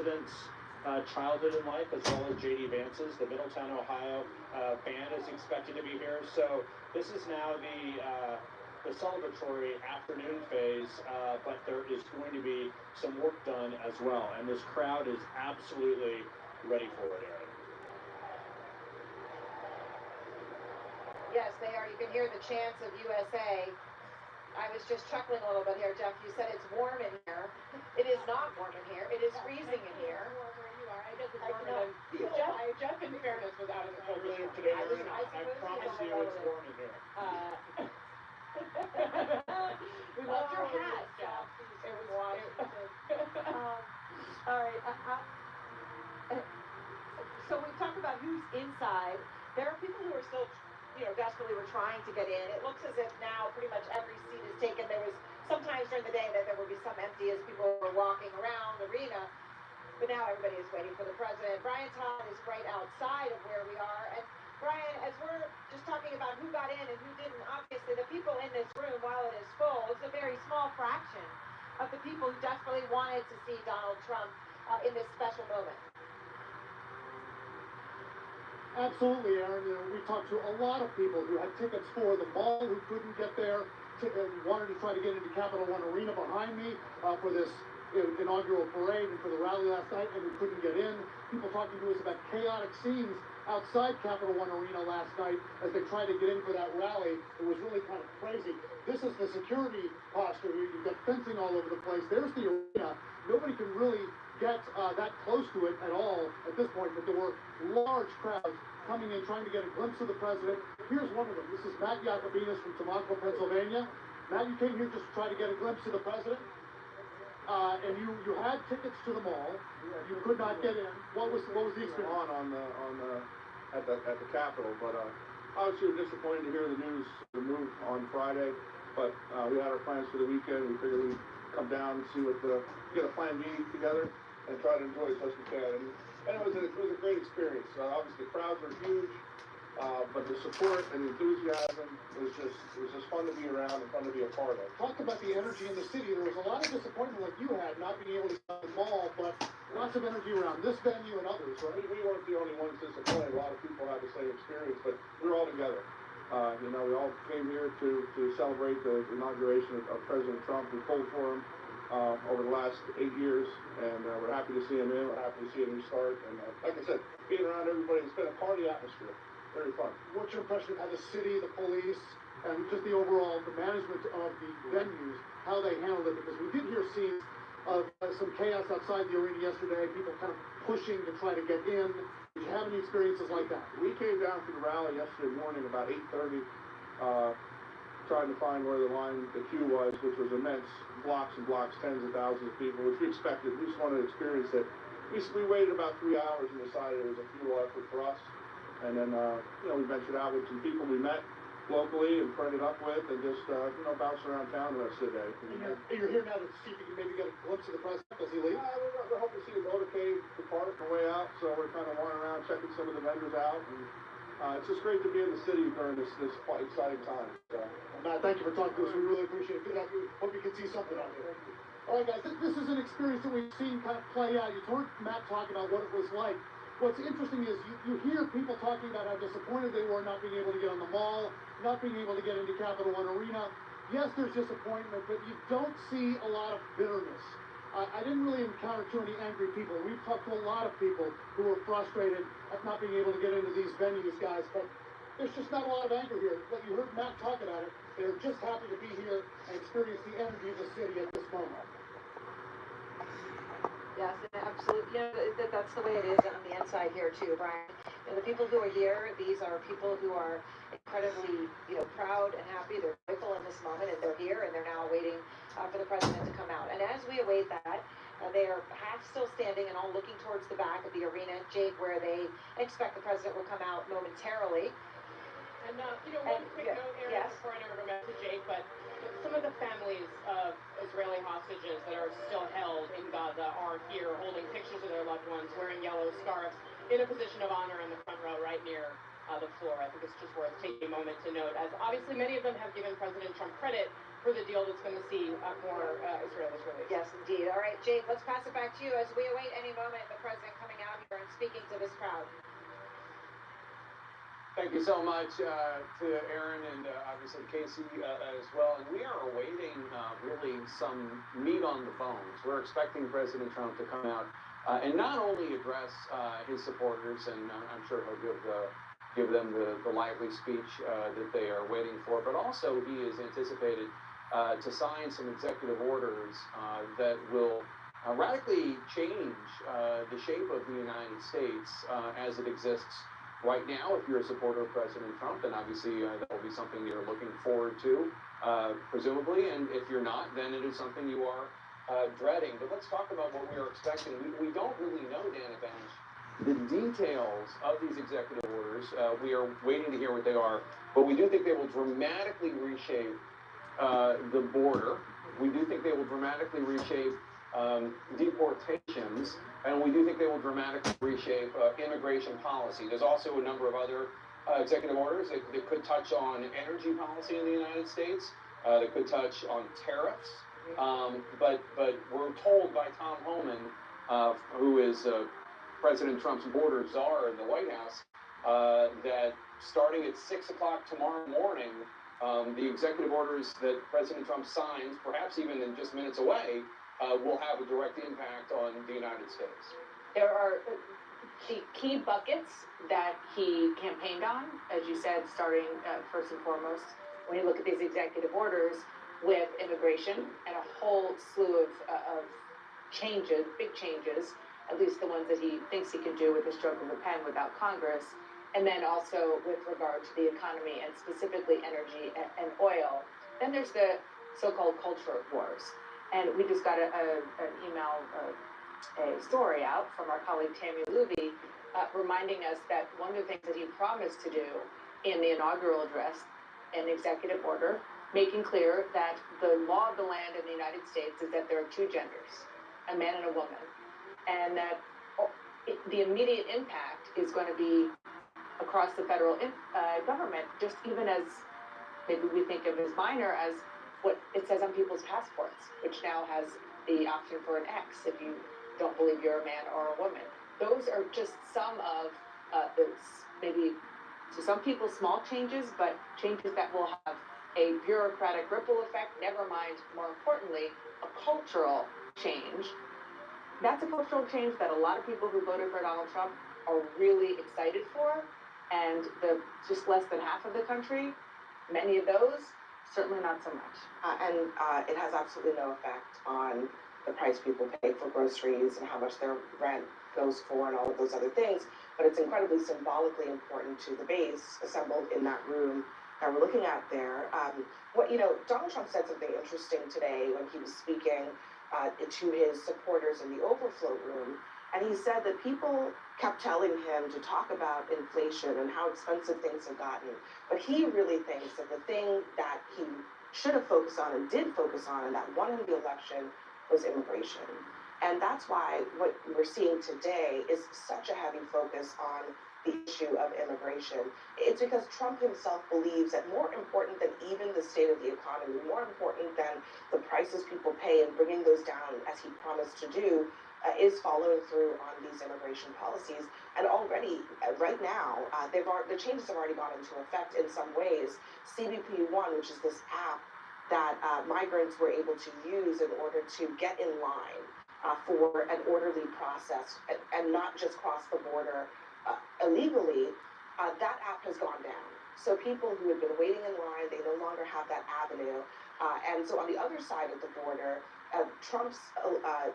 president's childhood in life, as well as J.D. Vance's. The Middletown, Ohio band is expected to be here. So this is now the celebratory afternoon phase, but there is going to be some work done as well. And this crowd is absolutely ready for it, Aaron. Yes, they are. You can hear the chants of USA. I was just chuckling a little bit here, Jeff. You said it's warm in here. It is not warm in here. It is freezing in here. I guess it's warmer than Jeff, in fairness, was out in the cold Earlier today, Aaron, I promise you it's warm in here. We loved your hat, Jeff. It was warm. All right. So we talked about who's inside. There are people who are still, desperately were trying to get in. It looks as if now pretty much every seat is taken. There was sometimes during the day that there would be some empty as people were walking around the arena. But now everybody is waiting for the president. Brian Todd is right outside of where we are. And Brian, as we're just talking about who got in and who didn't, obviously the people in this room, while it is full, it's a very small fraction of the people who desperately wanted to see Donald Trump in this special moment. Absolutely, Aaron. We talked to a lot of people who had tickets for the mall who couldn't get there, wanted to try to get into Capital One Arena behind me for this inaugural parade and for the rally last night, and who couldn't get in. People talking to us about chaotic scenes outside Capital One Arena last night as they tried to get in for that rally. It was really kind of crazy. This is the security posture here. You've got fencing all over the place. There's the arena. Nobody can really get that close to it at all at this point, but there were large crowds coming in trying to get a glimpse of the president. Here's one of them. This is Matt Yacobinas from Tamaqua, Pennsylvania. Matt, you came here just to try to get a glimpse of the president, and you had tickets to the mall. You could not get in. What was the experience at the Capitol? But obviously we're disappointed to hear the news, the move on Friday. But we had our plans for the weekend. We figured we'd come down and see get a plan B together and try to enjoy as best we can. And it was a great experience. Obviously, the crowds were huge, but the support and the enthusiasm was just fun to be around and fun to be a part of. Talk about the energy in the city. There was a lot of disappointment like you had, not being able to get to the mall, but lots of energy around this venue and others, right? We weren't the only ones disappointed. A lot of people had the same experience, but we were all together. We all came here to celebrate the inauguration of President Trump. We pulled for him over the last 8 years, and we're happy to see him in. We're happy to see a new start. And like I said, being around everybody, it's been a party atmosphere. Very fun. What's your impression of how the city, the police, and just the overall management of the venues, how they handled it? Because we did hear scenes of some chaos outside the arena yesterday, people kind of pushing to try to get in. Did you have any experiences like that? We came down for the rally yesterday morning about 8:30, trying to find where the queue was, which was immense, blocks and blocks, tens of thousands of people, which we expected. We just wanted to experience it. We waited about 3 hours and decided it was a futile effort for us. And then, we ventured out with some people we met locally and friended up with, and just, bounced around town the rest of the day. And you're here now to see if you can maybe get a glimpse of the president as he leaves? We're hoping to see the motorcade depart on the way out, so we're kind of wandering around checking some of the vendors out. And it's just great to be in the city during this quite exciting time. So. Matt, thank you for talking to us. We really appreciate it. Good luck. Hope you can see something out here. All right, guys, this is an experience that we've seen kind of play out. You heard Matt talk about what it was like. What's interesting is you hear people talking about how disappointed they were not being able to get on the mall, not being able to get into Capital One Arena. Yes, there's disappointment, but you don't see a lot of bitterness. I didn't really encounter too many angry people. We've talked to a lot of people who were frustrated at not being able to get into these venues, guys, but there's just not a lot of anger here. But you heard Matt talk about it. They're just happy to be here and experience the energy of the city at this moment. Yes, absolutely. That's the way it is on the inside here too, Brian. The people who are here, these are people who are incredibly, proud and happy. They're joyful in this moment, and they're here, and they're now waiting for the president to come out. And as we await that, they are half still standing and all looking towards the back of the arena, Jake, where they expect the president will come out momentarily. And, one quick note, Aaron, before I never go back to Jake, but some of the families of Israeli hostages that are still held in Gaza are here holding pictures of their loved ones, wearing yellow scarves, in a position of honor in the front row right near the floor. I think it's just worth taking a moment to note, as obviously many of them have given President Trump credit for the deal that's going to see more Israelis released. Yes, indeed. All right, Jake, let's pass it back to you as we await any moment the president coming out here and speaking to this crowd. Thank you so much to Aaron and obviously Casey as well. And we are awaiting really some meat on the bones. We're expecting President Trump to come out and not only address his supporters, and I'm sure he'll give them the lively speech that they are waiting for, but also he is anticipated to sign some executive orders that will radically change the shape of the United States as it exists right now. If you're a supporter of President Trump, then obviously that will be something you're looking forward to, presumably, and if you're not, then it is something you are dreading. But let's talk about what we are expecting. We don't really know, Dan Advantage, the details of these executive orders. We are waiting to hear what they are, but we do think they will dramatically reshape the border. We do think they will dramatically reshape deportations, and we do think they will dramatically reshape immigration policy. There's also a number of other executive orders that could touch on energy policy in the United States, that could touch on tariffs, but we're told by Tom Homan, who is President Trump's border czar in the White House, that starting at 6 o'clock tomorrow morning, the executive orders that President Trump signs, perhaps even in just minutes away, will have a direct impact on the United States. There are key buckets that he campaigned on, as you said, starting first and foremost, when you look at these executive orders with immigration and a whole slew of changes, big changes, at least the ones that he thinks he can do with a stroke of a pen without Congress, and then also with regard to the economy and specifically energy and oil. Then there's the so-called culture wars. And we just got an email, a story out from our colleague Tammy Luby, reminding us that one of the things that he promised to do in the inaugural address, an executive order, making clear that the law of the land in the United States is that there are two genders, a man and a woman, and that the immediate impact is going to be across the federal government, just even as maybe we think of as minor as what it says on people's passports, which now has the option for an X if you don't believe you're a man or a woman. Those are just some of those, maybe to some people small changes, but changes that will have a bureaucratic ripple effect, never mind, more importantly, a cultural change. That's a cultural change that a lot of people who voted for Donald Trump are really excited for, and just less than half of the country, many of those, certainly not so much. It has absolutely no effect on the price people pay for groceries and how much their rent goes for and all of those other things, but it's incredibly symbolically important to the base assembled in that room that we're looking at there. Donald Trump said something interesting today when he was speaking to his supporters in the overflow room, and he said that people kept telling him to talk about inflation and how expensive things have gotten, but he really thinks that the thing that he should have focused on and did focus on and that won him the election was immigration. And that's why what we're seeing today is such a heavy focus on the issue of immigration. It's because Trump himself believes that more important than even the state of the economy, more important than the prices people pay and bringing those down as he promised to do, is following through on these immigration policies. And already, right now, the changes have already gone into effect in some ways. CBP1, which is this app that migrants were able to use in order to get in line for an orderly process and not just cross the border illegally, that app has gone down. So people who had been waiting in line, they no longer have that avenue. And so on the other side of the border, Trump's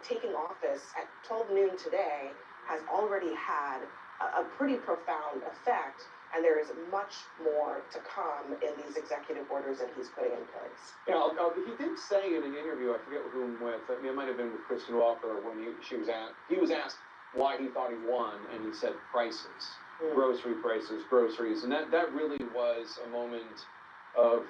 taking office at 12 noon today has already had a pretty profound effect, and there is much more to come in these executive orders that he's putting in place. Yeah, he did say in an interview, I forget whom with, it might have been with Kristen Walker, when he was asked why he thought he won, and he said prices, grocery prices, groceries, and that really was a moment of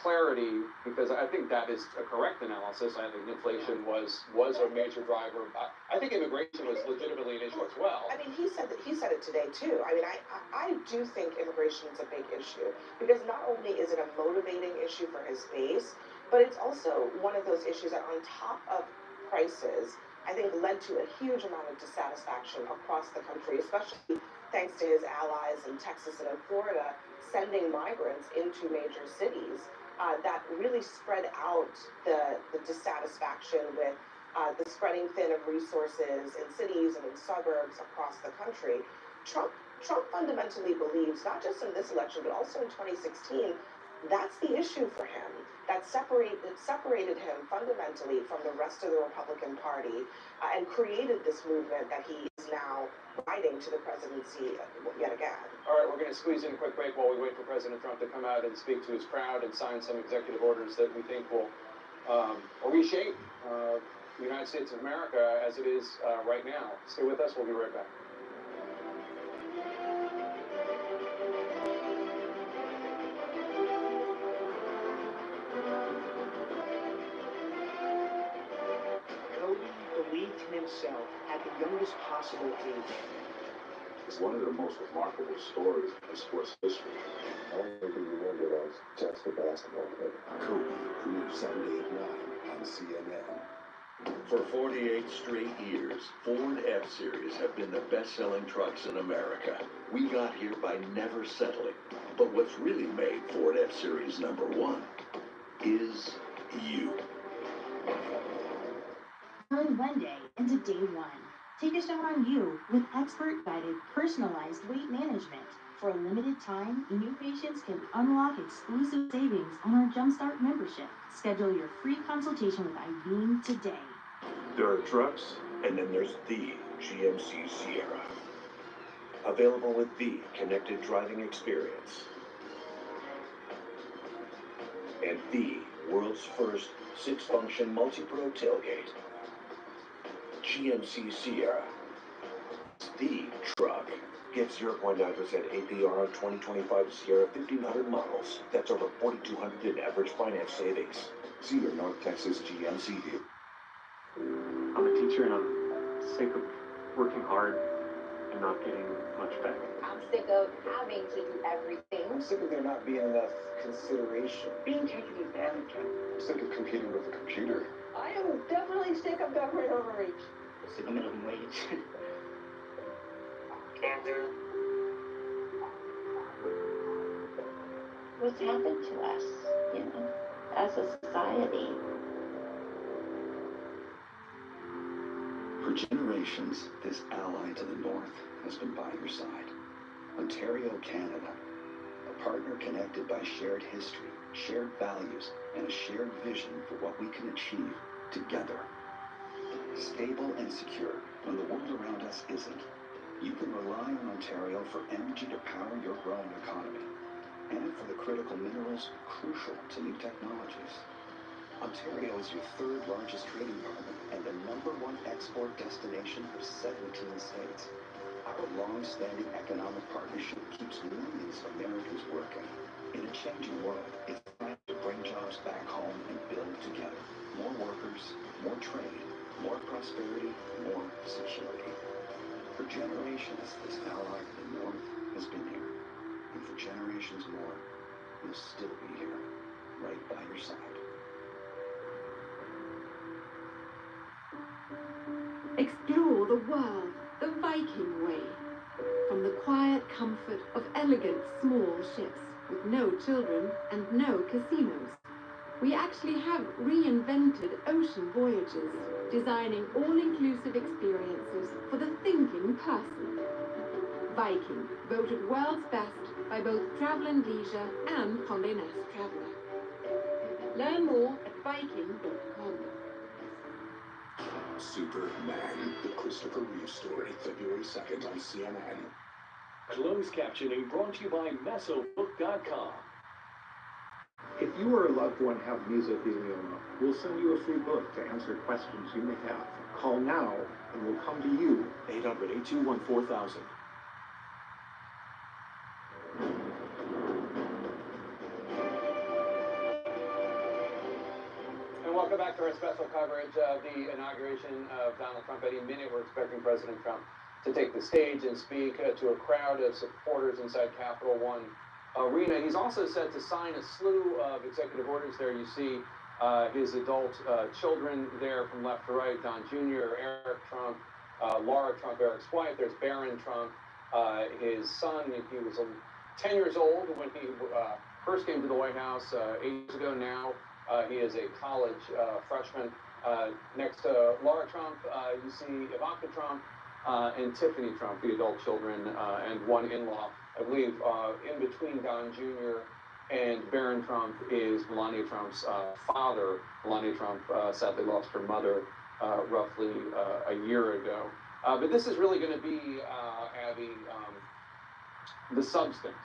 clarity, because I think that is a correct analysis. I think inflation was a major driver. I think immigration was legitimately an issue as well. I mean, he said it today too. I mean, I do think immigration is a big issue, because not only is it a motivating issue for his base, but it's also one of those issues that, on top of prices, I think led to a huge amount of dissatisfaction across the country, especially thanks to his allies in Texas and in Florida sending migrants into major cities. That really spread out the dissatisfaction with the spreading thin of resources in cities and in suburbs across the country. Trump fundamentally believes, not just in this election, but also in 2016, that's the issue for him. That separated him fundamentally from the rest of the Republican Party and created this movement that he is now riding to the presidency yet again. All right, we're going to squeeze in a quick break while we wait for President Trump to come out and speak to his crowd and sign some executive orders that we think will reshape the United States of America as it is right now. Stay with us. We'll be right back. Believed in himself at the youngest possible age. It's one of the most remarkable stories in sports history. I don't think you remember that was just a basketball player. Kobe proved Sunday at 9 on CNN. For 48 straight years, Ford F-Series have been the best-selling trucks in America. We got here by never settling. But what's really made Ford F-Series #1 is you. Turn one day into day one. Take a shot on you with expert-guided, personalized weight management. For a limited time, new patients can unlock exclusive savings on our Jumpstart membership. Schedule your free consultation with Irene today. There are trucks, and then there's the GMC Sierra. Available with the connected driving experience. And the world's first 6-function multi-pro tailgate. GMC Sierra. The truck. Get 0.9% APR on 2025 Sierra 1500 models. That's over $4,200 in average finance savings. See your North Texas GMC dealer. I'm a teacher and I'm sick of working hard and not getting much back. I'm sick of having to do everything. I'm sick of there not being enough consideration. Being taken advantage of. I'm sick of competing with a computer. I am definitely sick of government overreach. Sick of minimum wage. Andrew. What's happened to us, as a society? For generations, this ally to the North has been by your side. Ontario, Canada, a partner connected by shared history, shared values, and a shared vision for what we can achieve together. Stable and secure when the world around us isn't. You can rely on Ontario for energy to power your growing economy, and for the critical minerals crucial to new technologies. Ontario is your third largest trading partner and the #1 export destination for 17 states. Our long-standing economic partnership keeps millions of Americans working. In a changing world, it's time to bring jobs back home and build together. More workers, more trade, more prosperity, more security. For generations, this ally of the North has been here. And for generations more, we'll still be here, right by your side. Explore the world the Viking way. From the quiet comfort of elegant small ships with no children and no casinos. We actually have reinvented ocean voyages, designing all-inclusive experiences for the thinking person. Viking, voted world's best by both Travel and Leisure and Condé Nast Traveler. Learn more at Viking.com. Superman, the Christopher Reeve story, February 2nd on CNN. Closed captioning brought to you by Mesobook.com. If you or a loved one have mesothelioma, we'll send you a free book to answer questions you may have. Call now and we'll come to you. 800-821-4000. for our special coverage of the inauguration of Donald Trump. Any minute, we're expecting President Trump to take the stage and speak to a crowd of supporters inside Capital One Arena. He's also set to sign a slew of executive orders there. You see his adult children there from left to right, Don Jr., Eric Trump, Laura Trump, Eric's wife. There's Barron Trump, his son. He was 10 years old when he first came to the White House 8 years ago. Now he is a college freshman. Next to Laura Trump, you see Ivanka Trump and Tiffany Trump, the adult children, and one in-law. I believe in between Don Jr. and Barron Trump is Melania Trump's father. Melania Trump sadly lost her mother roughly a year ago. But this is really going to be, Abby, the substance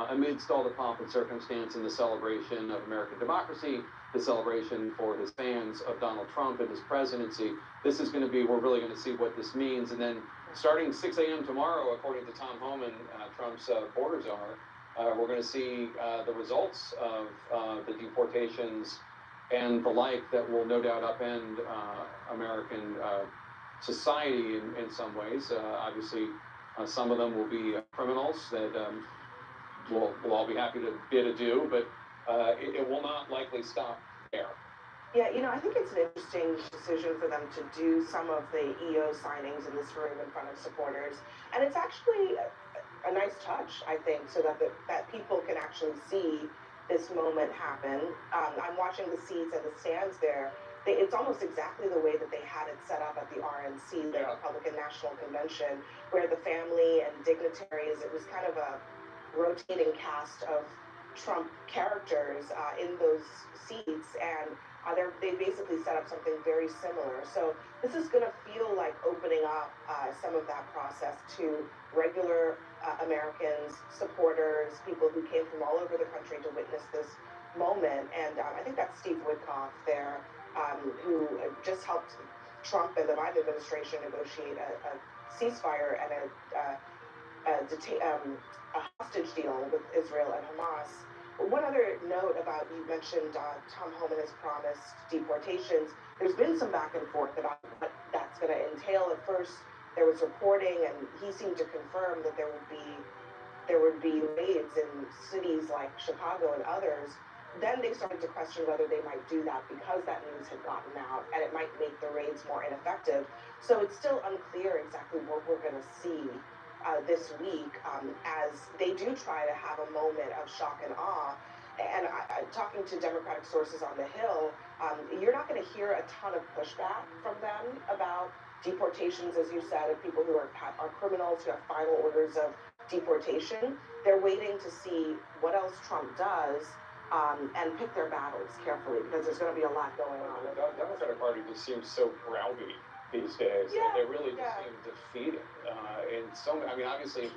amidst all the pomp and circumstance and the celebration of American democracy, the celebration for his fans of Donald Trump and his presidency. This is going to be, we're really going to see what this means. And then starting 6 a.m. tomorrow, according to Tom Homan, Trump's border czar, we're going to see the results of the deportations and the like that will no doubt upend American society in some ways. Obviously, some of them will be criminals that we'll all be happy to bid adieu, but it will not likely stop there. Yeah, you know, I think it's an interesting decision for them to do some of the EO signings in this room in front of supporters. And it's actually a nice touch, I think, so that that people can actually see this moment happen. I'm watching the seats and the stands there. It's almost exactly the way that they had it set up at the RNC, the Republican National Convention, where the family and dignitaries, it was kind of a rotating cast of Trump characters in those seats, and they basically set up something very similar. So this is going to feel like opening up some of that process to regular Americans, supporters, people who came from all over the country to witness this moment. And I think that's Steve Witkoff there, who just helped Trump and the Biden administration negotiate a ceasefire and a hostage deal with Israel and Hamas. One other note about, you mentioned Tom Homan has promised deportations. There's been some back and forth about what that's going to entail. At first, there was reporting, and he seemed to confirm that there would be raids in cities like Chicago and others. Then they started to question whether they might do that because that news had gotten out, and it might make the raids more ineffective. So it's still unclear exactly what we're going to see this week as they do try to have a moment of shock and awe. And talking to Democratic sources on the Hill, you're not going to hear a ton of pushback from them about deportations, as you said, of people who are criminals, who have final orders of deportation. They're waiting to see what else Trump does and pick their battles carefully, because there's going to be a lot going on. The Democratic Party just seems so rowdy these days. Yeah, they really just seem defeated. And so, I mean, obviously,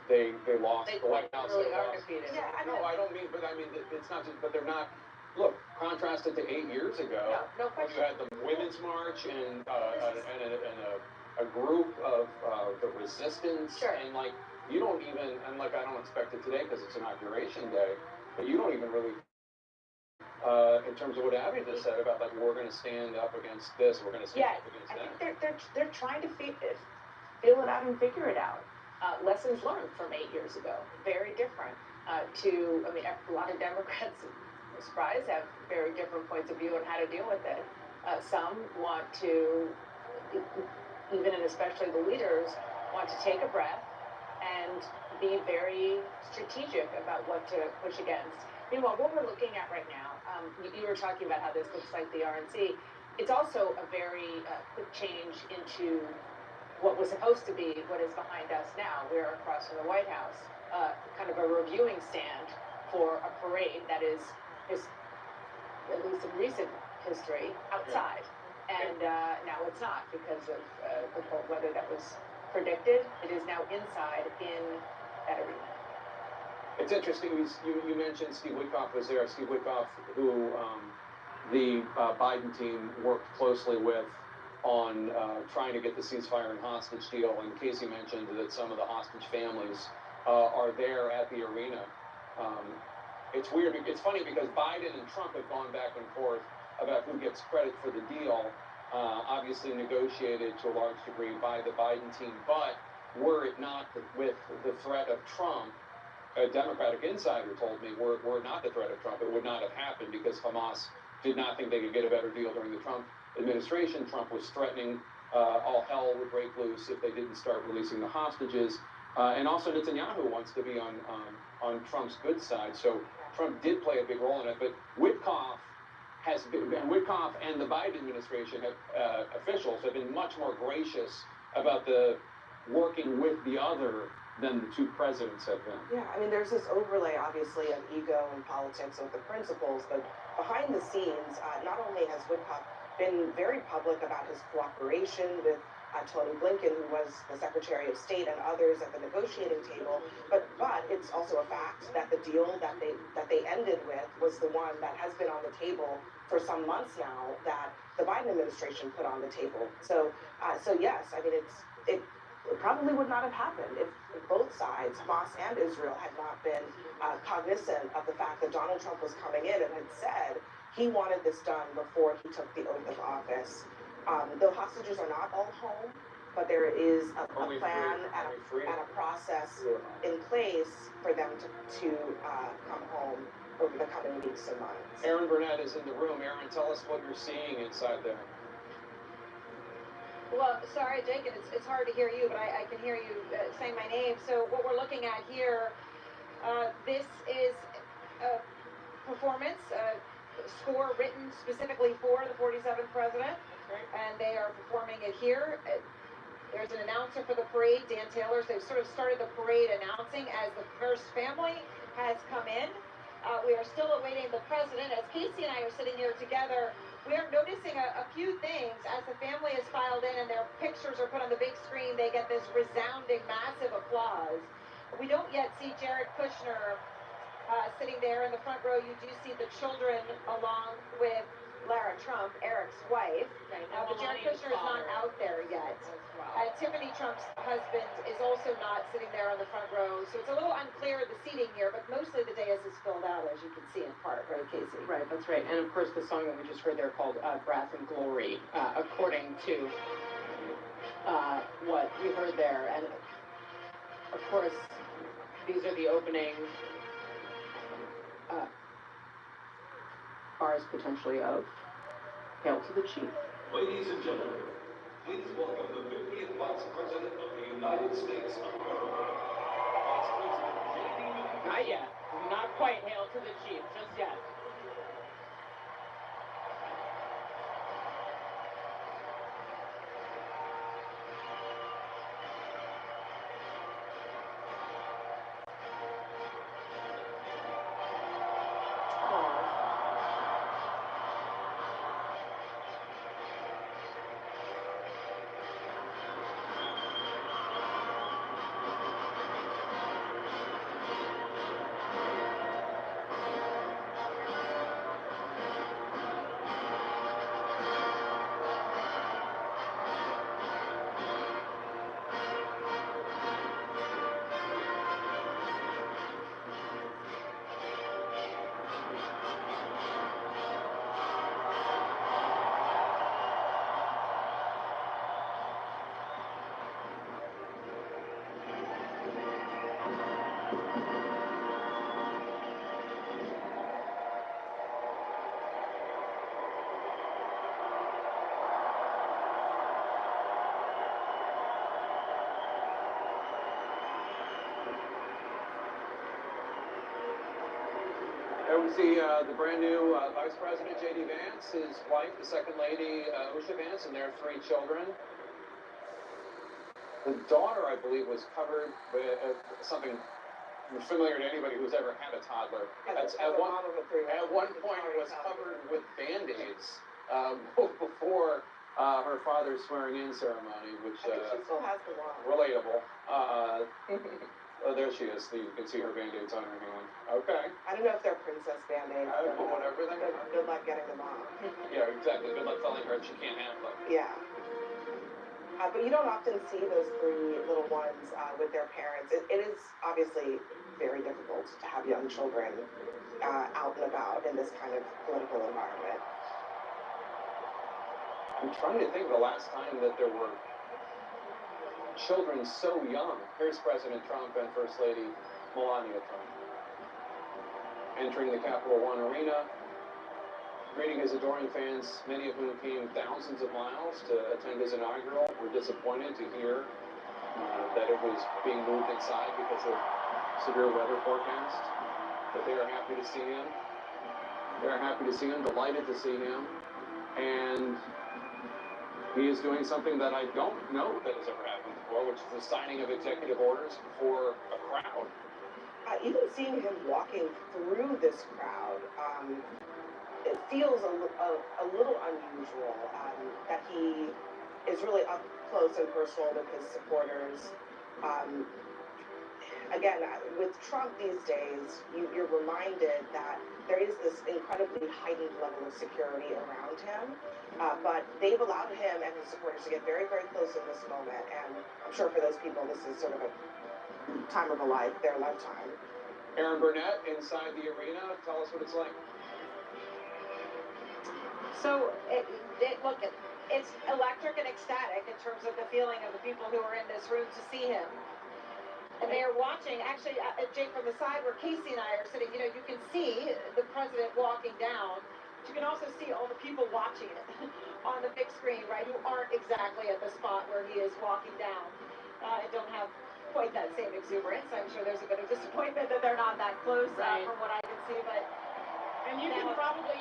they lost the White House. They really are defeated. Yeah, no, I don't mean, but I mean, it's not just, but they're not. Look, contrasted to 8 years ago, no when you had the Women's March and a group of the resistance, and like, you don't even, and like, I don't expect it today because it's Inauguration Day, but you don't even really, in terms of what Abby just said about, like, we're going to stand up against this, we're going to stand up against that. I think they're trying to feel it out and figure it out. Lessons learned from 8 years ago, very different. I mean, a lot of Democrats, no surprise, have very different points of view on how to deal with it. Some want to, even and especially the leaders, want to take a breath and be very strategic about what to push against. Meanwhile, what we're looking at right now, you were talking about how this looks like the RNC. It's also a very quick change into what was supposed to be what is behind us now. We're across from the White House, kind of a reviewing stand for a parade that is at least in recent history, outside. And now it's not because of the cold weather that was predicted. It is now inside in that arena. It's interesting, you mentioned Steve Witkoff was there. Steve Witkoff, who the Biden team worked closely with on trying to get the ceasefire and hostage deal. And Casey mentioned that some of the hostage families are there at the arena. It's weird, it's funny because Biden and Trump have gone back and forth about who gets credit for the deal, obviously negotiated to a large degree by the Biden team. But were it not with the threat of Trump, a Democratic insider told me, were not the threat of Trump, it would not have happened because Hamas did not think they could get a better deal during the Trump administration. Trump was threatening all hell would break loose if they didn't start releasing the hostages. And also Netanyahu wants to be on Trump's good side. So Trump did play a big role in it. But Witkoff and the Biden administration officials have been much more gracious about the working with the other than the two presidents have been. Yeah, I mean, there's this overlay, obviously, of ego and politics with the principles, but behind the scenes, not only has Witkoff been very public about his cooperation with Tony Blinken, who was the Secretary of State, and others at the negotiating table, but it's also a fact that the deal that they ended with was the one that has been on the table for some months now that the Biden administration put on the table. So yes, I mean, it probably would not have happened if both sides, Hamas and Israel, had not been cognizant of the fact that Donald Trump was coming in and had said he wanted this done before he took the oath of office. The hostages are not all home, but there is a plan and a process in place for them to come home over the coming weeks and months. Aaron Burnett is in the room. Aaron, tell us what you're seeing inside there. Well, sorry, Jake, it's hard to hear you, but I can hear you saying my name. So what we're looking at here, this is a performance, a score written specifically for the 47th president, and they are performing it here. There's an announcer for the parade, Dan Taylor's. They've sort of started the parade announcing as the first family has come in. We are still awaiting the president. As Casey and I are sitting here together, we are noticing a few things. As the family is filed in and their pictures are put on the big screen, they get this resounding, massive applause. We don't yet see Jared Kushner sitting there in the front row. You do see the children along with Lara Trump, Eric's wife. Right, But Jared Kushner is not out there yet. Tiffany Trump's husband is also not sitting there on the front row. So it's a little unclear the seating here, but mostly the dais is filled out, as you can see in part, right, Casey? Right, that's right. And of course, the song that we just heard there called Brass and Glory, according to what we heard there. And of course, these are the opening bars potentially of Hail to the Chief. Ladies and gentlemen, please welcome the 50th Vice President of the United States of America, Vice President J.D. Not yet. Not quite Hail to the Chief, just yet. There we see the brand new Vice President J.D. Vance, his wife, the Second Lady Usha Vance, and their 3 children. The daughter, I believe, was covered with something familiar to anybody who's ever had a toddler. At one point was covered with Band-Aids before her father's swearing-in ceremony, which I think she still has the one. Relatable. Oh, there she is. You can see her Band-Aids on her hand. Okay. I don't know if they're princess Band-Aids. Whatever they are. Good luck getting them off. Yeah, exactly. Good luck telling her she can't have them. Yeah. But you don't often see those 3 little ones with their parents. It is obviously very difficult to have young children out and about in this kind of political environment. I'm trying to think of the last time that there were children so young. Here's President Trump and First Lady Melania Trump entering the Capital One Arena, greeting his adoring fans, many of whom came thousands of miles to attend his inaugural. Were disappointed to hear that it was being moved inside because of severe weather forecast. But they are happy to see him. They're happy to see him, delighted to see him. And he is doing something that I don't know that has ever happened before, which is the signing of executive orders for a crowd. Even seeing him walking through this crowd, it feels a little unusual that he is really up close and personal with his supporters. Again, with Trump these days, you're reminded that there is this incredibly heightened level of security around him, but they've allowed him and his supporters to get very, very close in this moment, and I'm sure for those people this is sort of a time of their lifetime. Aaron Burnett inside the arena, tell us what it's like. So, look, it's electric and ecstatic in terms of the feeling of the people who are in this room to see him. And they are watching, actually, Jake, from the side where Casey and I are sitting, you can see the president walking down, but you can also see all the people watching it on the big screen, right, who aren't exactly at the spot where he is walking down. I don't have quite that same exuberance. I'm sure there's a bit of disappointment that they're not that close from what I can see, but... And you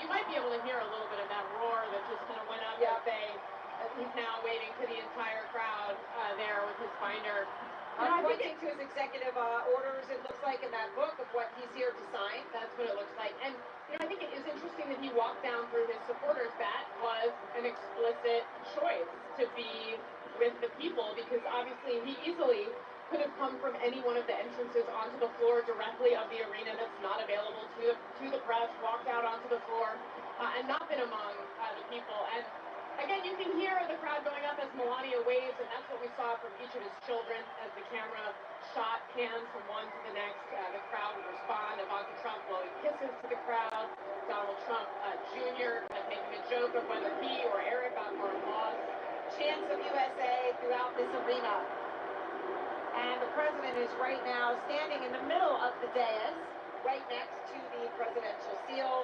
might be able to hear a little bit of that roar that just kind of went up as he's now waiting for the entire crowd there with his binder. Pointing to his executive orders, it looks like, in that book of what he's here to sign. That's what it looks like. And, I think it is interesting that he walked down through his supporters. That was an explicit choice to be with the people, because obviously he easily could have come from any one of the entrances onto the floor directly of the arena that's not available to the press, walked out onto the floor, and not been among the people. And again, you can hear the crowd going up as Melania waves, and that's what we saw from each of his children as the camera shot hands from one to the next. The crowd would respond. Ivanka Trump blowing kisses to the crowd. Donald Trump Jr. making a joke of whether he or Eric got more applause. Chants of USA throughout this arena. And the president is right now standing in the middle of the dais, right next to the presidential seal.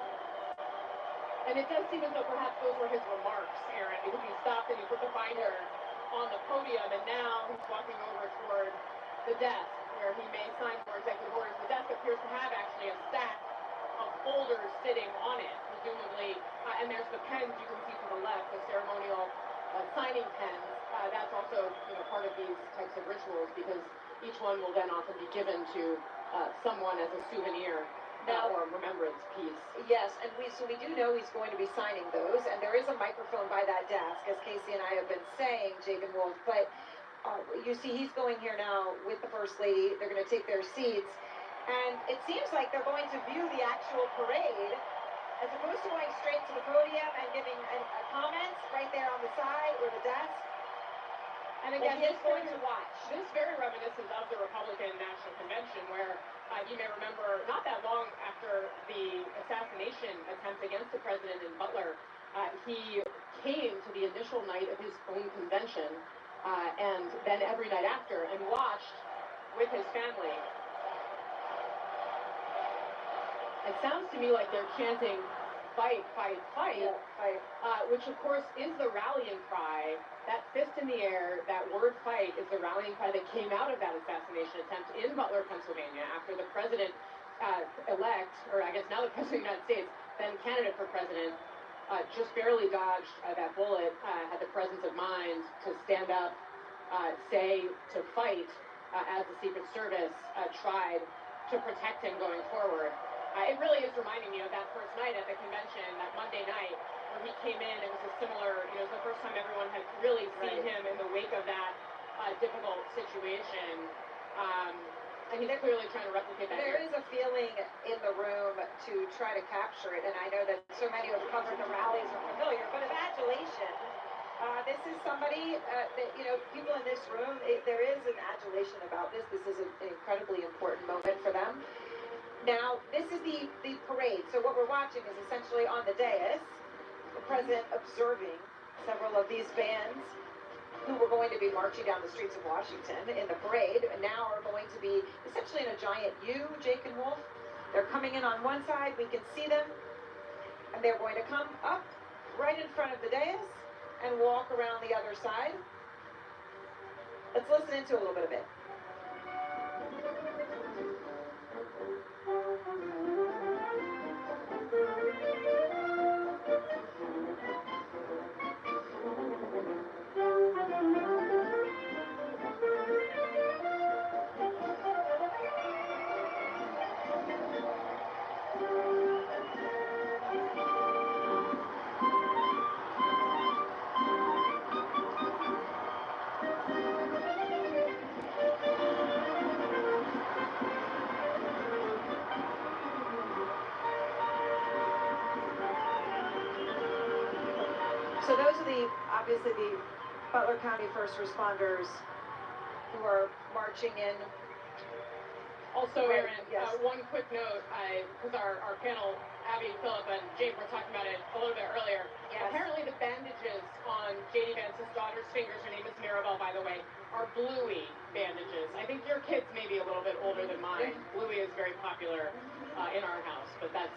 And it does seem as though perhaps those were his remarks, Aaron, because he stopped and he put the binder on the podium, and now he's walking over toward the desk where he may sign more executive orders. The desk appears to have actually a stack of folders sitting on it, presumably, and there's the pens you can see to the left, the ceremonial signing pens. That's also part of these types of rituals, because each one will then often be given to someone as a souvenir or remembrance piece. Yes, and we do know he's going to be signing those, and there is a microphone by that desk, as Casey and I have been saying, Jake and Wolf, but you see he's going here now with the First Lady. They're going to take their seats, and it seems like they're going to view the actual parade as opposed to going straight to the podium and giving comments right there on the side or the desk. And again, he's going to watch. This very reminiscent of the Republican National Convention, where you may remember not that long after the assassination attempt against the president in Butler, he came to the initial night of his own convention, and then every night after, and watched with his family. It sounds to me like they're chanting, "Fight, fight, fight," which of course is the rallying cry. That fist in the air, that word "fight," is the rallying cry that came out of that assassination attempt in Butler, Pennsylvania, after the president-elect, or I guess now the president of the United States, then candidate for president, just barely dodged that bullet, had the presence of mind to stand up, say to fight, as the Secret Service tried to protect him going forward. It really is reminding me of that first night at the convention, that Monday night, where he came in. It was a similar, it was the first time everyone had really seen him in the wake of that difficult situation. And he's clearly trying to replicate that. There is a feeling in the room to try to capture it, and I know that so many who have covered the rallies are familiar, but of adulation. This is somebody that, people in this room, there is an adulation about this. This is an incredibly important moment for them. Now, this is the parade. So what we're watching is essentially on the dais, the president observing Several of these bands who were going to be marching down the streets of Washington in the parade now are going to be essentially in a giant U, Jake and Wolf. They're coming in on one side, we can see them, and they're going to come up right in front of the dais and walk around the other side. Let's listen into a little bit of it. So those are obviously the Butler County first responders who are marching in. Also, Right, Aaron, yes. one quick note, because our panel, Abby, Philip, and Jake were talking about it a little bit earlier. Yes. Apparently the bandages on J.D. Vance's daughter's fingers, her name is Maribel, by the way, are bluey bandages. I think your kids may be a little bit older than mine. Bluey is very popular in our house, but that's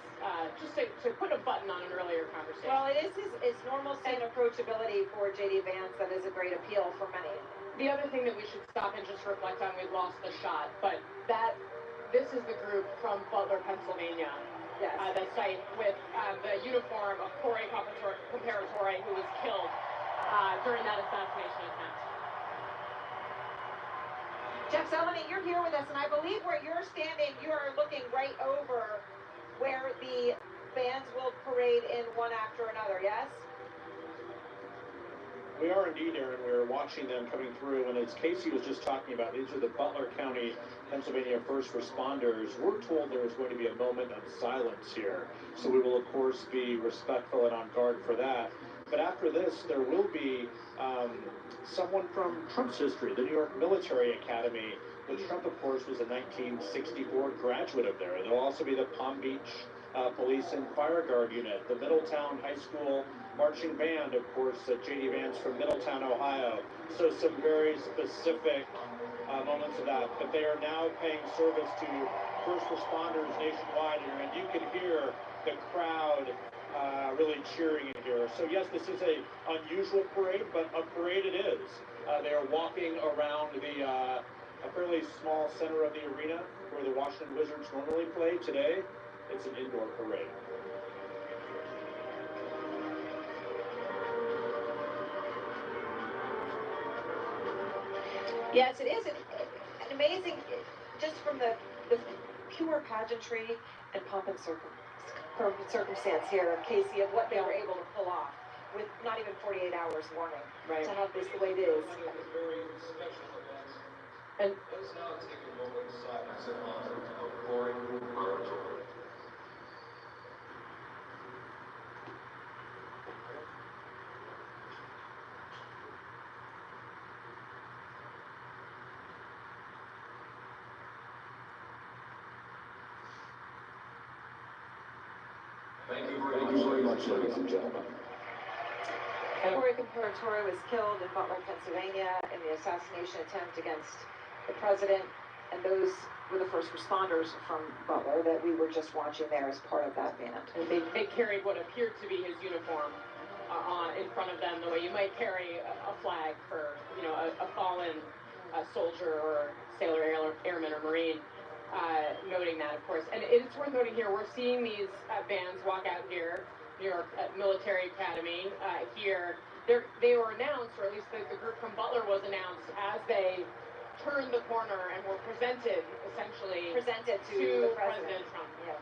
just to put a button on an earlier conversation. Well, it is his normalcy and approachability for J.D. Vance that is a great appeal for many. The other thing that we should stop and just reflect on, we lost the shot, but this is the group from Butler, Pennsylvania. Yes. The site with the uniform of Corey Comparatore, who was killed during that assassination attempt. Jeff Zeleny, you're here with us, and I believe where you're standing, you are looking right over where the bands will parade in one after another, yes? We are indeed, Aaron. We're watching them coming through, and as Casey was just talking about, these are the Butler County, Pennsylvania first responders. We're told there is going to be a moment of silence here, so we will, of course, be respectful and on guard for that. But after this, there will be someone from Trump's history, the New York Military Academy, which Trump, of course, was a 1964 graduate of there. There'll also be the Palm Beach Police and Fire Guard Unit, the Middletown High School Marching Band, of course, J.D. Vance from Middletown, Ohio. So some very specific moments of that. But they are now paying service to first responders nationwide here, and you can hear the crowd really cheering in here. So yes, this is a unusual parade, but a parade it is. They are walking around a fairly small center of the arena where the Washington Wizards normally play. Today, it's an indoor parade. Yes, it is an amazing, just from the pure pageantry and pomp and circumstance here, Casey, of what they were able to pull off with not even 48 hours warning, right, to have this the way it is. And let's now take a moment of silence in honor of Corey Comparatore. Thank you very much, ladies and gentlemen. Corey Comparatore was killed in Butler, Pennsylvania in the assassination attempt against the president, and those were the first responders from Butler that we were just watching there as part of that band. And they carried what appeared to be his uniform in front of them, the way you might carry a flag for, a fallen soldier or sailor, airman, or Marine. Noting that, of course. And it's worth noting here, we're seeing these bands walk out here, New York Military Academy here. They were announced, or at least the group from Butler was announced as they turned the corner and were presented, essentially, to President Trump. Yeah.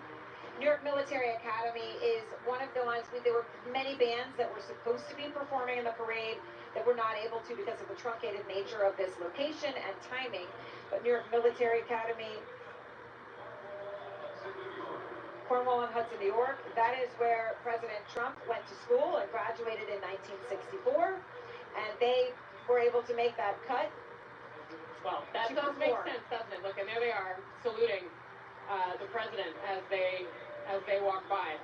New York Military Academy is one of the ones, there were many bands that were supposed to be performing in the parade that were not able to because of the truncated nature of this location and timing. But New York Military Academy, Cornwall on Hudson, New York, that is where President Trump went to school and graduated in 1964, and they were able to make that cut. Well, that does make sense, doesn't it? Look, and there they are, saluting the president as they walk by.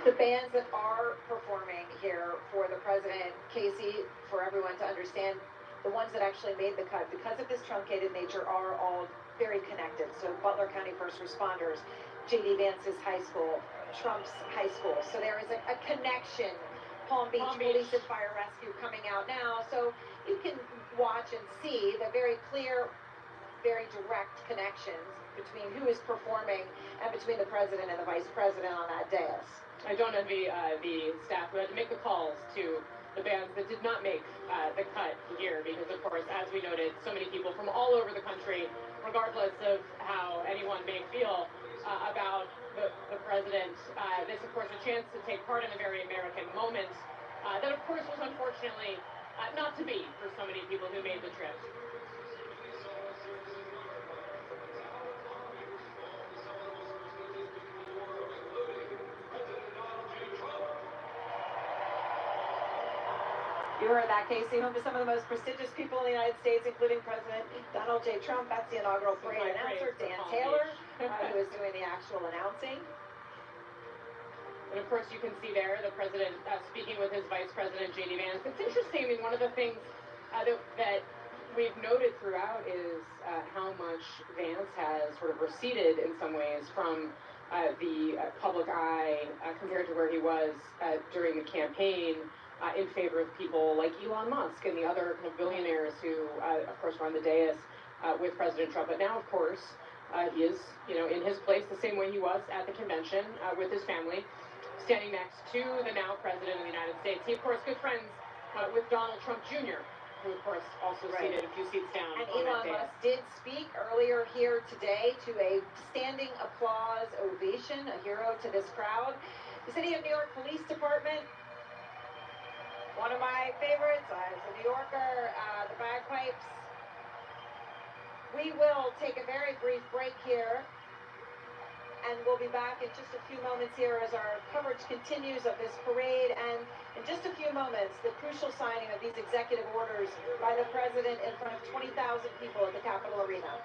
The bands that are performing here for the president, Casey, for everyone to understand, the ones that actually made the cut, because of this truncated nature, are all very connected. So Butler County First Responders, J.D. Vance's high school, Trump's high school. So there is a connection. Palm Beach Police and Fire Rescue coming out now. So you can watch and see the very clear, very direct connections between who is performing and between the president and the vice president on that dais. I don't envy the staff who had to make the calls to the bands that did not make the cut here, because of course, as we noted, so many people from all over the country, regardless of how anyone may feel about the president, this of course a chance to take part in a very American moment that of course was unfortunately not to be for so many people who made the trip. You heard that, Casey, home to some of the most prestigious people in the United States, including President Donald J. Trump. That's the inaugural parade announcer, Dan Taylor, who is doing the actual announcing. And of course, you can see there the president speaking with his vice president, J.D. Vance. It's interesting. I mean, one of the things that we've noted throughout is how much Vance has sort of receded in some ways from the public eye compared to where he was during the campaign. In favor of people like Elon Musk and the other kind of billionaires who, of course, were on the dais with President Trump. But now, of course, he is, in his place the same way he was at the convention with his family, standing next to the now president of the United States. He, of course, good friends with Donald Trump Jr., who, of course, also seated a few seats down. And Elon Musk did speak earlier here today to a standing applause ovation, a hero to this crowd. The City of New York Police Department, one of my favorites, as a New Yorker, the bagpipes. We will take a very brief break here, and we'll be back in just a few moments here as our coverage continues of this parade, and in just a few moments, the crucial signing of these executive orders by the president in front of 20,000 people at the Capitol Arena.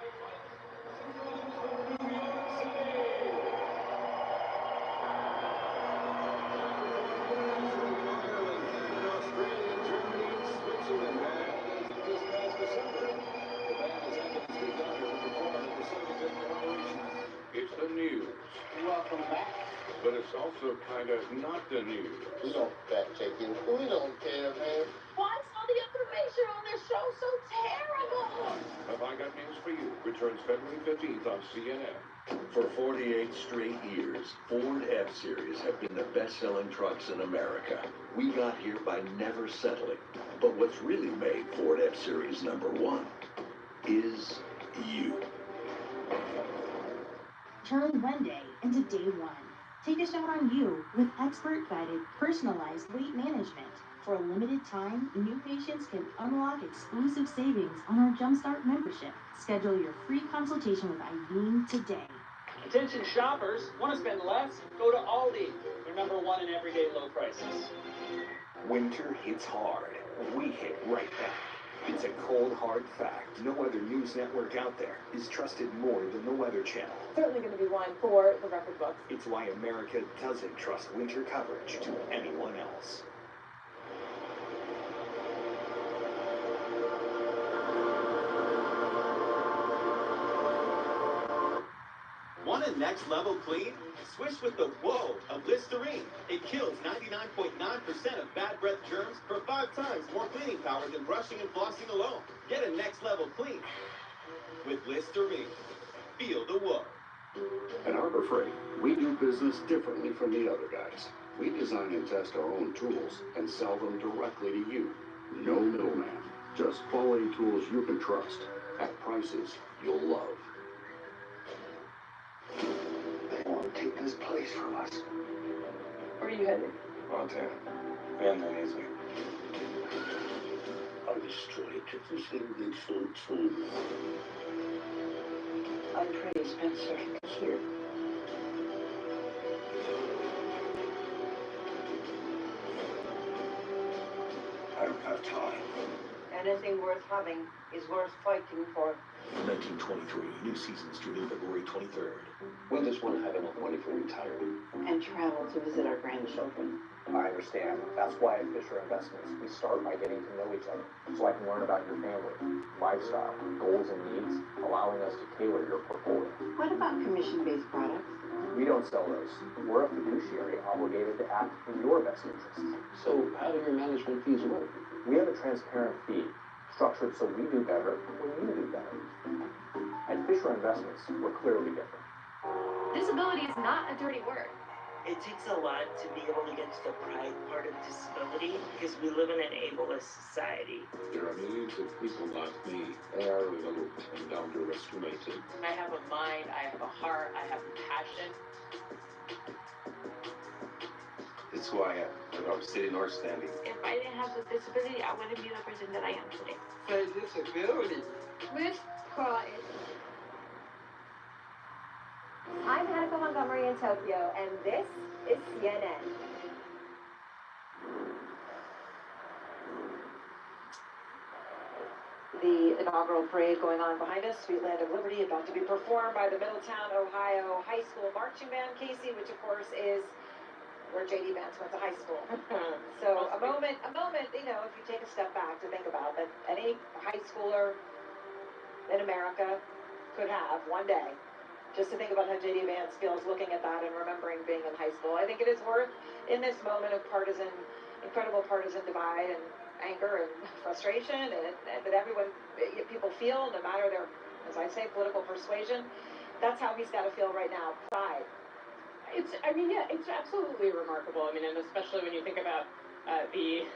It's the news. Welcome back. But it's also kind of not the news. We don't fact check you. We don't care, man. Why is all the information on this show so terrible? Have I Got News for You returns February 15th on CNN. For 48 straight years, Ford F-Series have been the best-selling trucks in America. We got here by never settling. But what's really made Ford F-Series #1 is you. Turn one day into day one. Take a shot on you with expert-guided, personalized weight management. For a limited time, new patients can unlock exclusive savings on our Jumpstart membership. Schedule your free consultation with Irene today. Attention shoppers, want to spend less? Go to Aldi. They're #1 in everyday low prices. Winter hits hard. We hit right back. It's a cold, hard fact. No other news network out there is trusted more than the Weather Channel. Certainly going to be one for the record books. It's why America doesn't trust winter coverage to anyone else. Want a next level clean? Switch with the Whoa of Listerine. It kills 99.9% of bad breath germs for 5 times more cleaning power than brushing and flossing alone. Get a next level clean with Listerine. Feel the Whoa. At Harbor Freight, we do business differently from the other guys. We design and test our own tools and sell them directly to you. No middleman. Just quality tools you can trust at prices you'll love. They want to take this place from us. Where are you headed? Montana. Family needs me. I'll destroy everything they sold from me. I'm pretty Spencer here. I don't have time. Anything worth having is worth fighting for. 1923, new season streaming February 23rd. We just want to have enough money for retirement. And travel to visit our grandchildren. I understand. That's why at Fisher Investments, we start by getting to know each other, so I can learn about your family, lifestyle, goals and needs, allowing us to tailor your portfolio. What about commission-based products? We don't sell those. We're a fiduciary obligated to act in your best interests. So how do your management fees work? We have a transparent fee, structured so we do better when you do better. At Fisher Investments, we're clearly different. Disability is not a dirty word. It takes a lot to be able to get to the pride part of disability because we live in an ableist society. There are millions of people like me. They are overlooked and underestimated. I have a mind, I have a heart, I have passion. It's who I am, whether I'm sitting or standing. If I didn't have this disability, I wouldn't be the person that I am today. For disability. With pride. I'm Hanako Montgomery in Tokyo, and this is CNN. The inaugural parade going on behind us, Sweet Land of Liberty, about to be performed by the Middletown, Ohio High School Marching Band, Casey, which of course is where J.D. Vance went to high school. So a moment, you know, if you take a step back to think about that any high schooler in America could have one day. Just to think about how J.D. Vance feels looking at that and remembering being in high school. I think it is worth, in this moment of incredible partisan divide and anger and frustration and that people feel, no matter their, as I say, political persuasion, that's how he's got to feel right now, pride. It's absolutely remarkable. I mean, and especially when you think about the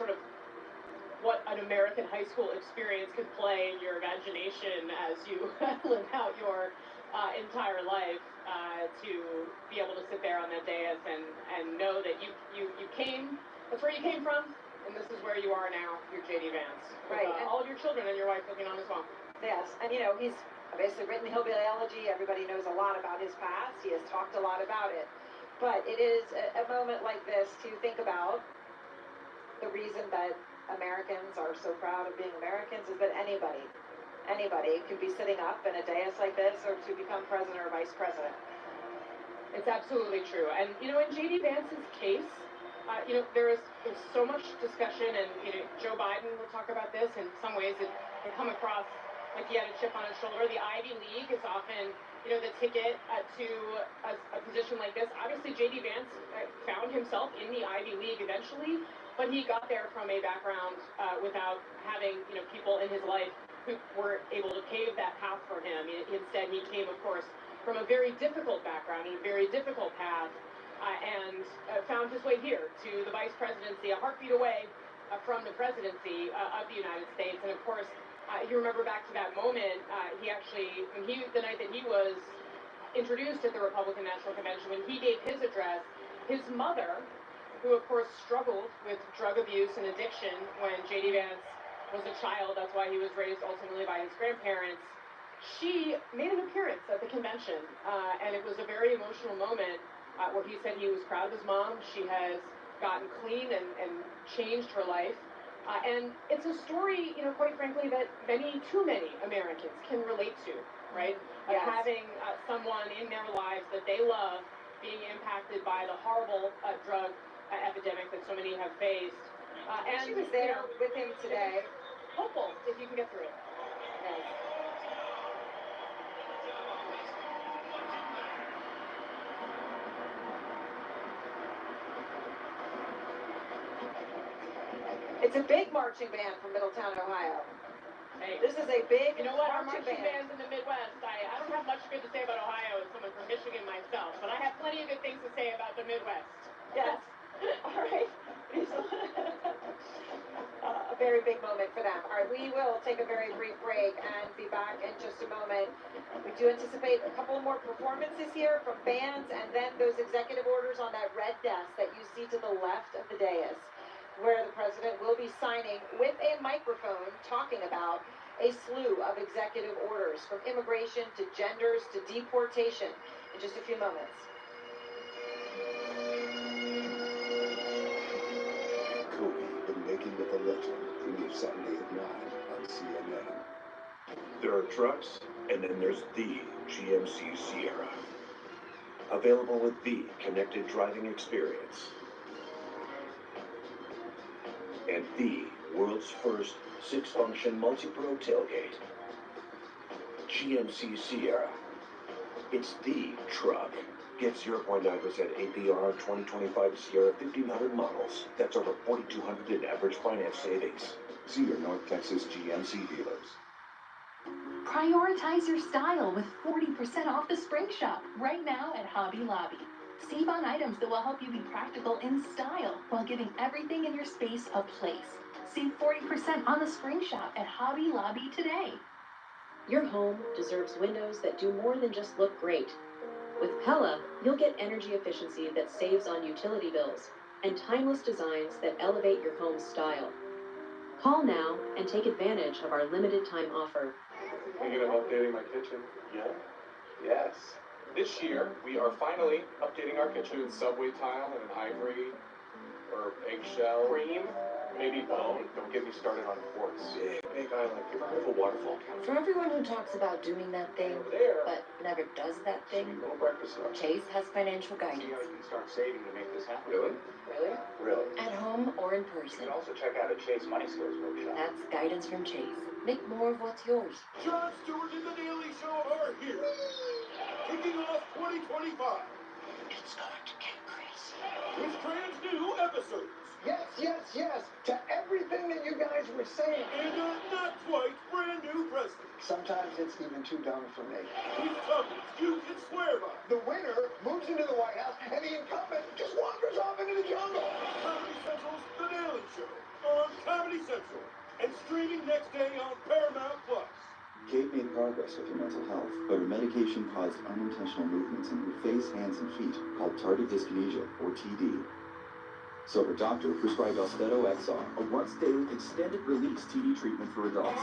sort of what an American high school experience could play in your imagination as you live out your entire life, to be able to sit there on that dais and know that you came, that's where you came from, and this is where you are now, you're J.D. Vance. With, right. All of your children and your wife looking on as well. Yes, and you know, he's basically written the Hillbilly Elegy. Everybody knows a lot about his past. He has talked a lot about it. But it is a moment like this to think about the reason that Americans are so proud of being Americans is that anybody could be sitting up in a dais like this or to become president or vice president. It's absolutely true. And, you know, in J.D. Vance's case, you know, there's so much discussion, and, you know, Joe Biden will talk about this. In some ways, it come across like he had a chip on his shoulder. The Ivy League is often, you know, the ticket to a position like this. Obviously, J.D. Vance found himself in the Ivy League eventually, but he got there from a background without having, you know, people in his life who were able to pave that path for him. Instead, he came, of course, from a very difficult background and a very difficult path, and found his way here to the vice presidency, a heartbeat away from the presidency of the United States. And of course, you remember back to that moment, he actually, the night that he was introduced at the Republican National Convention, when he gave his address, his mother, who of course struggled with drug abuse and addiction when J.D. Vance was a child, that's why he was raised ultimately by his grandparents, she made an appearance at the convention, and it was a very emotional moment where he said he was proud of his mom. She has gotten clean and changed her life. And it's a story, you know, quite frankly, that too many Americans can relate to, right? Of having someone in their lives that they love being impacted by the horrible drug epidemic that so many have faced. And she was there with him today. Hopeful if you can get through it. Yes. It's a big marching band from Middletown, Ohio. Hey, this is a big You know what? Our marching bands in the Midwest, I don't have much good to say about Ohio as someone from Michigan myself, but I have plenty of good things to say about the Midwest. Yes. All right. A very big moment for them. All right, we will take a very brief break and be back in just a moment. We do anticipate a couple more performances here from bands, and then those executive orders on that red desk that you see to the left of the dais, where the president will be signing with a microphone, talking about a slew of executive orders, from immigration to genders to deportation, in just a few moments. Kobe, the making of a legend, every Saturday at 9 on CNN. There are trucks, and then there's the GMC Sierra. Available with the connected driving experience. And the world's first 6-function multi-pro tailgate. GMC Sierra. It's the truck. Get 0.9% APR 2025 Sierra 1500 models. That's over $4,200 in average finance savings. See your North Texas GMC dealers. Prioritize your style with 40% off the spring shop right now at Hobby Lobby. Save on items that will help you be practical in style while giving everything in your space a place. Save 40% on the spring shop at Hobby Lobby today. Your home deserves windows that do more than just look great. With Pella, you'll get energy efficiency that saves on utility bills and timeless designs that elevate your home's style. Call now and take advantage of our limited time offer. Thinking of updating my kitchen? Yeah? Yes. This year, we are finally updating our kitchen in subway tile and an ivory or eggshell. Cream, maybe bone. Don't get me started on quartz. Big island, beautiful waterfall. For everyone who talks about doing that thing, but never does that thing, No breakfast lunch. Chase has financial guidance. See how you can start saving to make this happen. Really? Really? Really. At home or in You person. can also check out a Chase Money Skills workshop. That's guidance from Chase. Make more of what's yours. Jon Stewart and The Daily Show are here. Kicking off 2025. It's going to get crazy. With brand new episodes. Yes, to everything that you guys were saying. And a not quite brand new president. Sometimes it's even too dumb for me. With topics you can swear by. The winner moves into the White House, and the incumbent just wanders off into the jungle. Comedy Central's The Daily Show on Comedy Central. And streaming next day on Paramount Plus. Kate made progress with her mental health, but her medication caused unintentional movements in her face, hands, and feet, called tardive dyskinesia, or TD. So her doctor prescribed Austedo XR, a once-daily extended-release TD treatment for adults.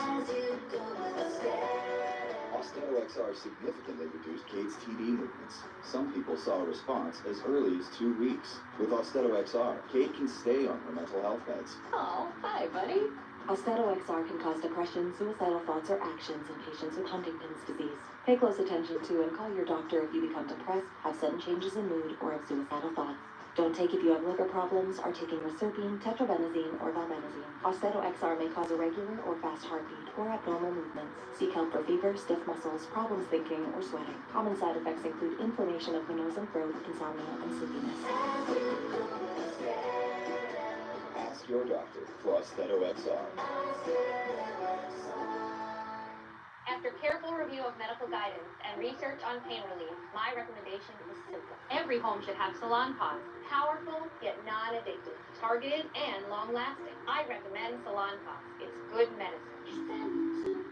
Austedo XR significantly reduced Kate's TD movements. Some people saw a response as early as 2 weeks. With Austedo XR, Kate can stay on her mental health meds. Oh, hi, buddy. Austedo XR can cause depression, suicidal thoughts, or actions in patients with Huntington's disease. Pay close attention to and call your doctor if you become depressed, have sudden changes in mood, or have suicidal thoughts. Don't take if you have liver problems, are taking reserpine, tetrabenazine, or valbenazine. Austedo XR may cause irregular or fast heartbeat or abnormal movements. Seek help for fever, stiff muscles, problems thinking, or sweating. Common side effects include inflammation of the nose and throat, insomnia, and sleepiness. Ask your doctor for Austedo XR. After careful review of medical guidance and research on pain relief, my recommendation is simple. Every home should have Salonpas. Powerful, yet non-addictive. Targeted and long-lasting. I recommend Salonpas. It's good medicine.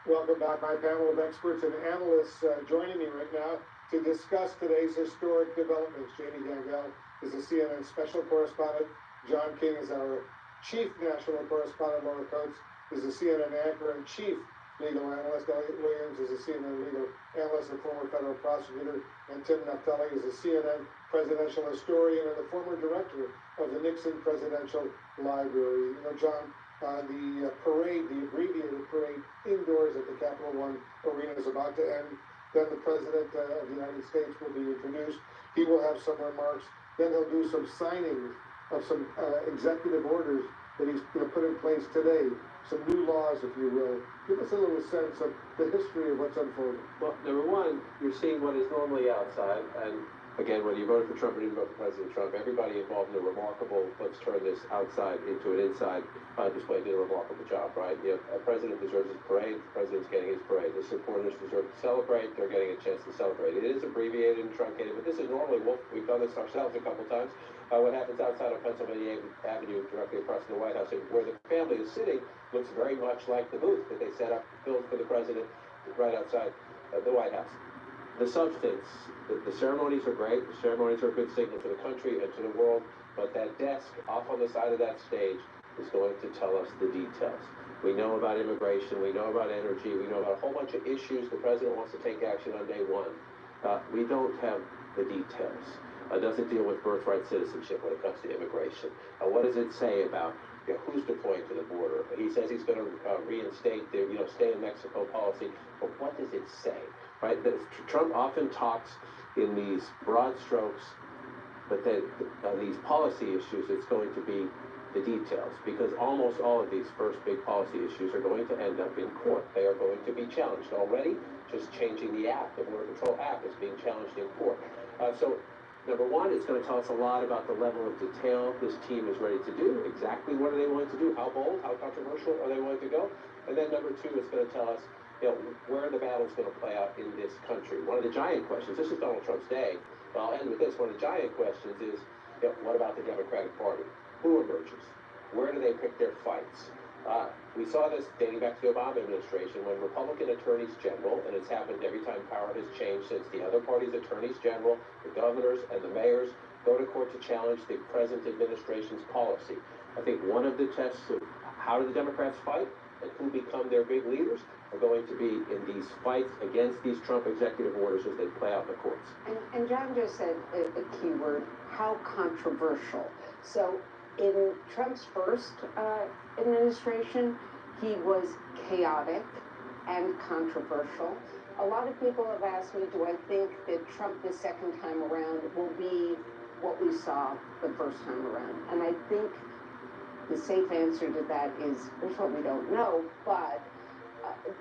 Welcome back, my panel of experts and analysts joining me right now to discuss today's historic developments. Jamie Gangel is a CNN special correspondent. John King is our chief national correspondent. Laura Coates is a CNN anchor and chief legal analyst. Elliot Williams is a CNN legal analyst and former federal prosecutor. And Tim Naftali is a CNN presidential historian and the former director of the Nixon Presidential Library. You know, John, the parade, the abbreviated parade indoors at the Capital One Arena is about to end. Then the President of the United States will be introduced. He will have some remarks. Then he'll do some signing of some executive orders that he's put in place today. Some new laws, if you will. Give us a little sense of the history of what's unfolding. Well, number one, you're seeing what is normally outside, and again, whether you voted for Trump or didn't vote for President Trump, everybody involved in a remarkable, let's turn this outside into an inside display did a remarkable job, right? You know, a president deserves his parade, the president's getting his parade. The supporters deserve to celebrate, they're getting a chance to celebrate. It is abbreviated and truncated, but this is normally, we've done this ourselves a couple times. What happens outside of Pennsylvania Avenue, directly across from the White House, and where the family is sitting, looks very much like the booth that they set up, built for the president, right outside the White House. The substance, the ceremonies are great, the ceremonies are a good signal to the country and to the world, but that desk off on the side of that stage is going to tell us the details. We know about immigration, we know about energy, we know about a whole bunch of issues the president wants to take action on day one. We don't have the details. It doesn't deal with birthright citizenship when it comes to immigration. What does it say about who's deploying to the border? He says he's going to reinstate the stay in Mexico policy, but what does it say? Right? Trump often talks in these broad strokes, but then these policy issues, it's going to be the details, because almost all of these first big policy issues are going to end up in court. They are going to be challenged already. Just changing the act, the Border Patrol Act, is being challenged in court. So, number one, it's going to tell us a lot about the level of detail this team is ready to do. Exactly what are they willing to do? How bold? How controversial are they willing to go? And then number two, it's going to tell us, where the battle's going to play out in this country. One of the giant questions. This is Donald Trump's day. Well, I'll end with this. One of the giant questions is, what about the Democratic Party? Who emerges? Where do they pick their fights? We saw this dating back to the Obama administration when Republican attorneys general, and it's happened every time power has changed since, the other party's attorneys general, the governors, and the mayors go to court to challenge the present administration's policy. I think one of the tests of how do the Democrats fight and who become their big leaders are going to be in these fights against these Trump executive orders as they play out in the courts. And John just said a key word, how controversial. So in Trump's first administration, he was chaotic and controversial. A lot of people have asked me, do I think that Trump the second time around will be what we saw the first time around? And I think the safe answer to that is, there's what we don't know, but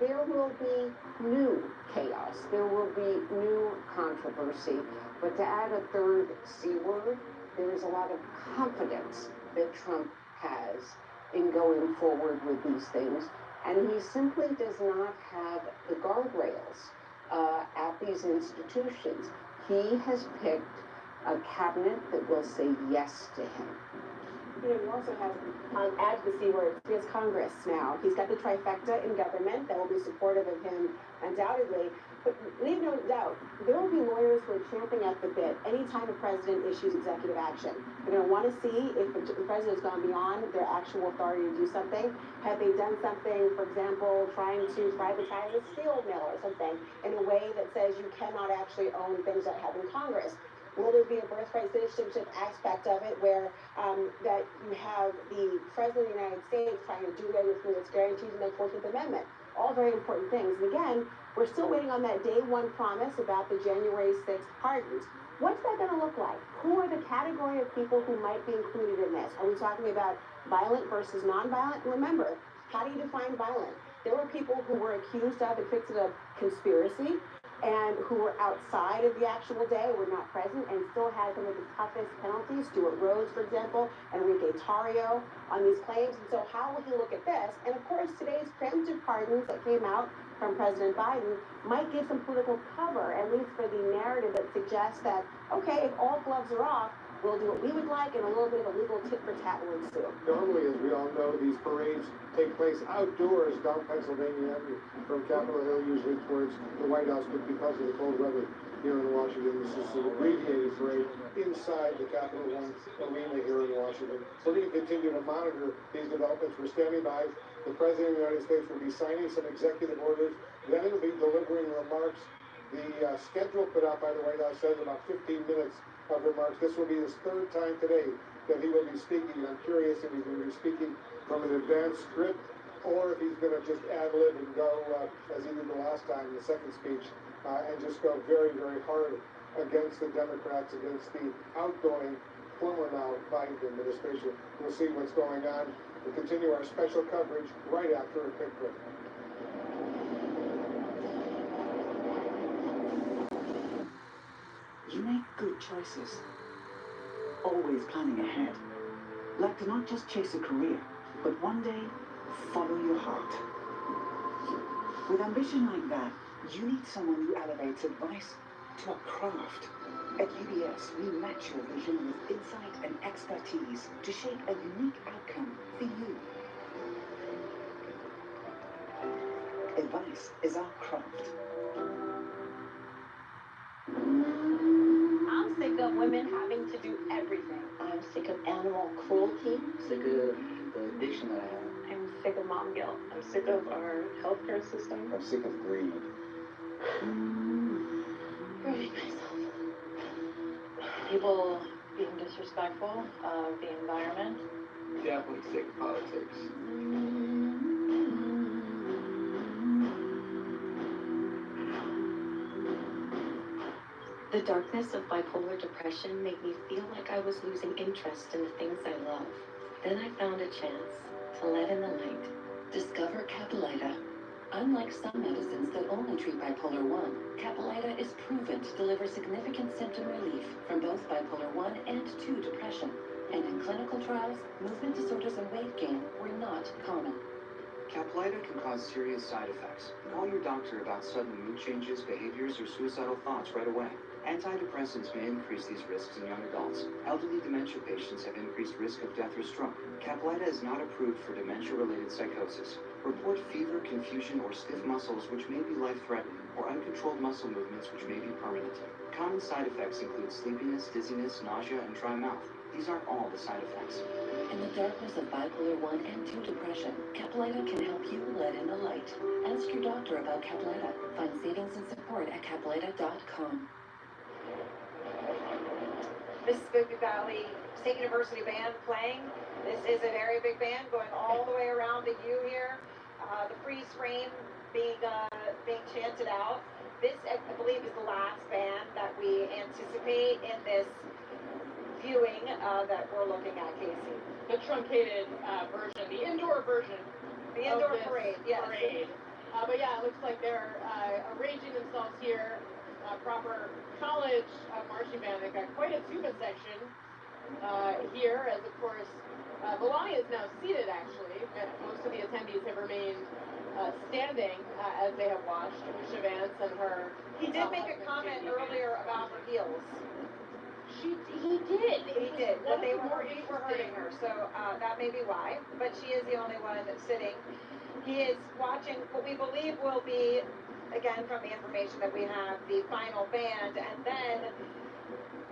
there will be new chaos. There will be new controversy. But to add a third C word, there is a lot of confidence that Trump has in going forward with these things. And he simply does not have the guardrails at these institutions. He has picked a cabinet that will say yes to him. He also has, add the C word, he has Congress now. He's got the trifecta in government that will be supportive of him undoubtedly. But leave no doubt, there will be lawyers who are champing at the bit anytime a president issues executive action. They're going to want to see if the president has gone beyond their actual authority to do something. Have they done something, for example, trying to privatize a steel mill or something in a way that says you cannot actually own things that have in Congress? Will there be a birthright citizenship aspect of it where that you have the President of the United States trying to do everything that's guaranteed in the 14th Amendment? All very important things. And again, we're still waiting on that day one promise about the January 6th pardons. What's that going to look like? Who are the category of people who might be included in this? Are we talking about violent versus nonviolent? Remember, how do you define violent? There were people who were accused of and convicted of conspiracy, and who were outside of the actual day, were not present, and still had some of the toughest penalties. Stuart Rhodes, for example, Enrique Tarrio on these claims. And so how will he look at this? And of course, today's preemptive pardons that came out from President Biden might give some political cover, at least for the narrative that suggests that, okay, if all gloves are off, we'll do what we would like, and a little bit of a legal tit-for-tat will ensue. Normally, as we all know, these parades take place outdoors down Pennsylvania Avenue, from Capitol Hill usually towards the White House, but because of the cold weather here in Washington, this is an abbreviated parade inside the Capitol One arena here in Washington. So we can continue to monitor these developments. We're standing by. The President of the United States will be signing some executive orders. Then he'll be delivering remarks. The schedule put out by the White House says about 15 minutes of remarks. This will be his third time today that he will be speaking. I'm curious if he's going to be speaking from an advanced script or if he's going to just ad-lib and go, as he did the last time, the second speech, and just go very, very hard against the Democrats, against the outgoing, former now Biden administration. We'll see what's going on. We'll continue our special coverage right after a quick break. You make good choices. Always planning ahead. Like to not just chase a career, but one day follow your heart. With ambition like that, you need someone who elevates advice to a craft. At UBS, we match your vision with insight and expertise to shape a unique outcome for you. Advice is our craft. I'm sick of women having to do everything. I'm sick of animal cruelty. Sick of the addiction that I have. I'm sick of mom guilt. I'm sick of our healthcare system. I'm sick of greed. Hurting myself. People being disrespectful of the environment. Definitely sick of politics. The darkness of bipolar depression made me feel like I was losing interest in the things I love. Then I found a chance to let in the light. Discover Caplyta. Unlike some medicines that only treat bipolar 1, Caplyta is proven to deliver significant symptom relief from both bipolar 1 and 2 depression. And in clinical trials, movement disorders and weight gain were not common. Caplyta can cause serious side effects. Call your doctor about sudden mood changes, behaviors, or suicidal thoughts right away. Antidepressants may increase these risks in young adults. Elderly dementia patients have increased risk of death or stroke. Caplyta is not approved for dementia-related psychosis. Report fever, confusion, or stiff muscles which may be life-threatening, or uncontrolled muscle movements which may be permanent. Common side effects include sleepiness, dizziness, nausea, and dry mouth. These aren't all the side effects. In the darkness of bipolar 1 and 2 depression, Caplyta can help you let in the light. Ask your doctor about Caplyta. Find savings and support at Caplyta.com. Mississippi Valley State University band playing. This is a very big band going all the way around the U here. The freeze frame being chanted out. This, I believe, is the last band that we anticipate in this viewing that we're looking at, Casey. The truncated version, the indoor version. The indoor of this parade, yes. Parade. But yeah, it looks like they're arranging themselves here. Proper college marching band. They've got quite a tuba section here, as of course Melania is now seated. Actually, most of the attendees have remained standing as they have watched Chavance and her. He did make a comment earlier about her heels. He did. He did. But they were hurting her, so that may be why. But she is the only one sitting. He is watching what we believe will be, again, from the information that we have, the final band, and then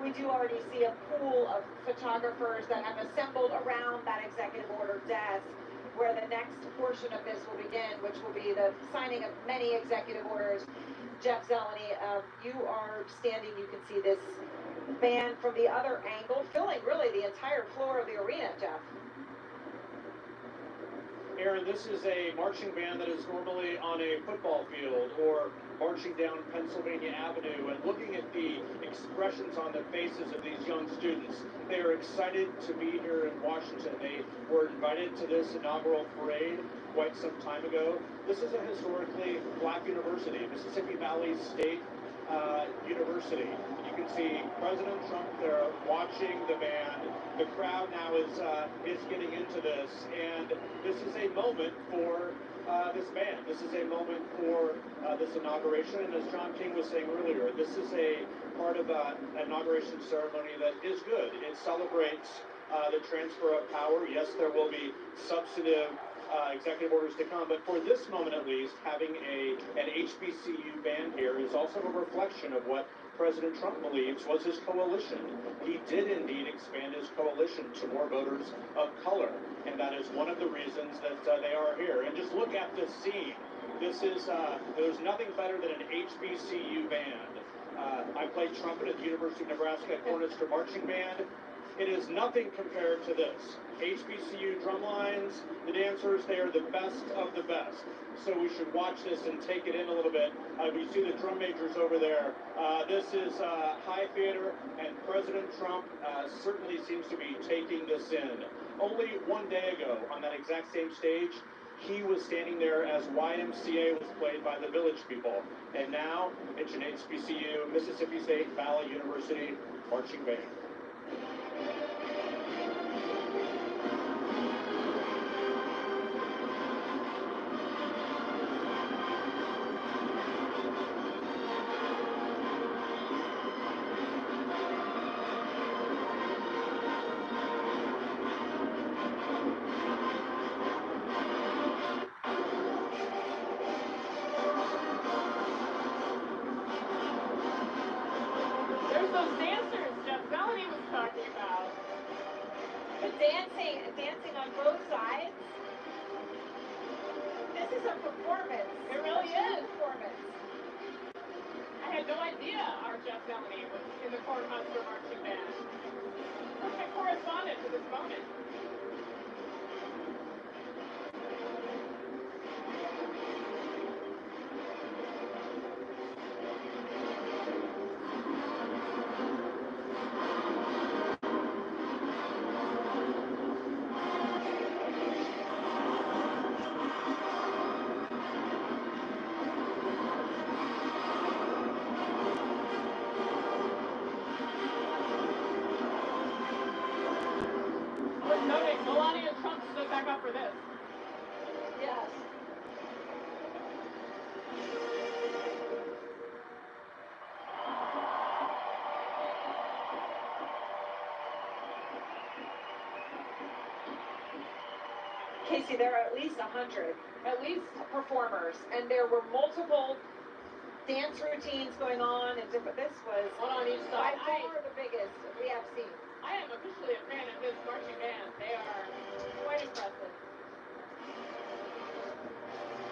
we do already see a pool of photographers that have assembled around that executive order desk, where the next portion of this will begin, which will be the signing of many executive orders. Jeff Zeleny, you are standing, you can see this band from the other angle, filling really the entire floor of the arena, Jeff. Aaron, this is a marching band that is normally on a football field or marching down Pennsylvania Avenue, and looking at the expressions on the faces of these young students, they are excited to be here in Washington. They were invited to this inaugural parade quite some time ago. This is a historically black university, Mississippi Valley State University. You can see President Trump there watching the band. The crowd now is getting into this, and this is a moment for this band. This is a moment for this inauguration, and as John King was saying earlier, this is a part of an inauguration ceremony that is good. It celebrates the transfer of power. Yes, there will be substantive executive orders to come, but for this moment at least, having an HBCU band here is also a reflection of what President Trump believes was his coalition. He did indeed expand his coalition to more voters of color, and that is one of the reasons that they are here. And just look at this scene. This is, there's nothing better than an HBCU band. I played trumpet at the University of Nebraska Cornhusker Marching Band. It is nothing compared to this. HBCU drum lines, the dancers, they are the best of the best. So we should watch this and take it in a little bit. We see the drum majors over there. This is high theater, and President Trump certainly seems to be taking this in. Only one day ago, on that exact same stage, he was standing there as YMCA was played by the Village People. And now it's an HBCU, Mississippi State Valley University marching band. There's those dancers Jeff Zeleny was talking about. The dancing on both sides. This is a performance. It really is. Performance. I had no idea our Jeff Melanie was in the Cornhusker marching band. Perfect correspondent to this moment. Melania Trump stood back up for this. Yes. Casey, there are at least 100, performers, and there were multiple dance routines going on, and different. This was one on each side. By far the biggest we have seen. I am officially a fan of this marching band. They are quite impressive.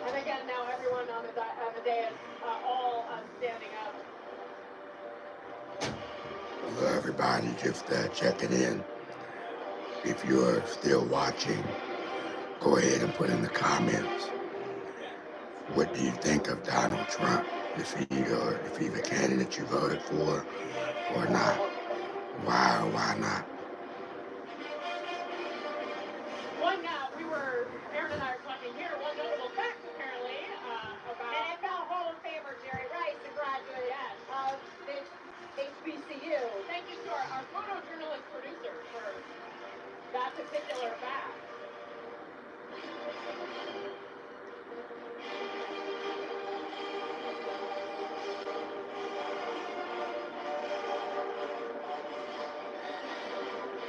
And again, now everyone on the dais, all standing up. Hello, everybody. Just checking in. If you're still watching, go ahead and put in the comments. What do you think of Donald Trump? If he's a candidate you voted for or not? Why or why not? Aaron and I were talking here, one notable fact apparently about NFL Hall of Famer Jerry Rice, a graduate of the HBCU. Thank you to our photojournalist producer for that particular fact.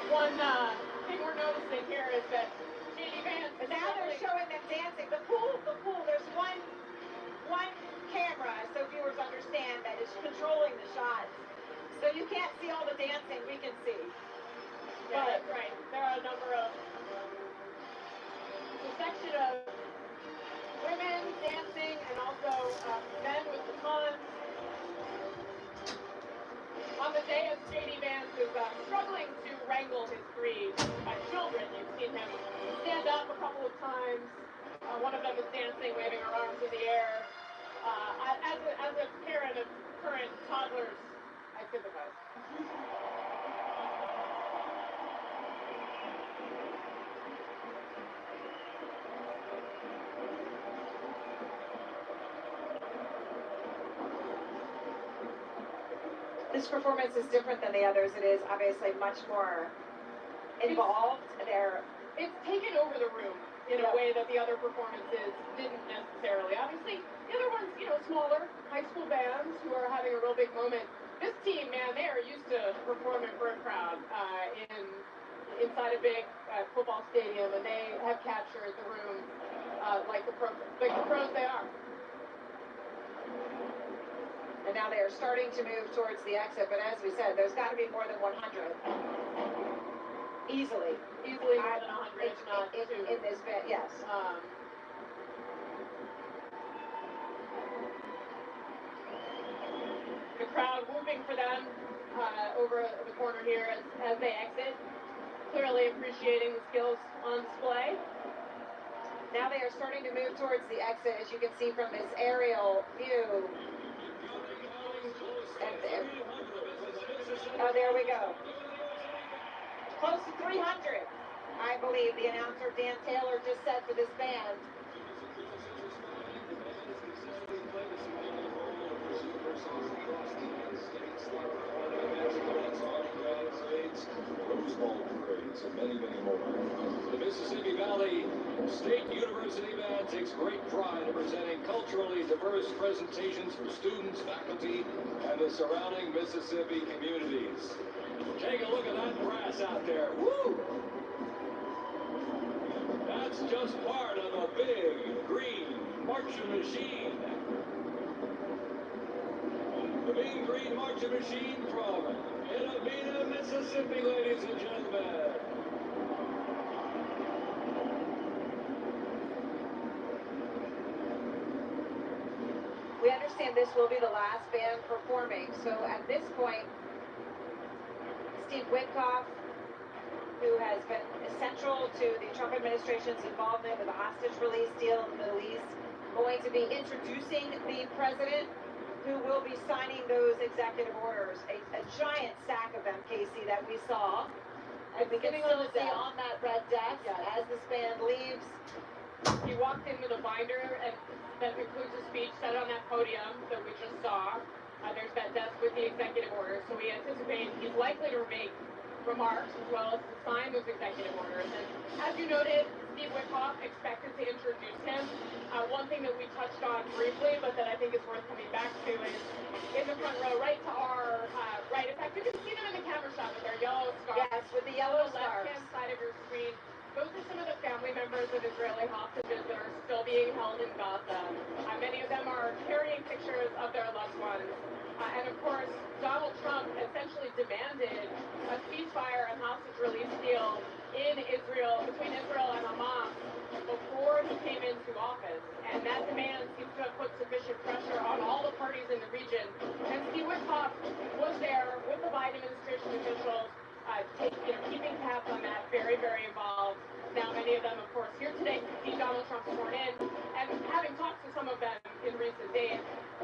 One thing we're noticing here is that J.D. Vance. But now they're showing them dancing. The pool. There's one camera, so viewers understand that it's controlling the shots. So you can't see all the dancing. We can see. Yeah, that's right. There are a number of a section of women dancing and also men with batons. On the day of J.D. Vance is struggling to wrangle his three children. You've seen him stand up a couple of times. One of them is dancing, waving her arms in the air. As a parent of current toddlers, I sympathize. This performance is different than the others. It is obviously much more involved. It's taken over the room in a way that the other performances didn't necessarily. Obviously, the other ones, smaller high school bands who are having a real big moment. This team, man, they are used to performing for a crowd inside a big football stadium, and they have captured the room like the pros they are. And now they are starting to move towards the exit, but as we said, there's got to be more than 100. Easily more than 100, if not in this bit, yes. The crowd whooping for them over the corner here as they exit, clearly appreciating the skills on display. Now they are starting to move towards the exit, as you can see from this aerial view. And there we go. Close to 300, I believe the announcer Dan Taylor just said for this band. Rose Bowl parades, and many, many more. The Mississippi Valley State University Band takes great pride in presenting culturally diverse presentations for students, faculty, and the surrounding Mississippi communities. Take a look at that brass out there. Woo! That's just part of a big green marching machine. The Mean Green Marching Machine from Inaugural, Mississippi, ladies and gentlemen. understand this will be the last band performing. So at this point, Steve Witkoff, who has been essential to the Trump administration's involvement with the hostage release deal in the Middle East, going to be introducing the president, who will be signing those executive orders. A giant stack of them, Casey, that we saw. And we can still see on that red desk as this band leaves. He walked in with a binder, and that concludes his speech, set on that podium that we just saw. There's that desk with the executive orders, so we anticipate he's likely to make remarks as well as to sign those executive orders. And as you noted, Steve Witkoff expected to introduce him. One thing that we touched on briefly, but that I think is worth coming back to, is in the front row, right to our right. In fact, you can see them in the camera shot with their yellow scarves. Yes, with the yellow on the scarves. left-hand side of your screen. Those are some of the family members of Israeli hostages that are still being held in Gaza. Many of them are carrying pictures of their loved ones. And of course, Donald Trump essentially demanded a ceasefire and hostage release deal in Israel, between Israel and Hamas, before he came into office. And that demand seems to have put sufficient pressure on all the parties in the region. And Steve Witkoff was there with the Biden administration officials, keeping tabs on that, very, very involved. Now, many of them, of course, here today to see Donald Trump sworn in, and having talked to some of them in recent days,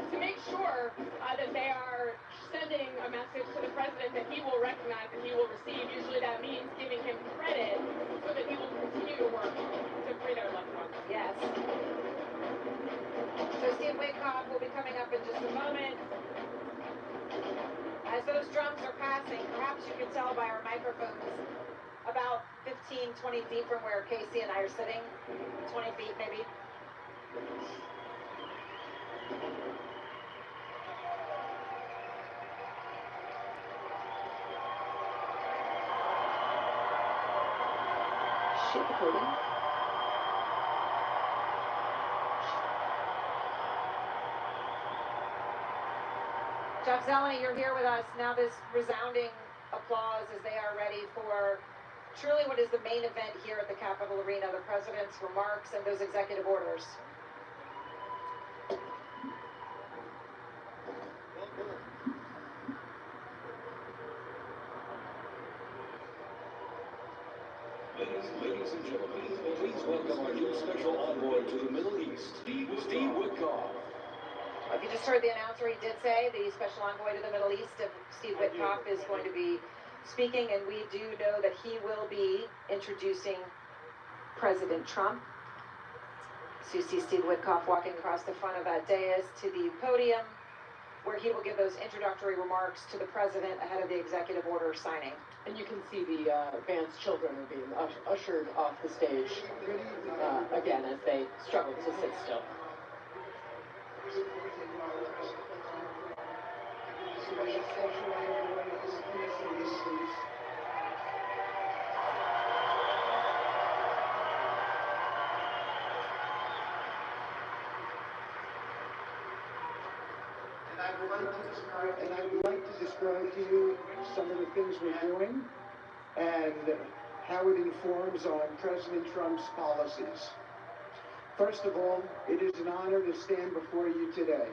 to make sure that they are sending a message to the president that he will recognize, that he will receive. Usually that means giving him credit so that he will continue to work to free their loved ones. Yes. So Steve Witkoff will be coming up in just a moment. As those drums are passing, perhaps you can tell by our microphones, about 15, 20 feet from where Casey and I are sitting, 20 feet maybe. Shit, the podium. Jeff Zeleny, you're here with us. Now this resounding applause as they are ready for truly what is the main event here at the Capitol Arena, the president's remarks and those executive orders. Ladies and gentlemen, please welcome our new special envoy to the Middle East, Steve Witkoff. If you just heard the announcer, he did say the special envoy to the Middle East, Steve Witkoff, is going to be speaking, and we do know that he will be introducing President Trump. So you see Steve Witkoff walking across the front of that dais to the podium, where he will give those introductory remarks to the president ahead of the executive order signing. And you can see the band's children are being ushered off the stage again as they struggle to sit still. And I would like to describe to you some of the things we're doing and how it informs on President Trump's policies. First of all, it is an honor to stand before you today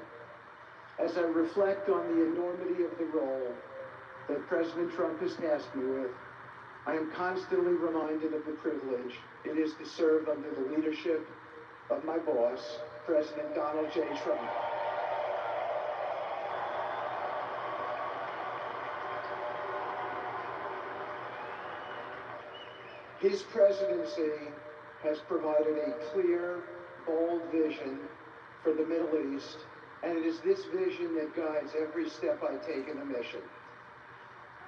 as I reflect on the enormity of the role that President Trump has tasked me with. I am constantly reminded of the privilege it is to serve under the leadership of my boss, President Donald J. Trump. His presidency has provided a clear, bold vision for the Middle East, and it is this vision that guides every step I take in the mission.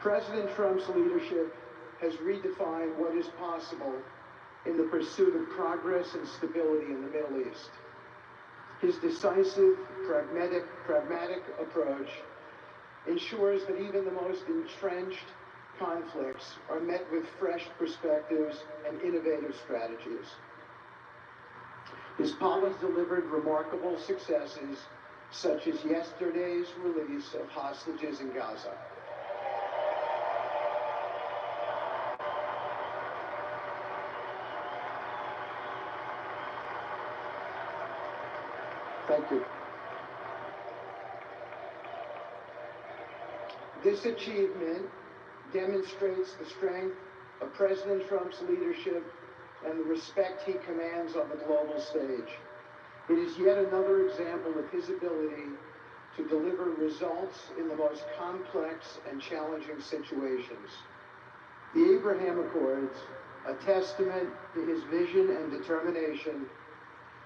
President Trump's leadership has redefined what is possible in the pursuit of progress and stability in the Middle East. His decisive, pragmatic approach ensures that even the most entrenched conflicts are met with fresh perspectives and innovative strategies. His policy delivered remarkable successes, such as yesterday's release of hostages in Gaza. Thank you. This achievement demonstrates the strength of President Trump's leadership and the respect he commands on the global stage. It is yet another example of his ability to deliver results in the most complex and challenging situations. The Abraham Accords, a testament to his vision and determination,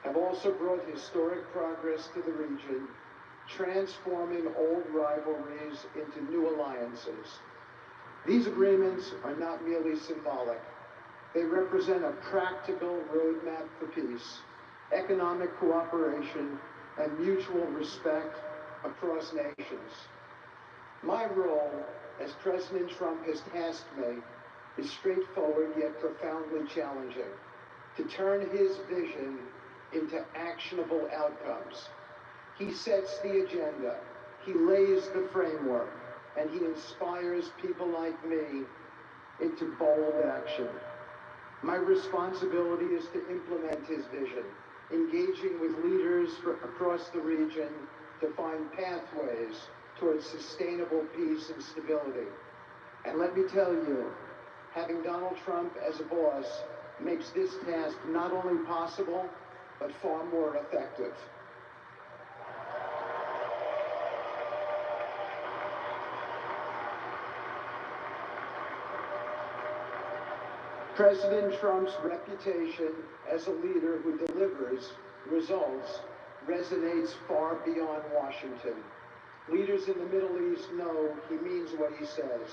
have also brought historic progress to the region, transforming old rivalries into new alliances. These agreements are not merely symbolic. They represent a practical roadmap for peace, economic cooperation, and mutual respect across nations. My role, as President Trump has tasked me, is straightforward yet profoundly challenging: to turn his vision into actionable outcomes. He sets the agenda, he lays the framework, and he inspires people like me into bold action. My responsibility is to implement his vision, engaging with leaders across the region to find pathways towards sustainable peace and stability. And let me tell you, having Donald Trump as a boss makes this task not only possible, but far more effective. President Trump's reputation as a leader who delivers results resonates far beyond Washington. Leaders in the Middle East know he means what he says.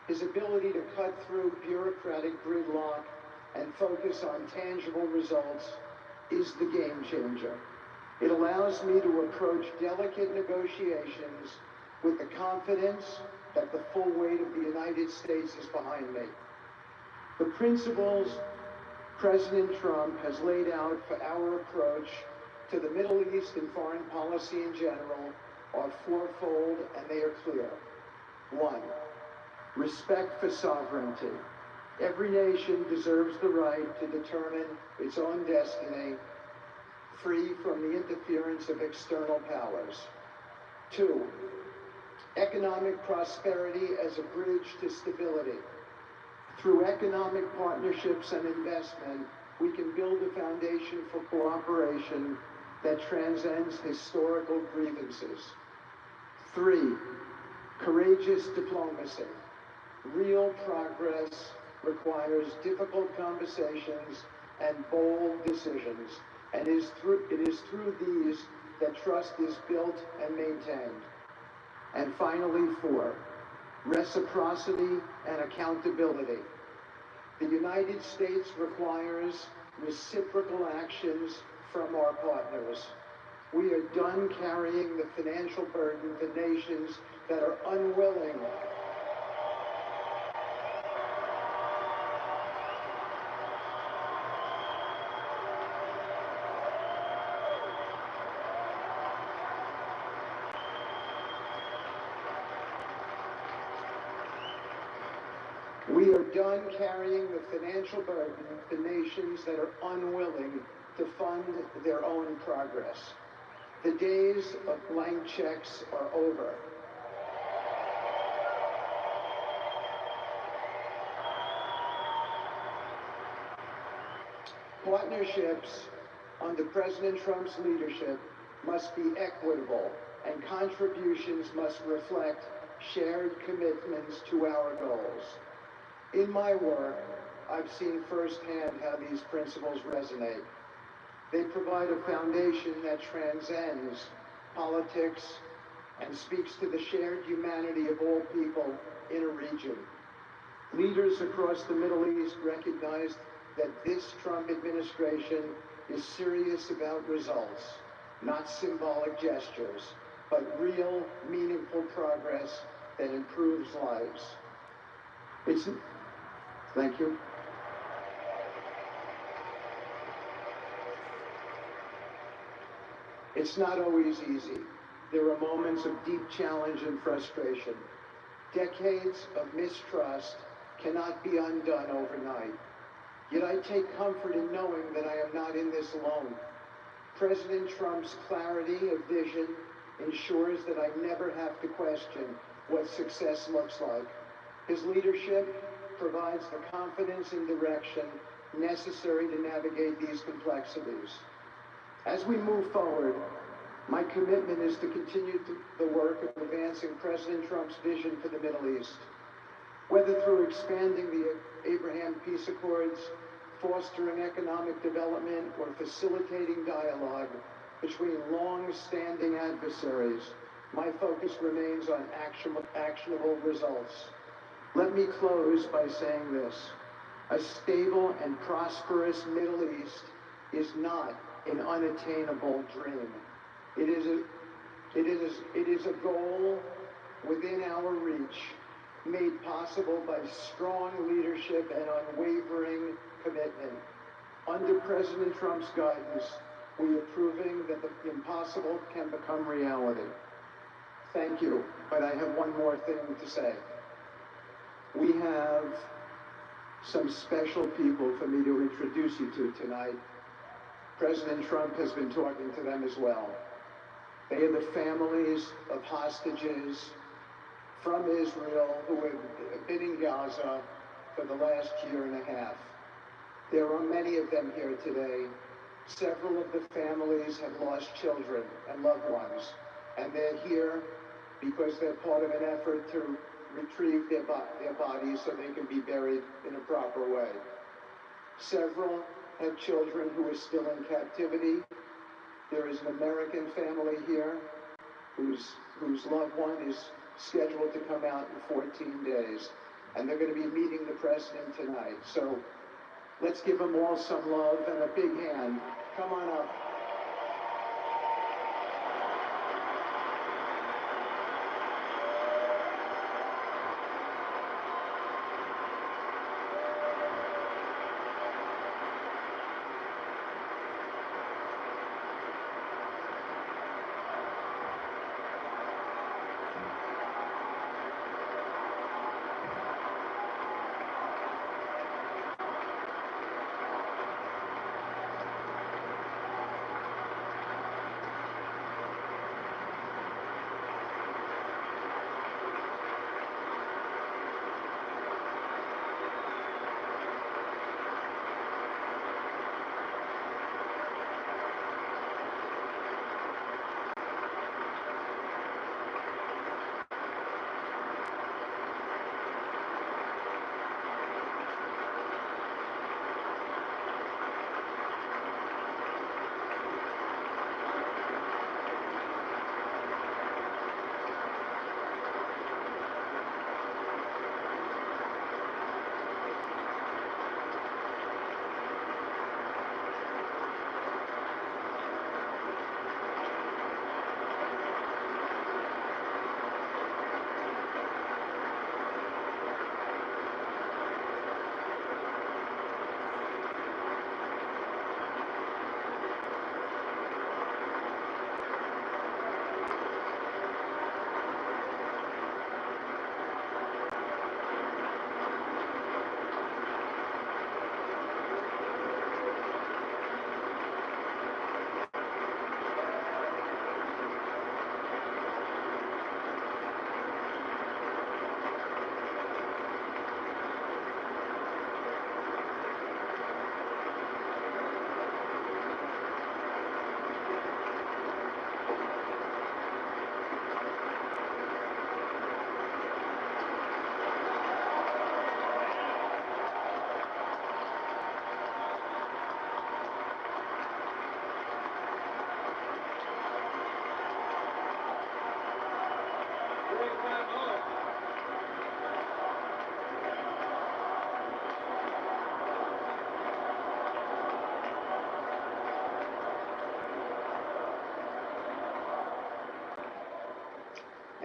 His ability to cut through bureaucratic gridlock and focus on tangible results is the game changer. It allows me to approach delicate negotiations with the confidence that the full weight of the United States is behind me. The principles President Trump has laid out for our approach to the Middle East and foreign policy in general are fourfold, and they are clear. 1, respect for sovereignty. Every nation deserves the right to determine its own destiny, free from the interference of external powers. 2, economic prosperity as a bridge to stability. Through economic partnerships and investment, we can build a foundation for cooperation that transcends historical grievances. 3, courageous diplomacy. Real progress requires difficult conversations and bold decisions, and it is through these that trust is built and maintained. And finally, 4, reciprocity and accountability. The United States requires reciprocal actions from our partners. We are done carrying the financial burden for nations that are unwilling We are done carrying the financial burden for nations that are unwilling to fund their own progress. The days of blank checks are over. Partnerships under President Trump's leadership must be equitable, and contributions must reflect shared commitments to our goals. In my work, I've seen firsthand how these principles resonate. They provide a foundation that transcends politics and speaks to the shared humanity of all people in a region. Leaders across the Middle East recognize that this Trump administration is serious about results, not symbolic gestures, but real, meaningful progress that improves lives. Thank you. It's not always easy. There are moments of deep challenge and frustration. Decades of mistrust cannot be undone overnight. Yet I take comfort in knowing that I am not in this alone. President Trump's clarity of vision ensures that I never have to question what success looks like. His leadership provides the confidence and direction necessary to navigate these complexities. As we move forward, my commitment is to continue the work of advancing President Trump's vision for the Middle East, whether through expanding the Abraham Peace Accords, fostering economic development, or facilitating dialogue between long-standing adversaries. My focus remains on actionable results. Let me close by saying this. A stable and prosperous Middle East is not an unattainable dream. It is a goal within our reach, made possible by strong leadership and unwavering commitment. Under President Trump's guidance, we are proving that the impossible can become reality. Thank you, but I have one more thing to say. We have some special people for me to introduce you to tonight. President Trump has been talking to them as well. They are the families of hostages from Israel who have been in Gaza for the last year and a half. There are many of them here today. Several of the families have lost children and loved ones, and they're here because they're part of an effort to retrieve their bodies so they can be buried in a proper way. Several have children who are still in captivity. There is an American family here whose loved one is scheduled to come out in 14 days, and they're going to be meeting the president tonight. So let's give them all some love and a big hand. Come on up.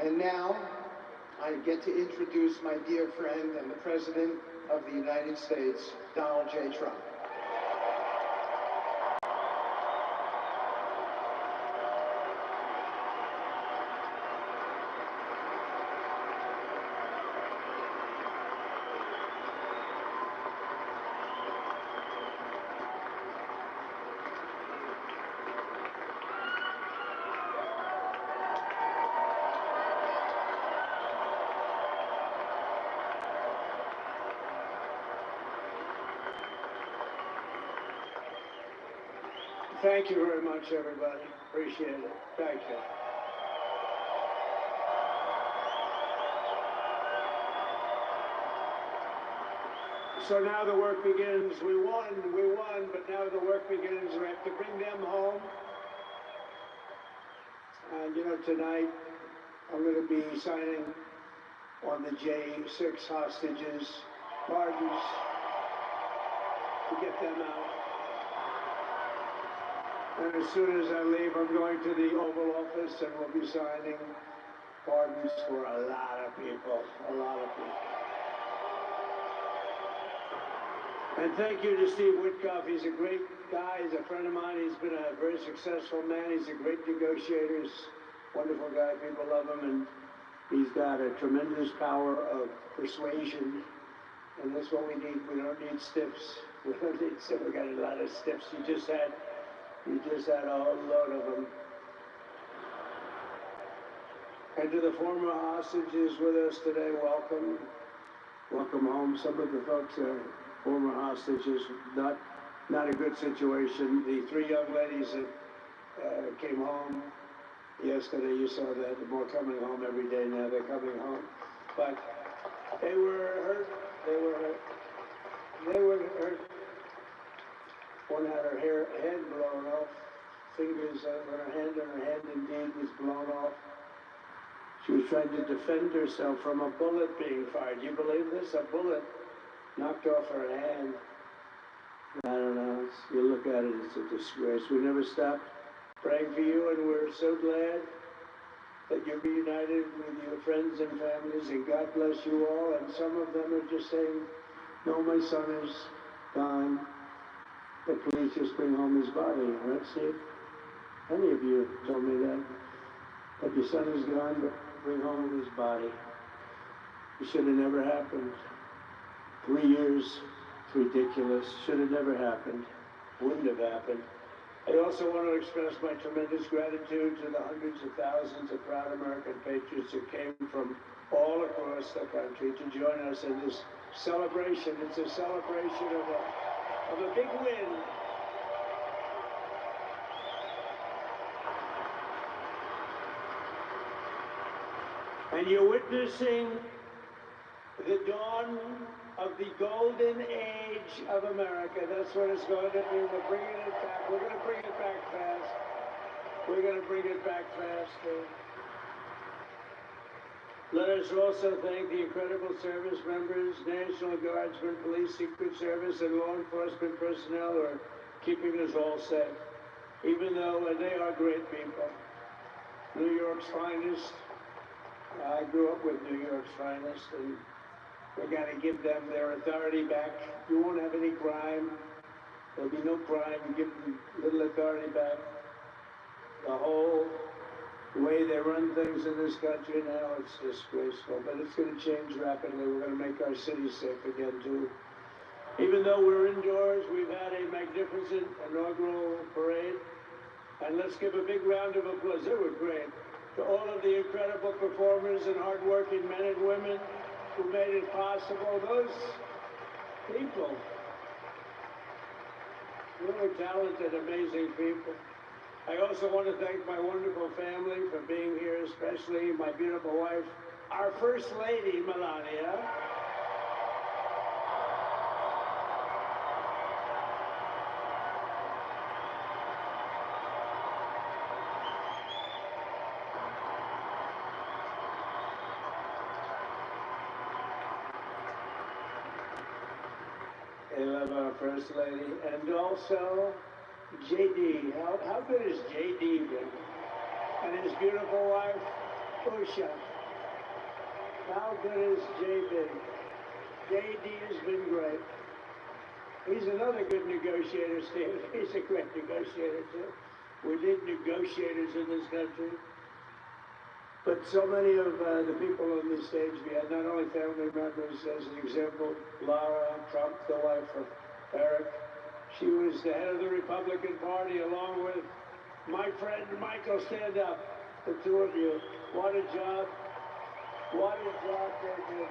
And now, I get to introduce my dear friend and the President of the United States, Donald J. Trump. Thank you very much, everybody. Appreciate it. Thank you. So now the work begins. We won, but now the work begins. We have to bring them home. And you know, tonight I'm going to be signing on the J6 hostages, pardons, to get them out. And as soon as I leave, I'm going to the Oval Office and we'll be signing pardons for a lot of people, a lot of people. And thank you to Steve Witkoff. He's a great guy. He's a friend of mine. He's been a very successful man. He's a great negotiator. He's a wonderful guy. People love him. And he's got a tremendous power of persuasion. And that's what we need. We don't need stiffs. We don't need stiffs. We got a lot of stiffs. You just had a whole load of them. And to the former hostages with us today, welcome. Welcome home. Some of the folks are former hostages, not a good situation. The three young ladies that came home yesterday, you saw that. They're more coming home every day now. They're coming home. But they were hurt. They were hurt. One had her head blown off. Fingers on her hand indeed was blown off. She was trying to defend herself from a bullet being fired. You believe this? A bullet knocked off her hand. I don't know. You look at it, it's a disgrace. We never stopped praying for you, and we're so glad that you're reunited with your friends and families, and God bless you all. And some of them are just saying, no, my son is gone, but please just bring home his body. Right, Steve? Any of you told me that. But your son is gone, but bring home his body. It should have never happened. 3 years, it's ridiculous. Should have never happened. Wouldn't have happened. I also want to express my tremendous gratitude to the hundreds of thousands of proud American patriots who came from all across the country to join us in this celebration. It's a celebration of a big win. And you're witnessing the dawn of the golden age of America. That's what it's going to be. We're bringing it back. We're going to bring it back fast. We're going to bring it back faster. Let us also thank the incredible service members, National Guardsmen, Police, Secret Service, and law enforcement personnel who are keeping us all safe. Even though they are great people. New York's finest. I grew up with New York's finest, and we got to give them their authority back. You won't have any crime. There'll be no crime. Give them little authority back. The whole way they run things in this country now, it's disgraceful. But it's going to change rapidly. We're going to make our city safe again, too. Even though we're indoors, we've had a magnificent inaugural parade. And let's give a big round of applause. They were great. To all of the incredible performers and hardworking men and women who made it possible. Those people, really talented, amazing people. I also want to thank my wonderful family for being here, especially my beautiful wife, our First Lady, Melania. They love our First Lady. And also, JD. How good is JD been? And his beautiful wife, Usha. How good is JD? JD has been great. He's another good negotiator, Steve. He's a great negotiator, too. We need negotiators in this country. But so many of the people on this stage, we had not only family members, as an example, Lara Trump, the wife of Eric. She was the head of the Republican Party, along with my friend Michael. Stand up, the two of you. What a job. What a job they did.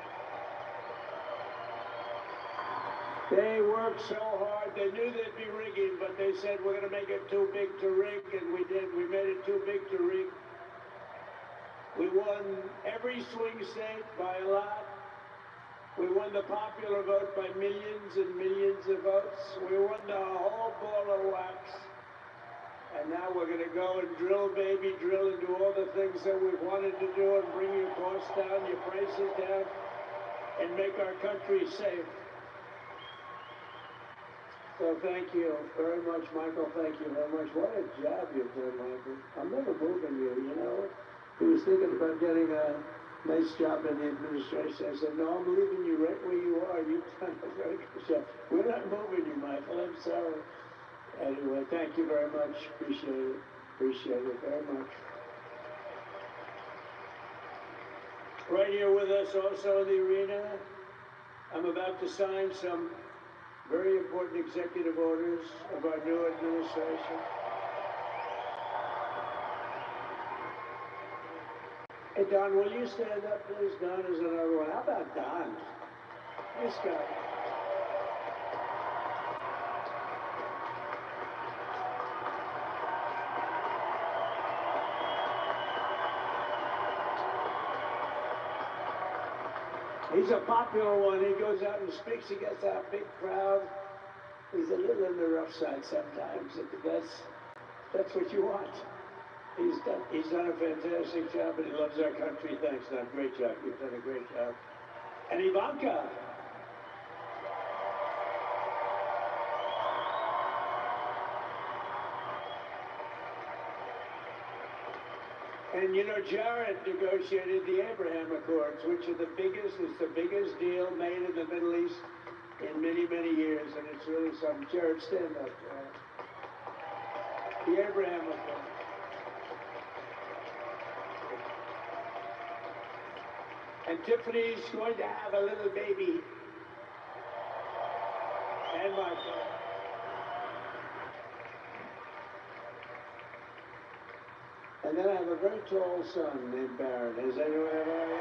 They worked so hard. They knew they'd be rigging, but they said, we're going to make it too big to rig, and we did. We made it too big to rig. We won every swing state by a lot. We won the popular vote by millions and millions of votes. We won the whole ball of wax. And now we're going to go and drill, baby, drill, and do all the things that we've wanted to do and bring your costs down, your prices down, and make our country safe. So thank you very much, Michael. Thank you very much. What a job you've done, Michael. I'm never moving you, you know. He was thinking about getting a nice job in the administration. I said, no, I'm leaving you right where you are. You've done a very good job. We're not moving you, Michael. I'm sorry. Anyway, thank you very much. Appreciate it. Appreciate it very much. Right here with us also in the arena, I'm about to sign some very important executive orders of our new administration. Hey, Don, will you stand up, please? Don is another one. How about Don? This guy. He's a popular one. He goes out and speaks. He gets a big crowd. He's a little on the rough side sometimes. That's what you want. He's done a fantastic job, and he loves our country. Thanks, Don. Great job. You've done a great job. And Ivanka. And you know, Jared negotiated the Abraham Accords, which are the biggest deal made in the Middle East in many, many years, and it's really something. Jared, stand up. The Abraham Accords. And Tiffany's going to have a little baby. And Michael. And then I have a very tall son named Barron. Has anyone ever?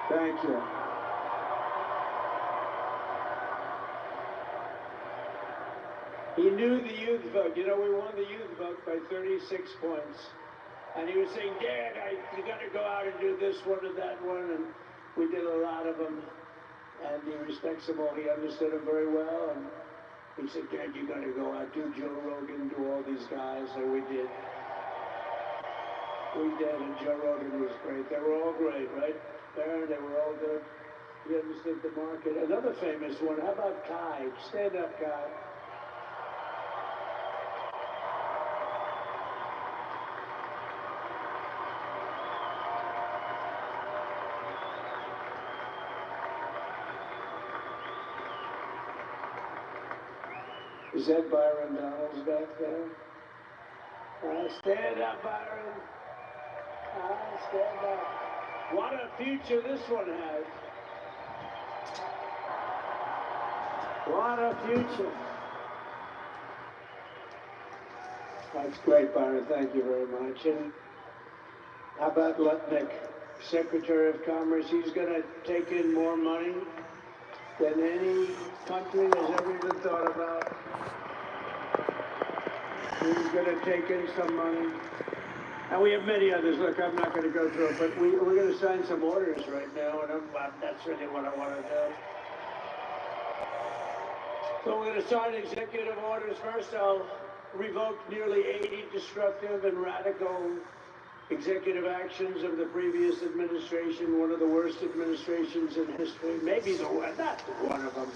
Thank you. He knew the youth vote. You know, we won the youth vote by 36 points. And he was saying, Dad, you got to go out and do this one and that one. And we did a lot of them. And he respects them all. He understood them very well. And he said, Dad, you got to go out, do Joe Rogan, do all these guys. And we did. We did, and Joe Rogan was great. They were all great, right? They were all good. He understood the market. Another famous one, how about Kai? Stand up, Kai. Is that Byron Donalds back there? Stand up, Byron. Stand up. What a future this one has. What a future. That's great, Byron. Thank you very much. And how about Lutnick, Secretary of Commerce? He's going to take in more money than any country has ever even thought about. He's going to take in some money. And we have many others. Look, I'm not going to go through it, but we're going to sign some orders right now, and that's really what I want to do. So we're going to sign executive orders. First, I'll revoke nearly 80 destructive and radical executive actions of the previous administration, one of the worst administrations in history, maybe not one of them,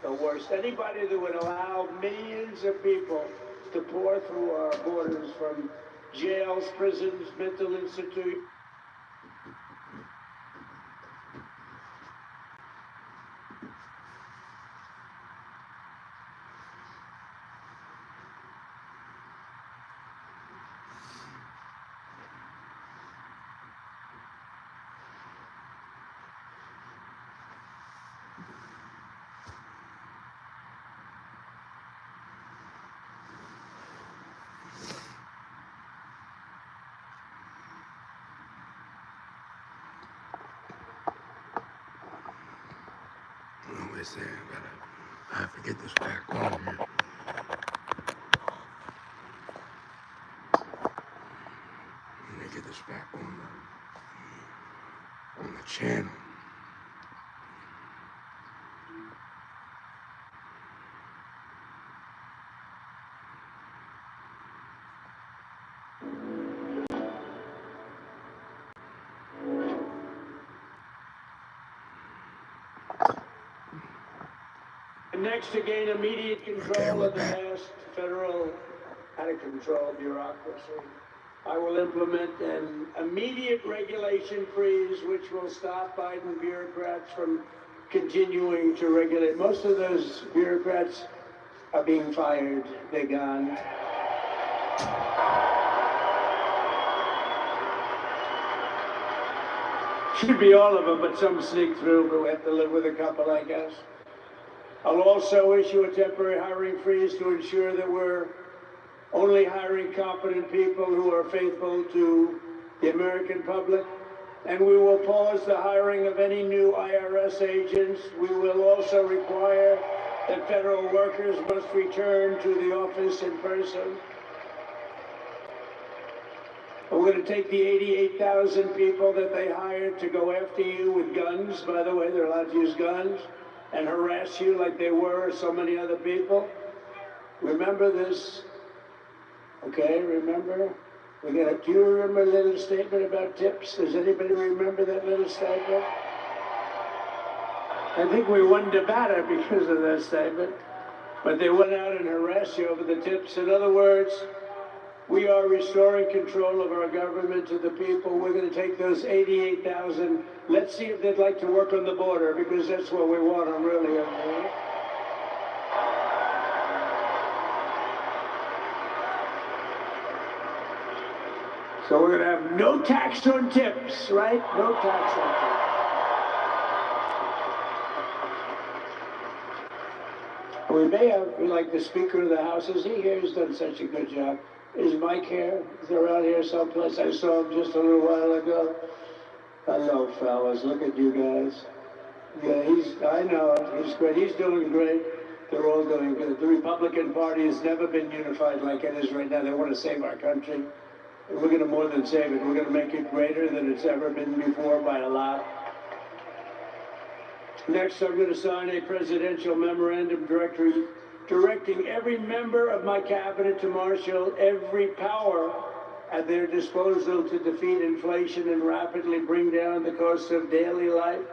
the worst. Anybody that would allow millions of people to pour through our borders from jails, prisons, mental institutes. this in. I have to get this back on here. Let me get this back on the channel. Next, to gain immediate control of the vast federal out-of-control bureaucracy, I will implement an immediate regulation freeze which will stop Biden bureaucrats from continuing to regulate. Most of those bureaucrats are being fired. They're gone. Should be all of them, but some sneak through, but we have to live with a couple, I guess. I'll also issue a temporary hiring freeze to ensure that we're only hiring competent people who are faithful to the American public. And we will pause the hiring of any new IRS agents. We will also require that federal workers must return to the office in person. We're going to take the 88,000 people that they hired to go after you with guns. By the way, they're allowed to use guns. And harass you like they were so many other people. Remember this? Okay, remember? Do you remember the little statement about tips? Does anybody remember that little statement? I think we won Nevada because of that statement. But they went out and harassed you over the tips. In other words, we are restoring control of our government to the people. We're going to take those 88,000. Let's see if they'd like to work on the border, because that's what we want them really. So we're going to have no tax on tips, right? No tax on tips. We may have, like the Speaker of the House, is he here? He's done such a good job. Is Mike here? Is he around here someplace? I saw him just a little while ago. Hello, fellas. Look at you guys. Yeah, I know. He's great. He's doing great. They're all doing good. The Republican Party has never been unified like it is right now. They want to save our country. And we're going to more than save it. We're going to make it greater than it's ever been before by a lot. Next, I'm going to sign a presidential memorandum directing every member of my cabinet to marshal every power at their disposal to defeat inflation and rapidly bring down the cost of daily life,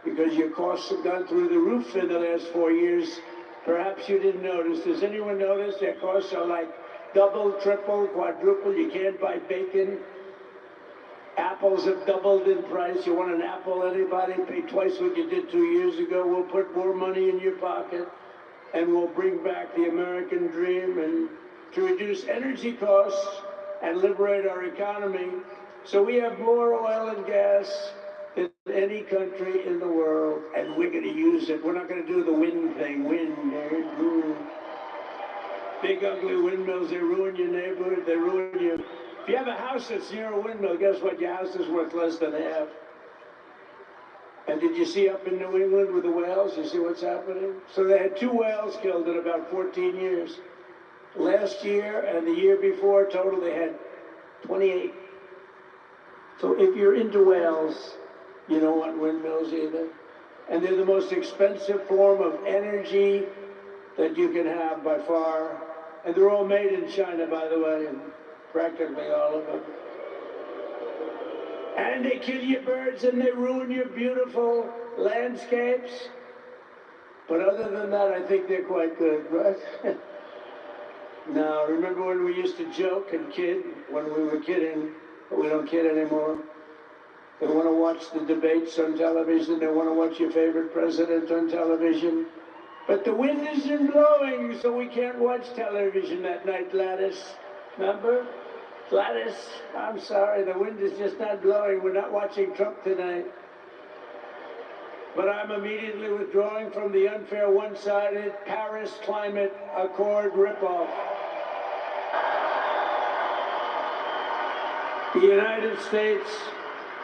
because your costs have gone through the roof in the last 4 years. Perhaps you didn't notice. Does anyone notice their costs are like double, triple, quadruple? You can't buy bacon. Apples have doubled in price. You want an apple, anybody? Pay twice what you did 2 years ago. We'll put more money in your pocket, and we'll bring back the American dream and to reduce energy costs and liberate our economy. So we have more oil and gas than any country in the world, and we're going to use it. We're not going to do the wind thing. Wind. Big ugly windmills, they ruin your neighborhood, they ruin you. If you have a house that's near a windmill, guess what? Your house is worth less than half. And did you see up in New England with the whales? You see what's happening? So they had 2 whales killed in about 14 years. Last year and the year before, total, they had 28. So if you're into whales, you don't want windmills either. And they're the most expensive form of energy that you can have by far. And they're all made in China, by the way, and practically all of them. And they kill your birds and they ruin your beautiful landscapes. But other than that, I think they're quite good, right? Now, remember when we used to joke and kid, when we were kidding, but we don't kid anymore? They want to watch the debates on television. They want to watch your favorite president on television. But the wind isn't blowing, so we can't watch television that night, Gladys. Remember? Gladys, I'm sorry, the wind is just not blowing. We're not watching Trump tonight. But I'm immediately withdrawing from the unfair, one-sided Paris Climate Accord ripoff. The United States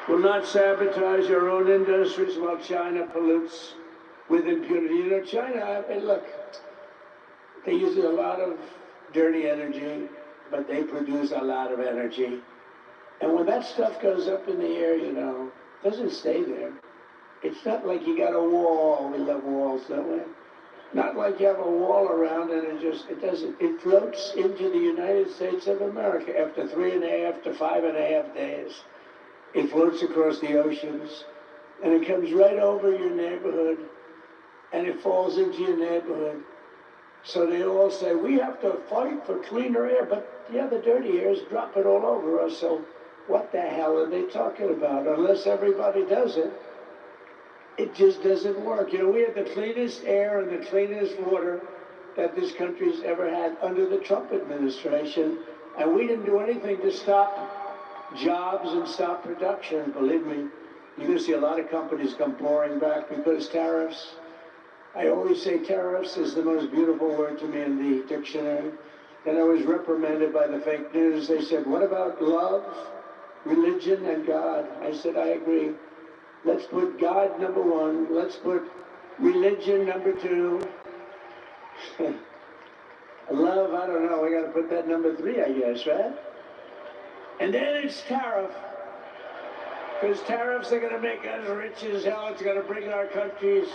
will not sabotage our own industries while China pollutes with impunity. You know, China, I mean, look, they use a lot of dirty energy, but they produce a lot of energy. And when that stuff goes up in the air, you know, it doesn't stay there. It's not like you got a wall. We love walls, don't we? Not like you have a wall around and it doesn't. It floats into the United States of America after 3.5 to 5.5 days. It floats across the oceans and it comes right over your neighborhood and it falls into your neighborhood. So they all say, we have to fight for cleaner air, but yeah, the dirty air is dropping all over us, so what the hell are they talking about? Unless everybody does it, it just doesn't work. You know, we have the cleanest air and the cleanest water that this country's ever had under the Trump administration, and we didn't do anything to stop jobs and stop production. Believe me, you're going to see a lot of companies come pouring back because tariffs. I always say tariffs is the most beautiful word to me in the dictionary. And I was reprimanded by the fake news. They said, what about love, religion, and God? I said, I agree. Let's put God number 1. Let's put religion number 2. Love, I don't know. We got to put that number 3, I guess, right? And then it's tariff. Because tariffs are going to make us rich as hell. It's going to bring our country's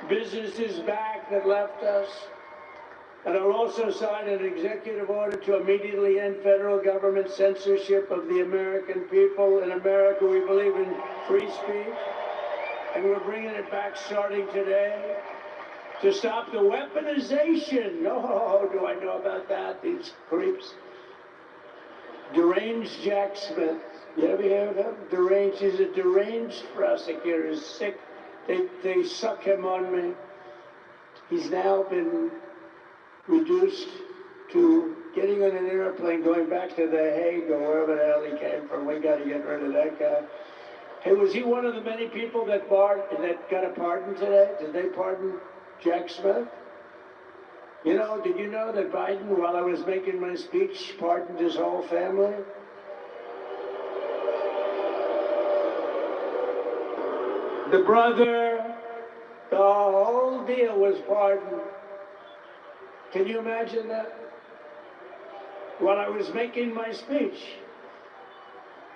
businesses back that left us. And I'll also sign an executive order to immediately end federal government censorship of the American people. In America, we believe in free speech. And we're bringing it back starting today to stop the weaponization. Oh, do I know about that? These creeps. Deranged Jack Smith. You ever hear of him? Deranged. He's a deranged prosecutor. He's sick. They suck him on me. He's now been reduced to getting on an airplane, going back to The Hague or wherever the hell he came from. We got to get rid of that guy. Hey, was he one of the many people that got a pardon today? Did they pardon Jack Smith? You know, did you know that Biden, while I was making my speech, pardoned his whole family? The brother, the whole deal was pardoned. Can you imagine that? While I was making my speech.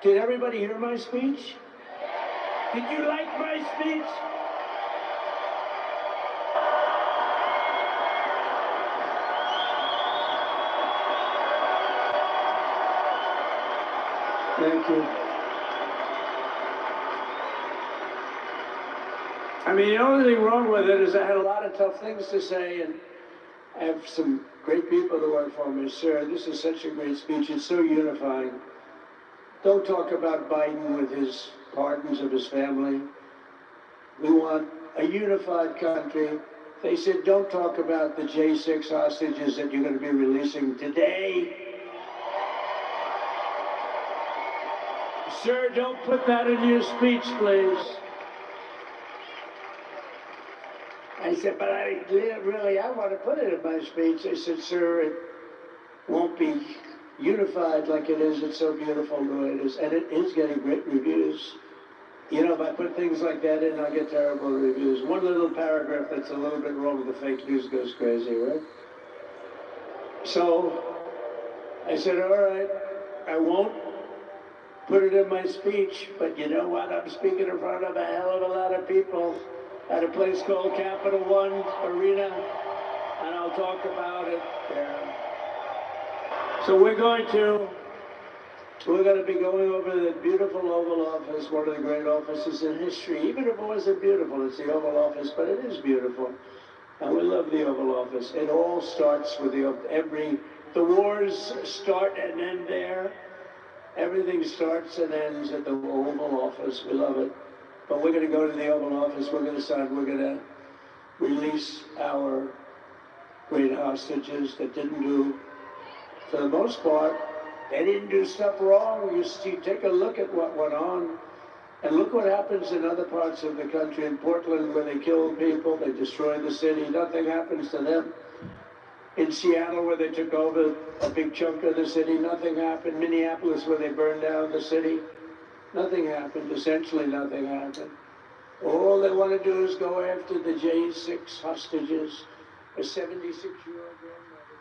Did everybody hear my speech? Did you like my speech? Thank you. I mean, the only thing wrong with it is I had a lot of tough things to say, and I have some great people that work for me. Sir, this is such a great speech. It's so unifying. Don't talk about Biden with his pardons of his family. We want a unified country. They said, don't talk about the J6 hostages that you're going to be releasing today. Sir, don't put that in your speech, please. I said, but I want to put it in my speech. I said, sir, it won't be unified like it is. It's so beautiful the way it is. And it is getting great reviews. You know, if I put things like that in, I'll get terrible reviews. One little paragraph that's a little bit wrong with the fake news goes crazy, right? So I said, all right, I won't put it in my speech, but you know what? I'm speaking in front of a hell of a lot of people at a place called Capital One Arena, and I'll talk about it there. So we're going to be going over the beautiful Oval Office, one of the great offices in history. Even if it wasn't beautiful, it's the Oval Office, but it is beautiful. And we love the Oval Office. It all starts with the wars start and end there. Everything starts and ends at the Oval Office. We love it. But we're going to go to the Oval Office. We're going to release our great hostages that didn't do, for the most part, they didn't do stuff wrong. You take a look at what went on, and look what happens in other parts of the country. In Portland, where they killed people, they destroyed the city. Nothing happens to them. In Seattle, where they took over a big chunk of the city, nothing happened. Minneapolis, where they burned down the city, nothing happened. Essentially, nothing happened. All they want to do is go after the J6 hostages, a 76-year-old grandmother.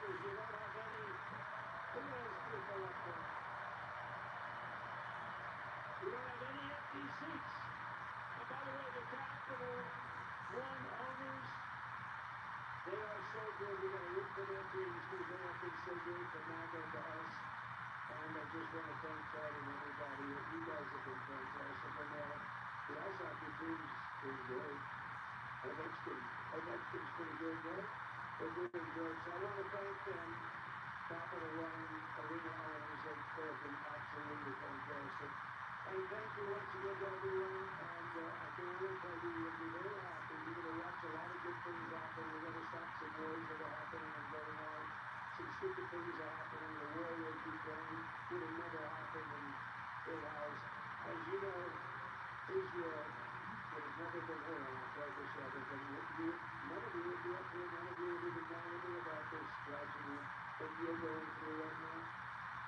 because you don't have any. Look at those people up there. You don't have any empty seats. And by the way, the Capitol One owners, they are so good. We're going to rip them empty because they have been so great for MAGA to us. And I just want to thank Ted and everybody. You guys have been fantastic. And the ice hockey team's been great. Our next team's pretty good, right? They're doing good. So I want to thank them. Capital One Arena owners, they have been absolutely fantastic. And thank you once again to everyone. And I can only tell you, you'll be very happy. You're going to watch a lot of good things happen. We're going to stop some wars that are happening and going on. Some stupid things are happening. The war with Ukraine would have never happened, and it has. As you know, Israel has never been here on October 7th. And none of you would be up here, none of you would even know anything about this tragedy that you're going through right now.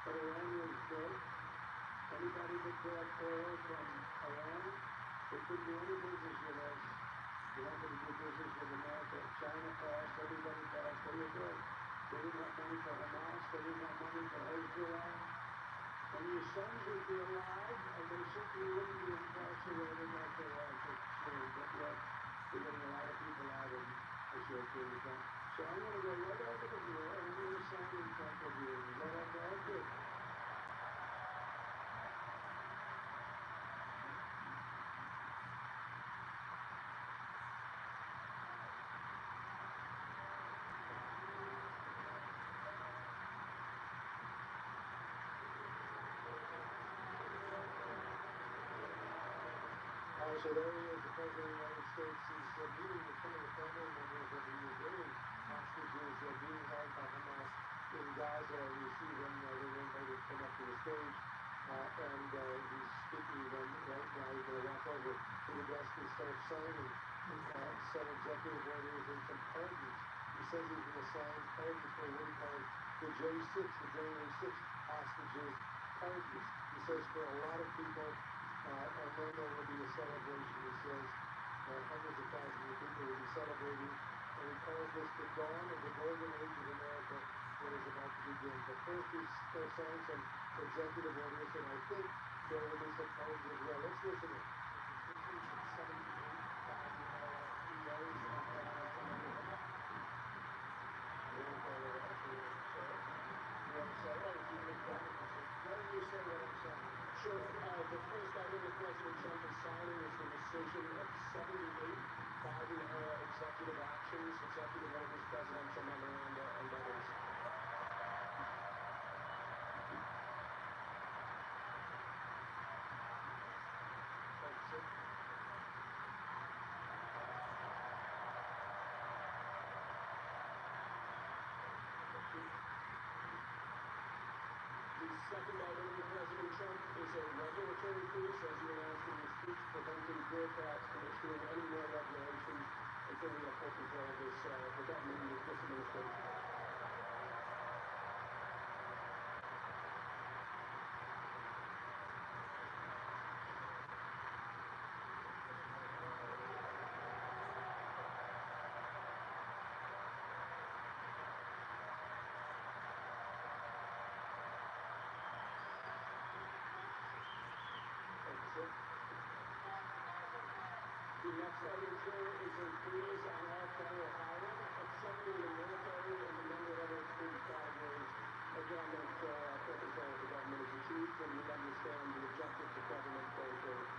But Iran was dead. Anybody that brought oil from Iran, they couldn't do any business with us. They wanted to do business with America. China passed, everybody passed, they were good. They didn't have money for Hamas, they didn't have money for Hezbollah. And your sons would be alive, and they simply wouldn't be incarcerated like they are for sure. But yet, we're getting a lot of people out in a short period of time. So I'm going to go right over to here, and I'm going to stand in front of you. Is that okay? Good. So there he is, the President of the United States. He's meeting with some of the family members of the Israeli hostages being held by Hamas in Gaza. You see them, they were invited to come up to the stage, and he's speaking to them right now. He's going to walk over to the desk and start signing some executive orders and some pardons. He says he's going to sign pardons for what he calls the J6, the January 6th hostages pardons. He says for a lot of people, and then there will be a celebration. He says hundreds of thousands of people will be celebrating, and he calls this the dawn of the golden age of America that is about to begin. But first, he's going to sign some executive orders, and I think there will be some pardons as well. Let's listen to it. Sure. The first item that President Trump is signing is the rescission of 78 Biden-era executive actions, executive orders, presidential memoranda, and others. The second item of President Trump is a regulatory freeze, as you announced in your speech, preventing bureaucrats from issuing any more regulations until we have full control of this, the government and this administration. The next item, sir, is a freeze on all federal hiring, except for the military and the many other excluded categories. Again, that full control of the government is achieved, and we understand the objectives of government going forward.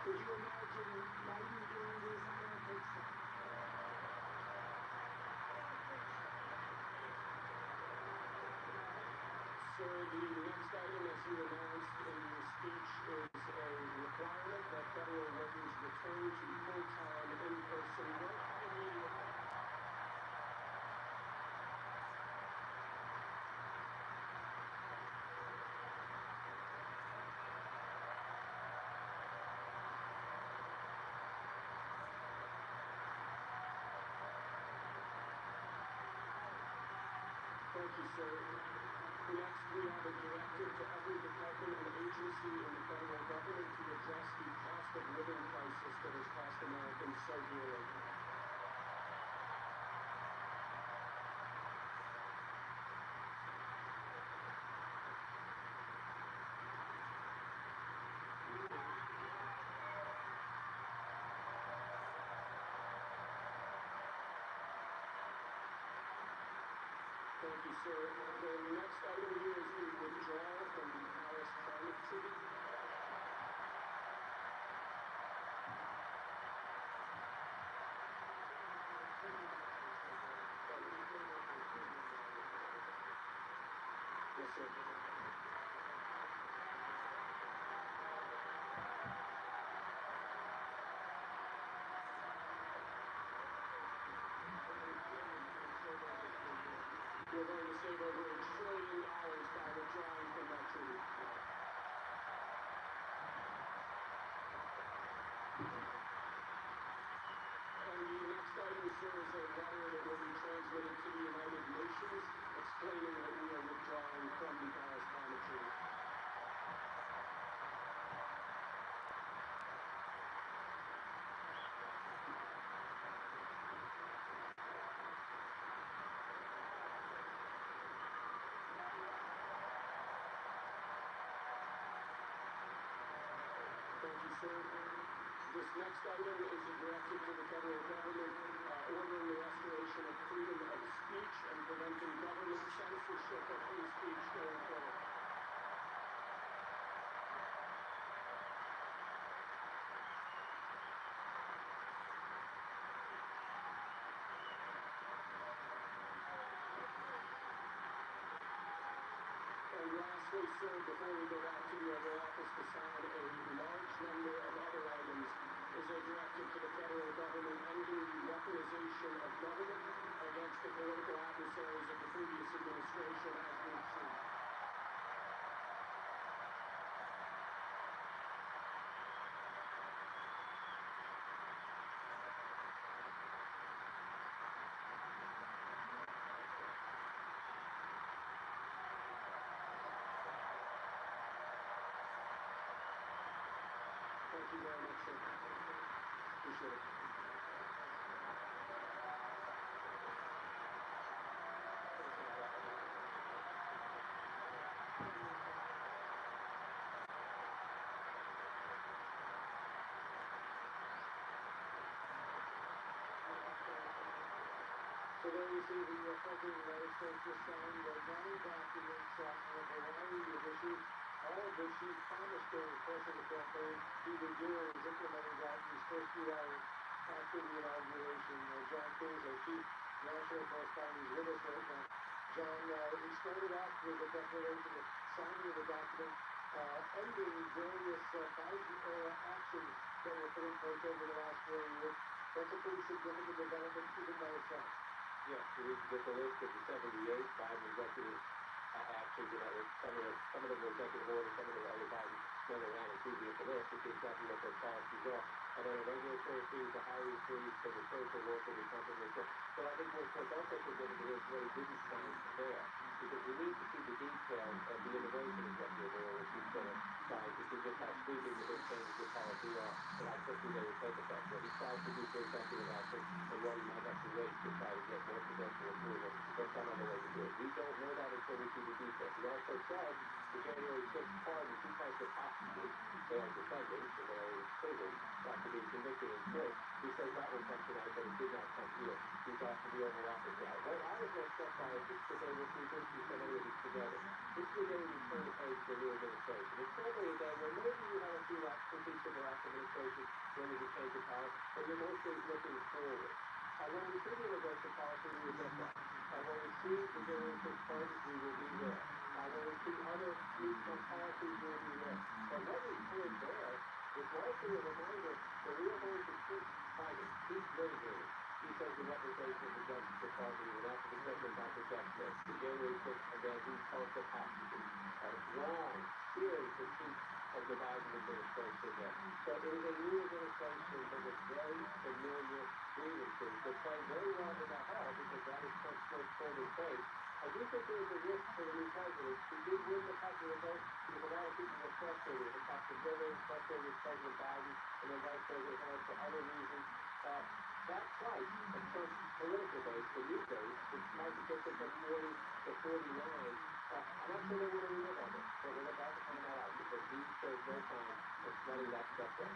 Could you imagine Biden doing this? I don't think so. Sir, the next item, as you announced in your speech, is a requirement that federal workers return to full-time in-person work immediately. Thank you, sir. Next, we have a directive to every department and agency in the federal government to address the cost of living crisis that has cost Americans so dearly. Thank you, sir. The next item here is the withdrawal from the Paris Climate Treaty. Yes, sir. We're going to save over $1 trillion by withdrawing from that treaty. And the next item, sir, is a letter that will be transmitted to the United Nations explaining that we are withdrawing from the Paris Climate Treaty. Thank you, sir. This next item is a directive to the federal government ordering the restoration of freedom of speech and preventing government censorship of free speech going forward. And lastly, sir, before we go back to the Oval Office to sign a large number of other items, is a directive to the federal government ending the weaponization of government against the political adversaries of the previous administration, as we've seen. Thank you very much, sir. Appreciate it. So there you see the President of the United States just signed 9 documents on a variety of issues, all of which he promised during the course of the campaign he would do and is implementing that in his first few hours after the inauguration. John King is our chief national correspondent. He's with us right now. John, we started off with a declaration of signing of the document ending various Biden-era actions that were put in place over the last 4 years. That's a pretty significant development even by itself. Yes, we need to get the list of the 78 Biden executive actions, some of them were executive orders, some of them other Biden went around and previous to this, which is exactly what their policies are. And then a regulatory freeze, a hiring freeze for the social worker, the company, but I think what's also significant is what he didn't sign there, because we need to see the details of the immigration executive order, which he's going to sign, to see just how sweeping the big changes in policy are and how quickly they will take effect. What he tries to do for executive action and what he might have to wait to try to get more presidential approval or some other way to do it. We don't know that until we see the details. He also said the January 6th pardon, two types of hostages, they are defendants and they are in prison after being convicted in court. He says that will come tonight, but it did not come here. He's off to the Oval Office now. What I was most struck by is this today, we'll see this, so many of these together. This is the day we turn the page to the new administration. It's certainly a day where maybe you have a few critiques of the last administration when there's a change of power, but you're mostly looking forward. And when we see the immigration policy, we will get that. And when we see the January 6th pardons, we will be there. When we see other regional policies, we will be there. But what we heard there is largely a reminder that we are going to keep fighting, keep litigating. He says the weaponization of the Justice Department, even after the Special Conference Expo, the January 6th, and then he talks of hostages. A long series of chiefs of the Biden administration there. So it is a new administration that with very familiar grievances that play very well in the hall because that is Trump's most polling base. I do think there is a risk for the new president. He did win the popular vote because a lot of people were frustrated with the cost of living, frustrated with President Biden and then Vice President Harris for other reasons. That slice of Trump's political base, the new base, which might be taken from 40 to 49, I'm not sure they want to relive on it, but we're about to find that out because he shows no sign of letting that stuff go.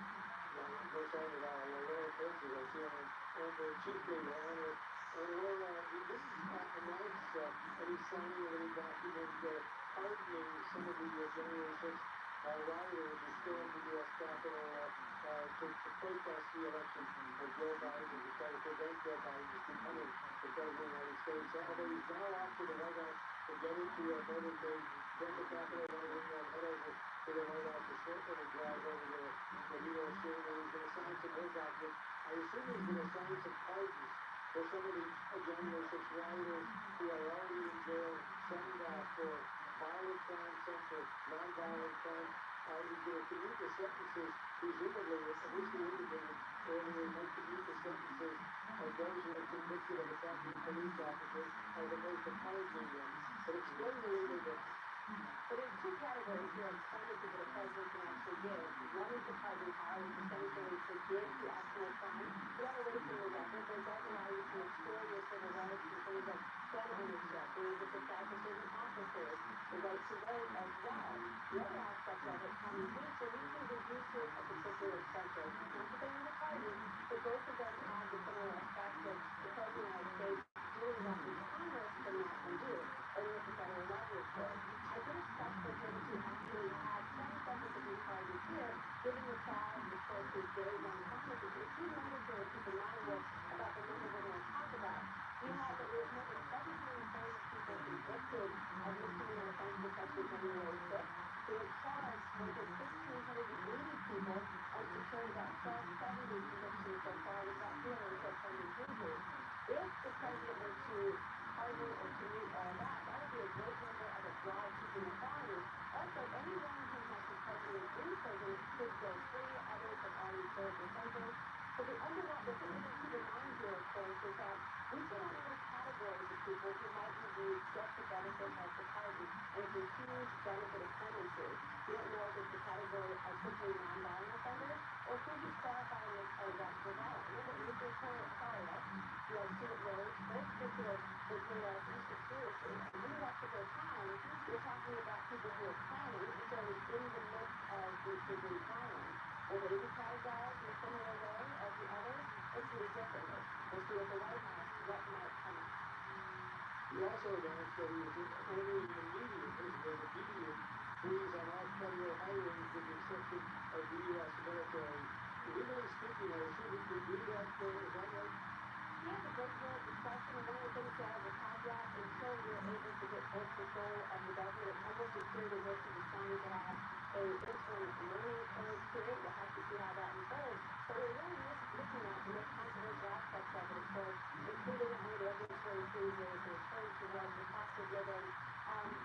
We're saying about Laura Percy, I see on the chief thing, and Laura, he didn't announce any signing of any document pardoning some of the January 6th rioters who stormed the U.S. Capitol to protest the election of Joe Biden and to try to prevent Joe Biden from becoming the president of the United States. Although he's now off to the White House to get into a motorcade from the Capitol building and head over to the White House to short little drive over to the New York City where he's going to sign some more documents. I assume he's going to sign some pardons for some of the January 6th rioters who are already in jail, some for violent crimes, some for non-violent crimes. He's going to commute the sentences, presumably, at least he indicated earlier, he might commute the sentences of those who are convicted of attacking police officers as opposed to punishing them. But explain the legal difference. But there's two categories here of sentences that a president can actually give. One is the pardon power, which essentially forgives the actual crime. The other way to the record, but it does allow you to restore your civil rights in things like gun ownership, being able to apply for certain officers, the right to vote as well. The other aspect of it comes with so we can reduce it a particular expenses. Not that they need a pardon, but both of them have the similar effect of the President of the United States doing what the Congress cannot undo, or with the federal level, of course. I would expect for him to actually have some sense of these pardons here, given the size, of course, his day one promises. If you notice there are people knowledgeable about the numbers we're going to talk about, we have that there's more than 1,730 people convicted of misdemeanor offenses such as January 6th. They have charged more than 1,580 people and secured about 1,270 convictions so far, with about 300 pending cases. If the president were to pardon or commute all that, that would be a great number of a broad keeping authority. Also, anyone who has been president in prison could go free. Others have already served their sentence. So the thing we need to keep in mind here, of course, is that we still have other categories of people who might indeed get the benefit of the pardon, and it's a huge benefit of clemency. We don't know if it's the category of simply non-violent offenders, or could you qualify it as actual violence? Remember, we just heard you have student loans, those particular conspiracy. And in that particular time, you're talking about people who are planning, and so it's in the midst of the violence. Will they be categorized in a similar way as the others? Let's do it differently. Let's do it at the White House. What might come up? He also announced that he was ordering an immediate freeze on all federal hirings with the exception of the U.S. military. Legally speaking, I assume he could do that, is that right? Yeah, the great deal of discussion. And one of the things that I would caveat until we're able to get full control of the government, it's almost appeared as if he was trying to have a interim learning period. We'll have to see how that unfolds. But we're really looking at the most controversial aspects of it, of course, including the regulatory freezes, the return to work, the cost of living.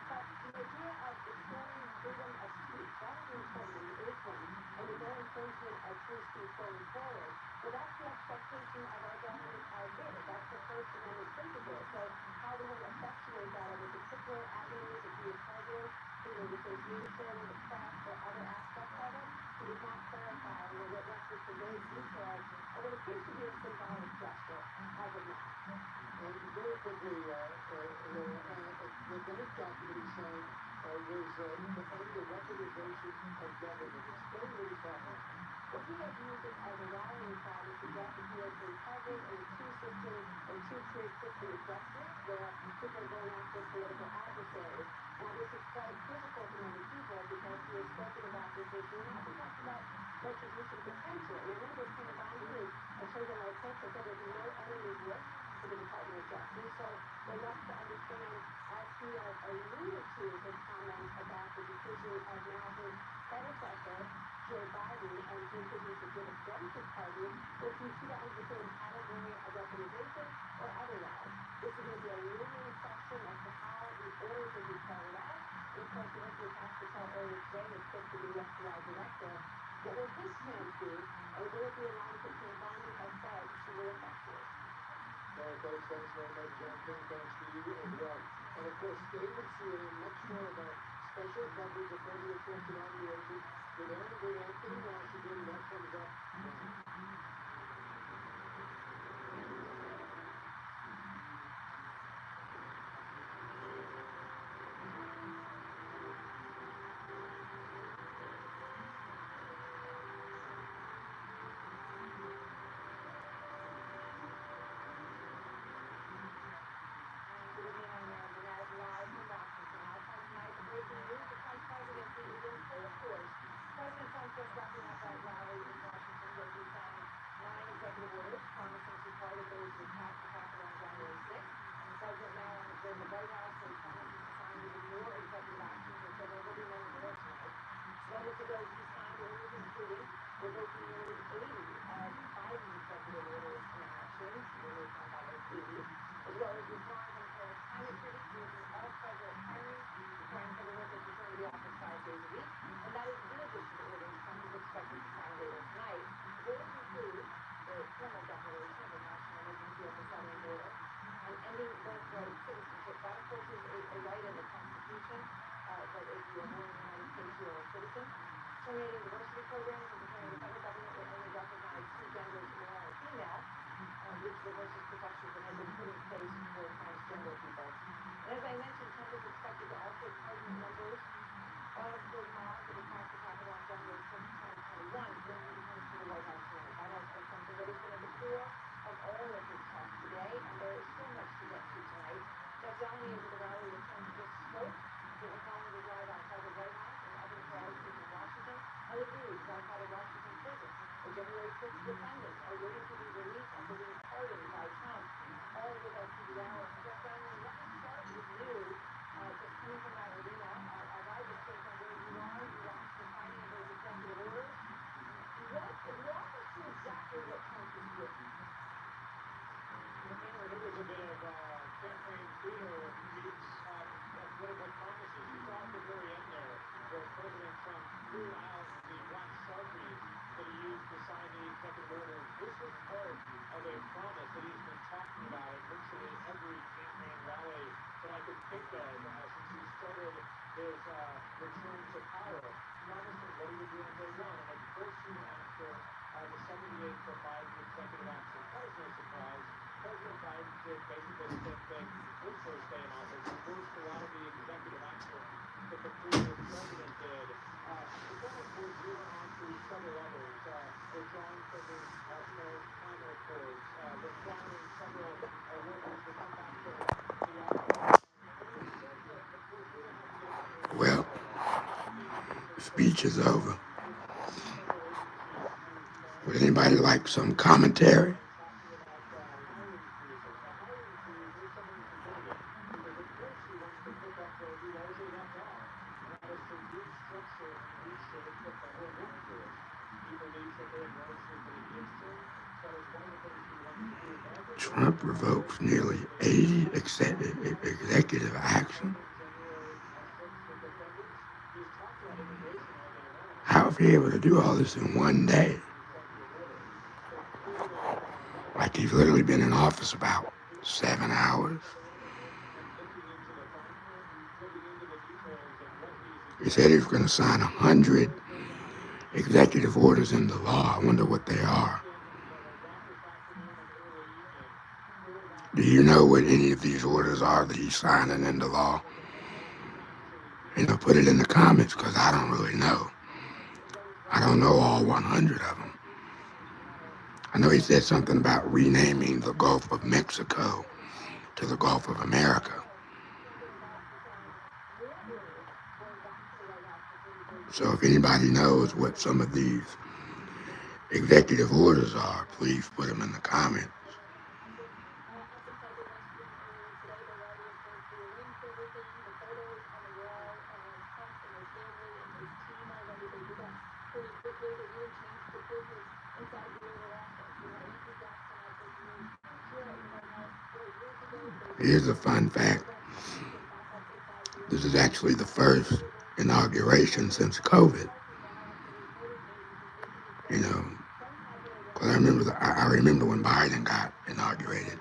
But the idea of exploring freedom of speech, that is important, and it is one, and the no infringement of free speech going forward. Well, that's the expectation of our government as is. That's the First Amendment principle. So how we want to effectuate that in a particular avenues of the president, freedom of association, the press, or other aspects of it, he did not clarify or what reference to those details, and it appears to be a symbolic gesture as of now. And very quickly, the ninth document he signed was to end the weaponization of government. Explain what he's talking about. Well, he has used it as a rallying cry to suggest that he has been present in a two-tiered system of justice where people are going after political adversaries. Now, this is quite critical to many people because he has spoken about this issue and also talked about retribution potential. And remember, King Gandhi, a children like this, said there's no enemy's list to the Department of Justice. So they want to understand, as he has alluded to his comments about the decision of now his predecessor, Joe Biden, and his decision to give exemption pardon, if you see that as the same category of weaponization or otherwise. This is going to be a looming question as to how the orders will be carried out. And of course, the President has to tell earlier today is supposed to be the FBI director. What will his stance be, and will it be in line with what King Gandhi has said she will effectuate? All right, folks, thanks very much, campaign thanks to you as well. And of course, stay with CNN, much more about special coverage of President Trump's inauguration with Aaron Grant in Washington. That comes up now. President Trump just wrapping up that rally in Washington where he signed 9 executive orders promising to target those who attacked the Capitol on January 6th. The president now is in the White House and promises to sign even more executive actions, which there will be many more tonight. Moments ago, he signed orders including revoking nearly 80 of Biden's executive orders and actions, released on Biden's TV, as well as withdrawing from Paris climate treaty, using all federal hiring, requiring federal workers to return to the office 5 days a week. And that is in addition to orders Trump is expected to sign later tonight. Those include the formal declaration of a national emergency at the southern border and ending birthright citizenship. That, of course, is a right in the Constitution, but if you are born in the United States, you are a citizen. Terminating diversity programs and declaring the federal government will only recognize 2 genders, male and female, which reverses protections that have been put in place for transgender people. And as I mentioned, Trump is expected to also pardon members of the mob that attacked the Capitol on January 6, 2021, when he returns to the White House tonight. That has been something that has been at the core of all of his talk today, and there is so much to get to tonight. Jeff Zeleny is at the rally where Trump just spoke. He was following the drive outside the White House and other crowds in Washington. Other news outside of Washington prison. The January 6th defendants are waiting to be released and believed pardoned by Trump. All with our TV hour. Jeff Zeleny, let me start with you. Just coming from that arena, as I just came from where you are, you watched the signing of those executive orders. Walk us through exactly what Trump is doing. It was a bit of campaign theater meets political promises. You saw at the very end there where President Trump threw out the black Sharpies that he used to sign the executive orders. This was part of a promise that he's been talking about at virtually every campaign rally that I could think of since he started his return to power. Promising what he would do on day one, and of course soon after the 78th for Biden executive action. That was no surprise. President Biden did basically the same thing his first day in office. He forced a lot of the executive action that the previous president did. Then, of course, we went on to several others. Withdrawing from the Paris climate accords, requiring several workers to come back to the office. Well, speech is over. Would anybody like some commentary? Trump revokes nearly 80 executive action. How is he able to do all this in one day? Like he's literally been in office about 7 hours. He said he was going to sign 100 executive orders into law. I wonder what they are. Do you know what any of these orders are that he's signing into law? Put it in the comments, because I don't really know. I don't know all 100 of them. I know he said something about renaming the Gulf of Mexico to the Gulf of America. So if anybody knows what some of these executive orders are, please put them in the comments. Here's a fun fact. This is actually the first inauguration since COVID. Because I remember when Biden got inaugurated.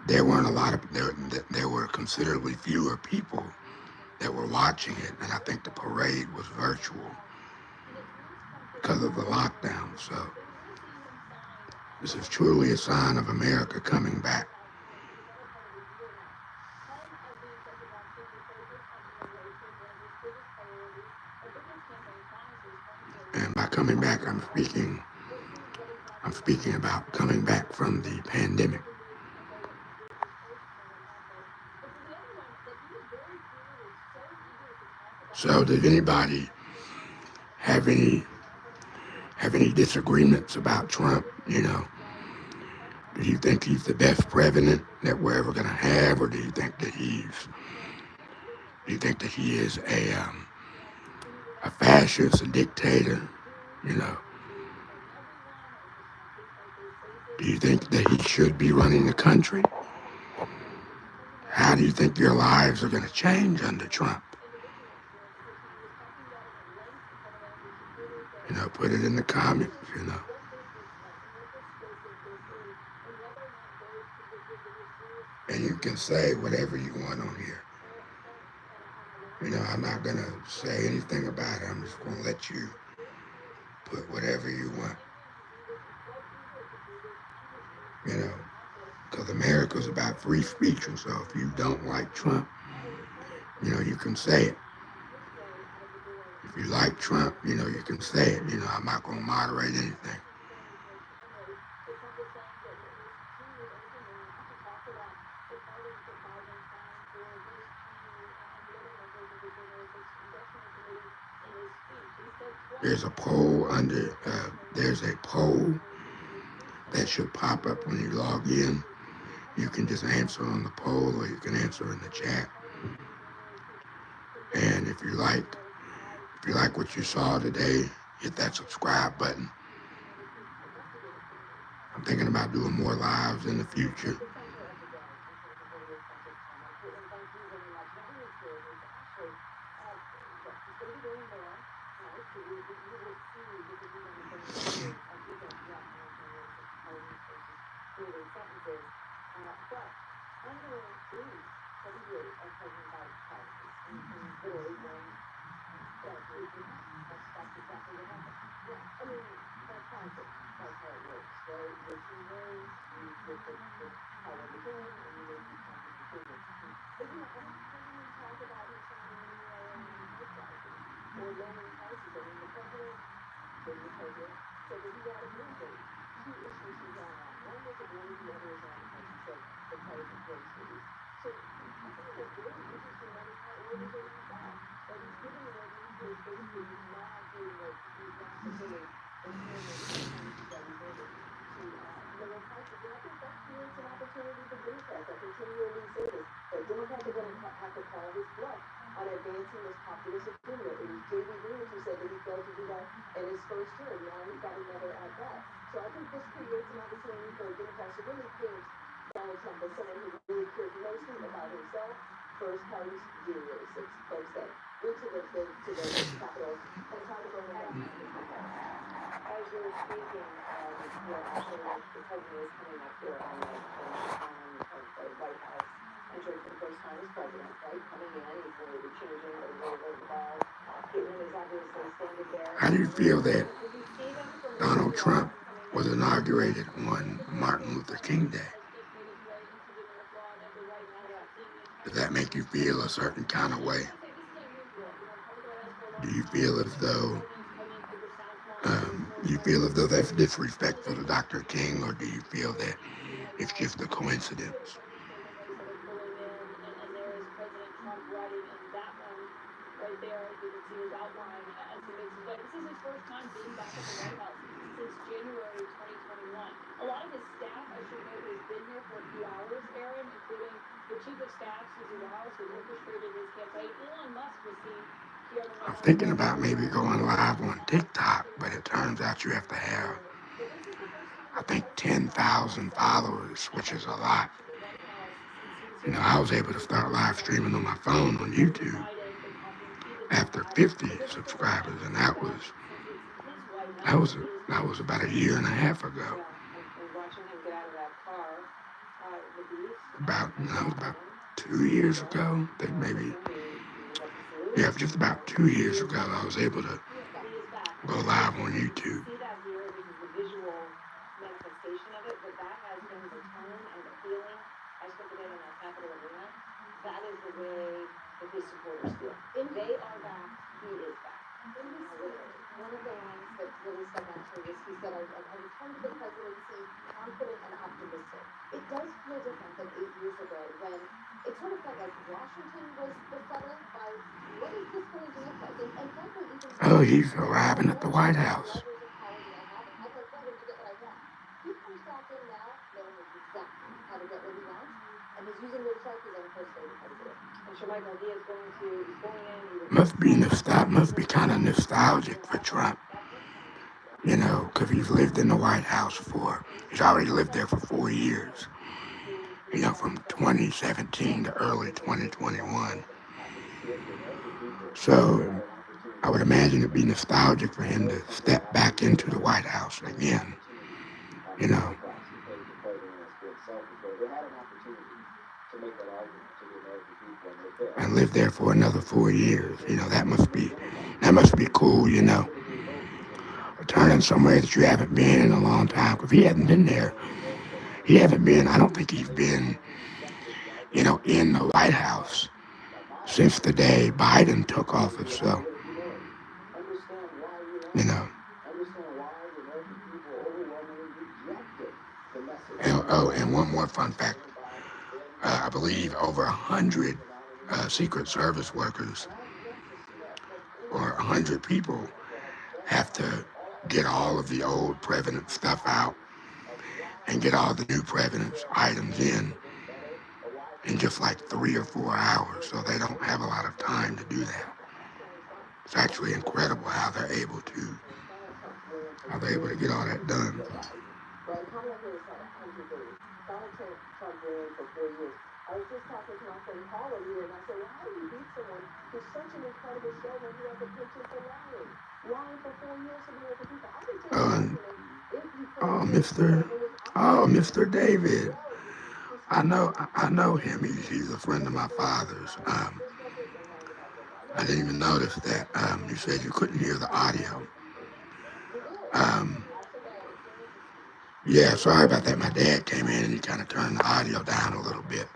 there weren't a lot of, there were considerably fewer people that were watching it, and I think the parade was virtual because of the lockdown. So this is truly a sign of America coming back. And by coming back, I'm speaking about coming back from the pandemic. So did anybody have any disagreements about Trump? You know, do you think he's the best president that we're ever going to have, or do you think that he is a fascist, a dictator? You know, do you think that he should be running the country? How do you think your lives are going to change under Trump? You know, put it in the comments, you know. And you can say whatever you want on here. You know, I'm not going to say anything about it. I'm just going to let you put whatever you want. You know, because America's about free speech, and so if you don't like Trump, you know, you can say it. If you like Trump, you know, you can say it. You know, I'm not going to moderate anything. There's a poll there's a poll that should pop up when you log in. You can just answer on the poll, or you can answer in the chat. And if you like what you saw today, hit that subscribe button. I'm thinking about doing more lives in the future. How do you feel that Donald Trump was inaugurated on Martin Luther King Day? Does that make you feel a certain kind of way? Do you feel as though that's disrespectful to Dr. King, or do you feel that it's just a coincidence? I'm thinking about maybe going live on TikTok, but it turns out you have to have, I think, 10,000 followers, which is a lot. You know, I was able to start live streaming on my phone on YouTube after 50 subscribers, and that was about a year and a half ago. about 2 years ago, I think maybe, yeah, just about 2 years ago, I was able to go live on YouTube. See that here, which is the visual manifestation of it, but that has been the tone and the feeling. I spent the day in that Capitol Arena. That is the way that his supporters feel. They are back. He is back. One of the lines that really stuck out to me is he said, I returned to the presidency confident and optimistic. It does feel different than 8 years ago when it sort of felt like Washington was befuddled by what is this going to look like? And frankly, even Oh, he's arriving at the White House. I can tell him to get what I want. He comes back in now knowing exactly how to get what he wants, and he's using those trophies on the first day of president. And sure, Michael, he is going in. Must be kind of nostalgic for Trump, you know, because he's lived in the White House he's already lived there for 4 years, you know, from 2017 to early 2021. So I would imagine it'd be nostalgic for him to step back into the White House again, you know. And live there for another 4 years, you know. That must be cool, you know. Returning somewhere that you haven't been in a long time, because he hasn't been there. I don't think he's been, you know, in the White House since the day Biden took office, so, you know. And one more fun fact. I believe over 100 Secret Service workers or 100 people have to get all of the old president stuff out and get all the new president's items in just like 3 or 4 hours, so they don't have a lot of time to do that. It's actually incredible how they're able to get all that done. I was just talking to my friend Paul earlier, and I said, well, how do you beat someone who's such an incredible showman who has a penchant for lying for 4 years to be with the people? I can tell you, Mr. David. I know him. He's a friend of my father's. I didn't even notice that. You said you couldn't hear the audio. Yeah, sorry about that. My dad came in and he kind of turned the audio down a little bit.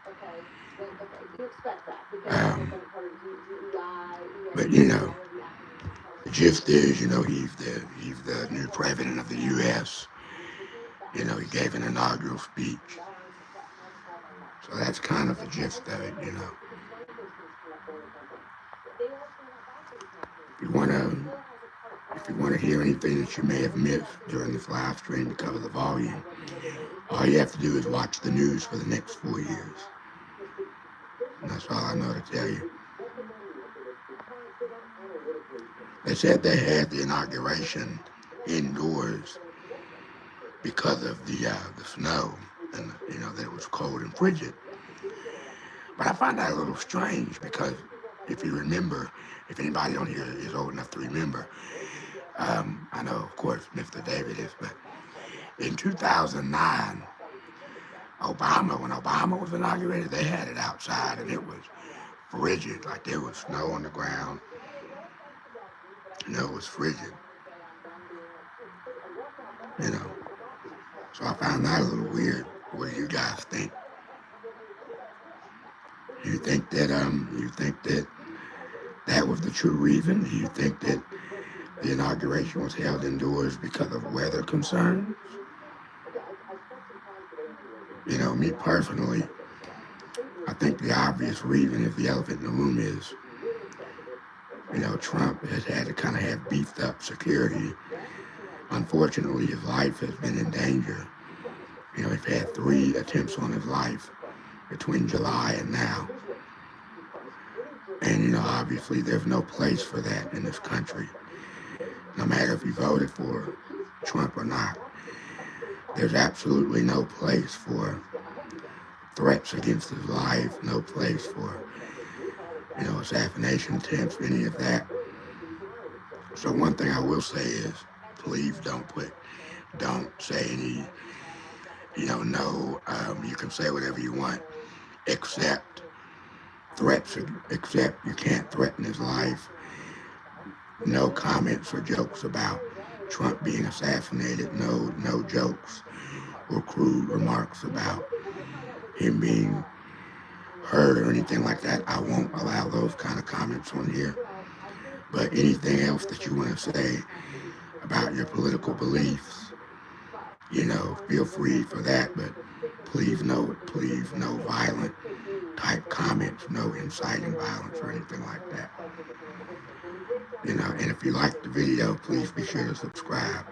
But you know, the gist is, you know, he's the new president of the U.S. You know, he gave an inaugural speech. So that's kind of the gist of it, you know. If you want to hear anything that you may have missed during this live stream because of the volume, all you have to do is watch the news for the next 4 years. And that's all I know to tell you. They said they had the inauguration indoors because of the snow and, you know, that it was cold and frigid. But I find that a little strange because if you remember, if anybody on here is old enough to remember, I know, of course, Mr. David is, but in 2009, when Obama was inaugurated, they had it outside and it was frigid, like there was snow on the ground. You know, it was frigid. You know, so I found that a little weird. What do you guys think? You think that that was the true reason? Do you think that the inauguration was held indoors because of weather concerns? You know, me personally, I think the obvious reason is the elephant in the room is, you know, Trump has had to kind of have beefed up security. Unfortunately, his life has been in danger. You know, he's had 3 attempts on his life between July and now. And, you know, obviously there's no place for that in this country. No matter if you voted for Trump or not, there's absolutely no place for threats against his life, no place for, you know, assassination attempts, any of that. So one thing I will say is, please don't say No, you can say whatever you want, except threats, except you can't threaten his life. No comments or jokes about Trump being assassinated. No jokes or crude remarks about him being hurt or anything like that. I won't allow those kind of comments on here. But anything else that you want to say about your political beliefs, feel free for that. But please no violent type comments, no inciting violence or anything like that. And if you like the video, please be sure to subscribe.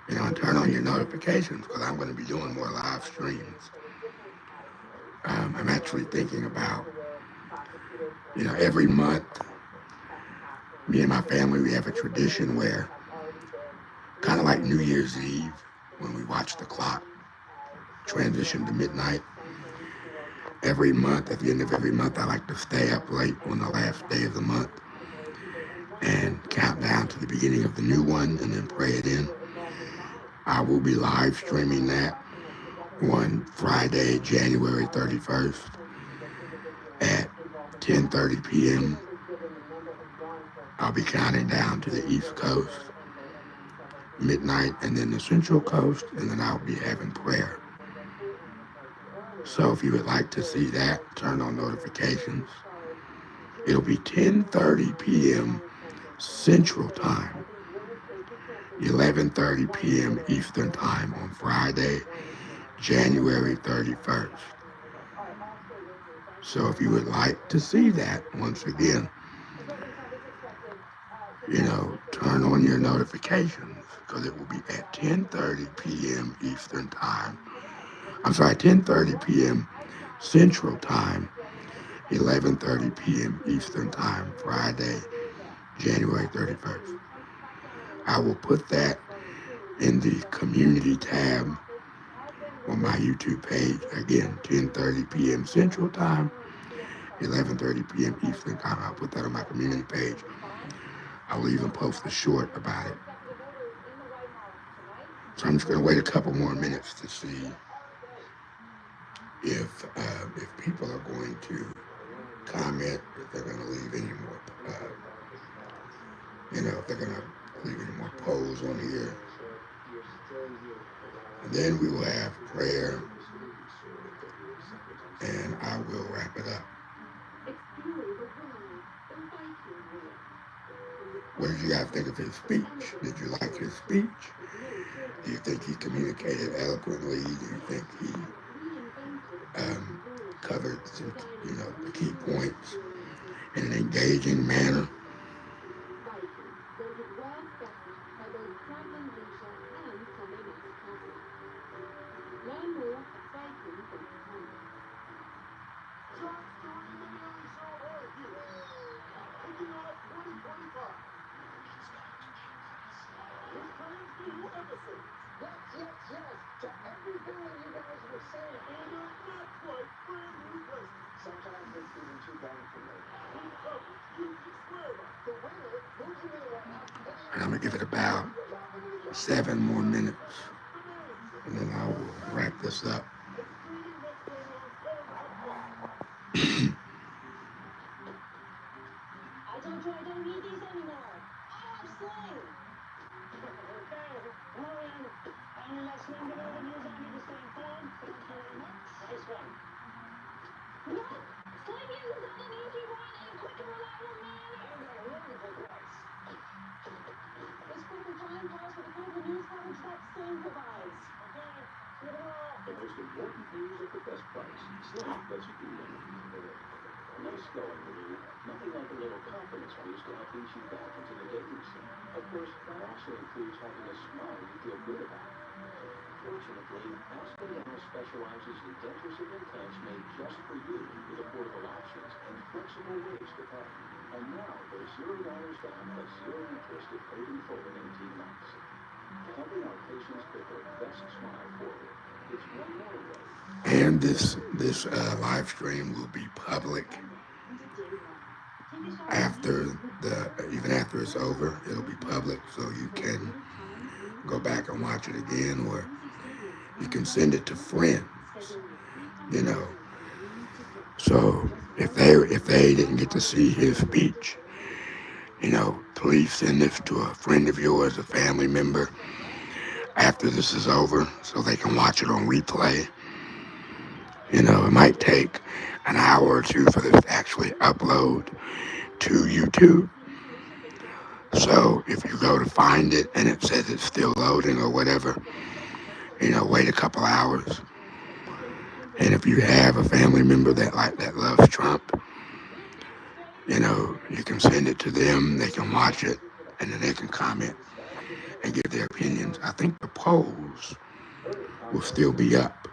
And turn on your notifications, because I'm going to be doing more live streams. I'm actually thinking about, every month, me and my family, we have a tradition where, kind of like New Year's Eve, when we watch the clock transition to midnight, every month, at the end of every month, I like to stay up late on the last day of the month and count down to the beginning of the new one and then pray it in. I will be live streaming that on Friday, January 31st at 10:30 p.m. I'll be counting down to the East Coast, midnight, and then the Central Coast, and then I'll be having prayer. So if you would like to see that, turn on notifications. It'll be 10:30 p.m. Central Time, 11:30 p.m. Eastern Time on Friday, January 31st. So if you would like to see that, once again, turn on your notifications, because it will be at 10:30 p.m. Eastern Time. 10:30 p.m. Central Time, 11:30 p.m. Eastern Time, Friday, January 31st. I will put that in the community tab on my YouTube page. Again, 10:30 p.m. Central Time, 11:30 p.m. Eastern Time. I'll put that on my community page. I will even post a short about it. So I'm just going to wait a couple more minutes to see if people are going to comment, if they're going to leave any more, if they're going to leave any more polls on here. And then we will have prayer, and I will wrap it up. What did you guys think of his speech? Did you like his speech? Do you think he communicated eloquently? Do you think he covered some, the key points in an engaging manner? And I'm going to give it about 7 more minutes, and then I will wrap this up. I told you I don't need these anymore. I have sling. Okay, well then, I'm less sling to go than yours. I need to stay informed. Thank you very much. Nice one. No, sling is an easy one and quick and reliable manner. And a wonderful price. It's quick and time price for the global news coverage that sling provides. Okay, give it all. The most important news at the best price. Sling lets you do anything. Nice going, Lou. Nothing like a little confidence boost to help ease you back into the dating scene. Of course, that also includes having a smile you feel good about. Fortunately, Austedo specializes in dentures and implants made just for you with affordable options and flexible ways to pay. And now there's $0 down plus 0 interest at paid in full in 18 months. Helping our patients get their best smile forward. It's one more way. And this live stream will be public even after it's over. It'll be public, so you can go back and watch it again, or You can send it to friends, you know. So if they didn't get to see his speech, you know, please send this to a friend of yours, a family member, after this is over, so they can watch it on replay. You know, it might take an hour or two for this to actually upload to YouTube. So if you go to find it and it says it's still loading or whatever, you know, wait a couple hours. And if you have a family member that loves Trump, you know, you can send it to them, they can watch it, and then they can comment and give their opinions. I think the polls will still be up.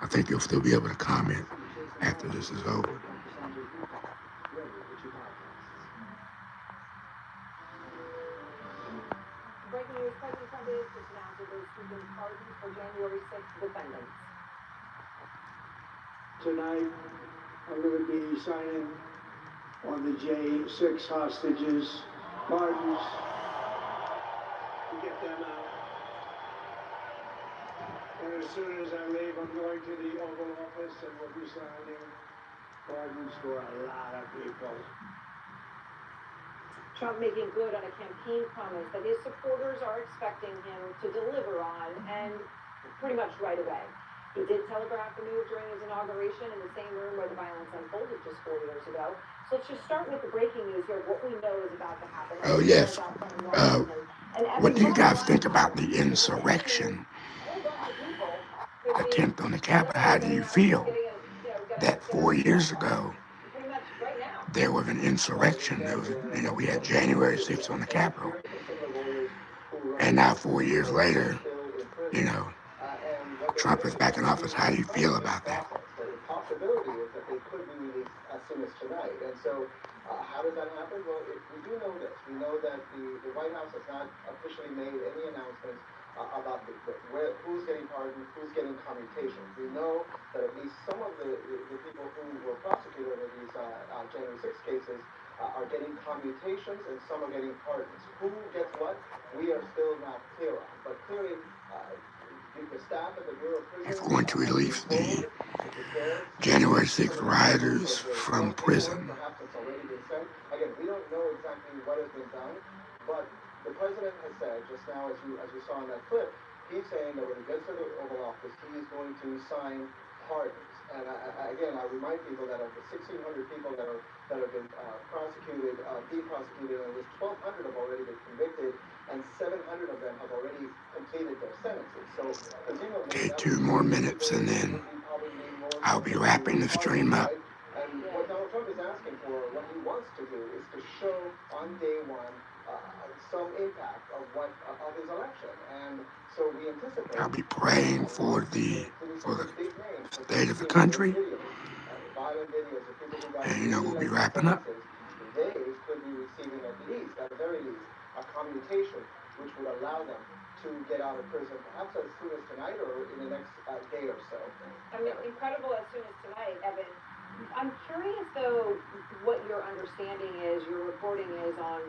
I think you'll still be able to comment after this is over. Breaking news, President Trump is just announced that they're seeking pardons for January 6th defendants. Tonight, I'm going to be signing on the J6 hostages, pardons, to get them out. And as soon as I leave, I'm going to the Oval Office and we'll be signing pardons for a lot of people. Trump making good on a campaign promise that his supporters are expecting him to deliver on, and pretty much right away. He did telegraph the move during his inauguration in the same room where the violence unfolded just 4 years ago. So let's just start with the breaking news here of what we know is about to happen. Oh, yes. What do you guys think about the insurrection attempt on the Capitol? How do you feel that 4 years ago there was an insurrection? There was, you know, we had January 6th on the Capitol. And now 4 years later, you know, Trump is back in office. How do you feel about that? The possibility is that they could be released as soon as tonight. And so how does that happen? Well, we do know this. We know that the White House has not officially made any announcements about who's getting pardoned, who's getting commutations. We know that at least some of the people who were prosecuted over these January 6 cases are getting commutations and some are getting pardons. Who gets what, we are still not clear on. But clearly, the staff at the Bureau of Prisons They're going to release the January 6th rioters from prison. Perhaps it's already been sent. Again, we don't know exactly what has been done, but the president has said just now, as you saw in that clip, he's saying that when he gets to the Oval Office, he is going to sign pardons. And again, I remind people that of the 1,600 people that have been prosecuted, being prosecuted, and at least 1,200 have already been convicted, and 700 of them have already completed their sentences. So, Okay, 2 more minutes, and then I'll be wrapping the stream up. And what Donald Trump is asking for, what he wants to do, is to show on day one some impact of his election. And so we anticipate. I'll be praying for the state of the country. And, you know, we'll be wrapping up. They could be receiving at least, at the very least, a commutation, which would allow them to get out of prison, perhaps as soon as tonight or in the next day or so. I mean, incredible as soon as tonight, Evan. I'm curious, though, what your understanding is, your reporting is on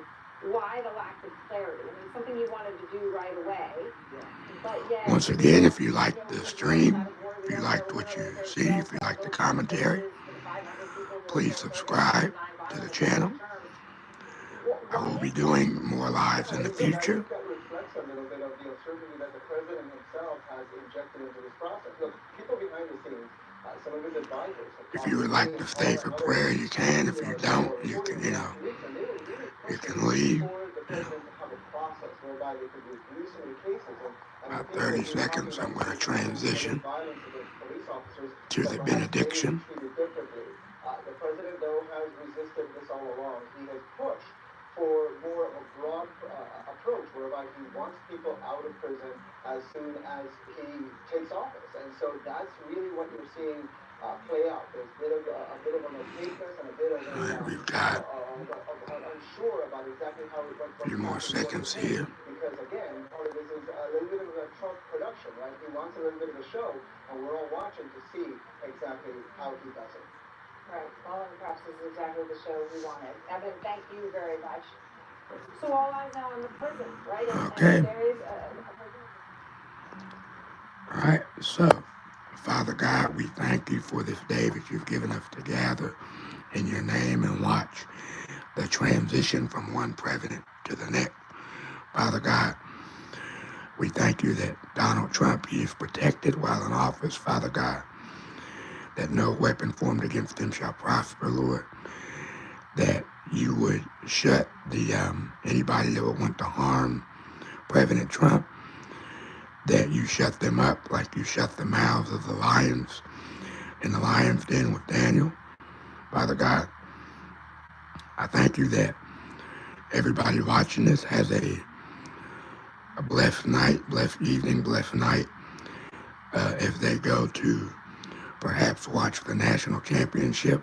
why the lack of clarity. I mean, something you wanted to do right away, but yet... Once again, if you like the stream, if you liked what you see, if you like the commentary, please subscribe to the channel. I will be doing more lives in the future. That reflects a little bit of the uncertainty that the president himself has injected into this process. Look, people behind the scenes, some of his advisors... If you would like to stay for prayer, you can. If you don't, you can, you know, you can leave. You know. About 30 seconds, I'm going to transition to the benediction. The president, though, has resisted this all along. He has pushed for more of a broad approach, whereby he wants people out of prison as soon as he takes office. And so that's really what you're seeing play out. There's a bit of an opaqueness and a bit of We've got unsure about exactly how it went. a few more seconds here. Because again, part of this is a little bit of a Trump production, right? He wants a little bit of a show, and we're all watching to see exactly how he does it. Right. Well, and perhaps this is exactly the show we wanted. Evan, thank you very much. So all eyes now on the prison, right? Okay. And there is a prison. All right, so, Father God, we thank you for this day that you've given us to gather in your name and watch the transition from one president to the next. Father God, we thank you that Donald Trump, he is protected while in office, Father God, that no weapon formed against him shall prosper, Lord, that you would shut the anybody that would want to harm President Trump, that you shut them up like you shut the mouths of the lions in the lion's den with Daniel. Father God, I thank you that everybody watching this has a blessed night, blessed evening, blessed night if they go to perhaps watch the national championship.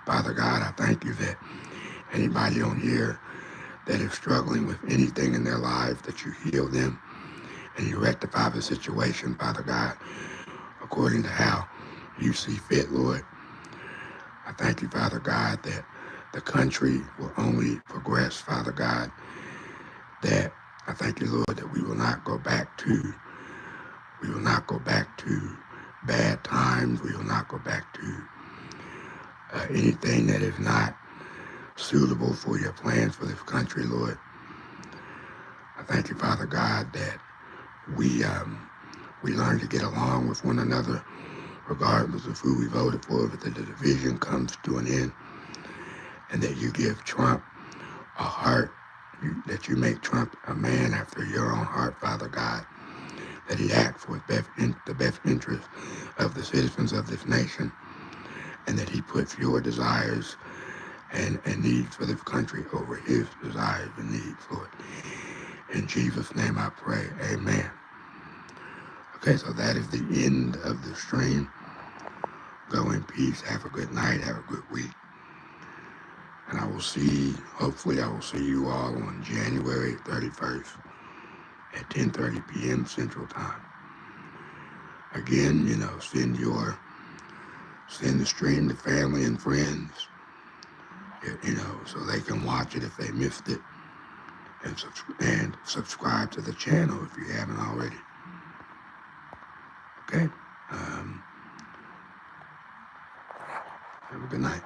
Father God, I thank you that anybody on here that is struggling with anything in their life, that you heal them and you rectify the situation, Father God, according to how you see fit, Lord. I thank you, Father God, that the country will only progress, Father God, that I thank you, Lord, that we will not go back to bad times. We will not go back to anything that is not suitable for your plans for this country, Lord. I thank you, Father God, that we learn to get along with one another, regardless of who we voted for, that the division comes to an end, and that you give Trump a heart, that you make Trump a man after your own heart, Father God, that he acts for the best interest of the citizens of this nation, and that he puts your desires and needs for this country over his desires and needs, Lord. In Jesus' name I pray, amen. Okay, so that is the end of the stream. Go in peace, have a good night, have a good week. And hopefully I will see you all on January 31st at 10:30 p.m. Central Time. Again, send the stream to family and friends, so they can watch it if they missed it, and subscribe to the channel if you haven't already. Okay? Have a good night.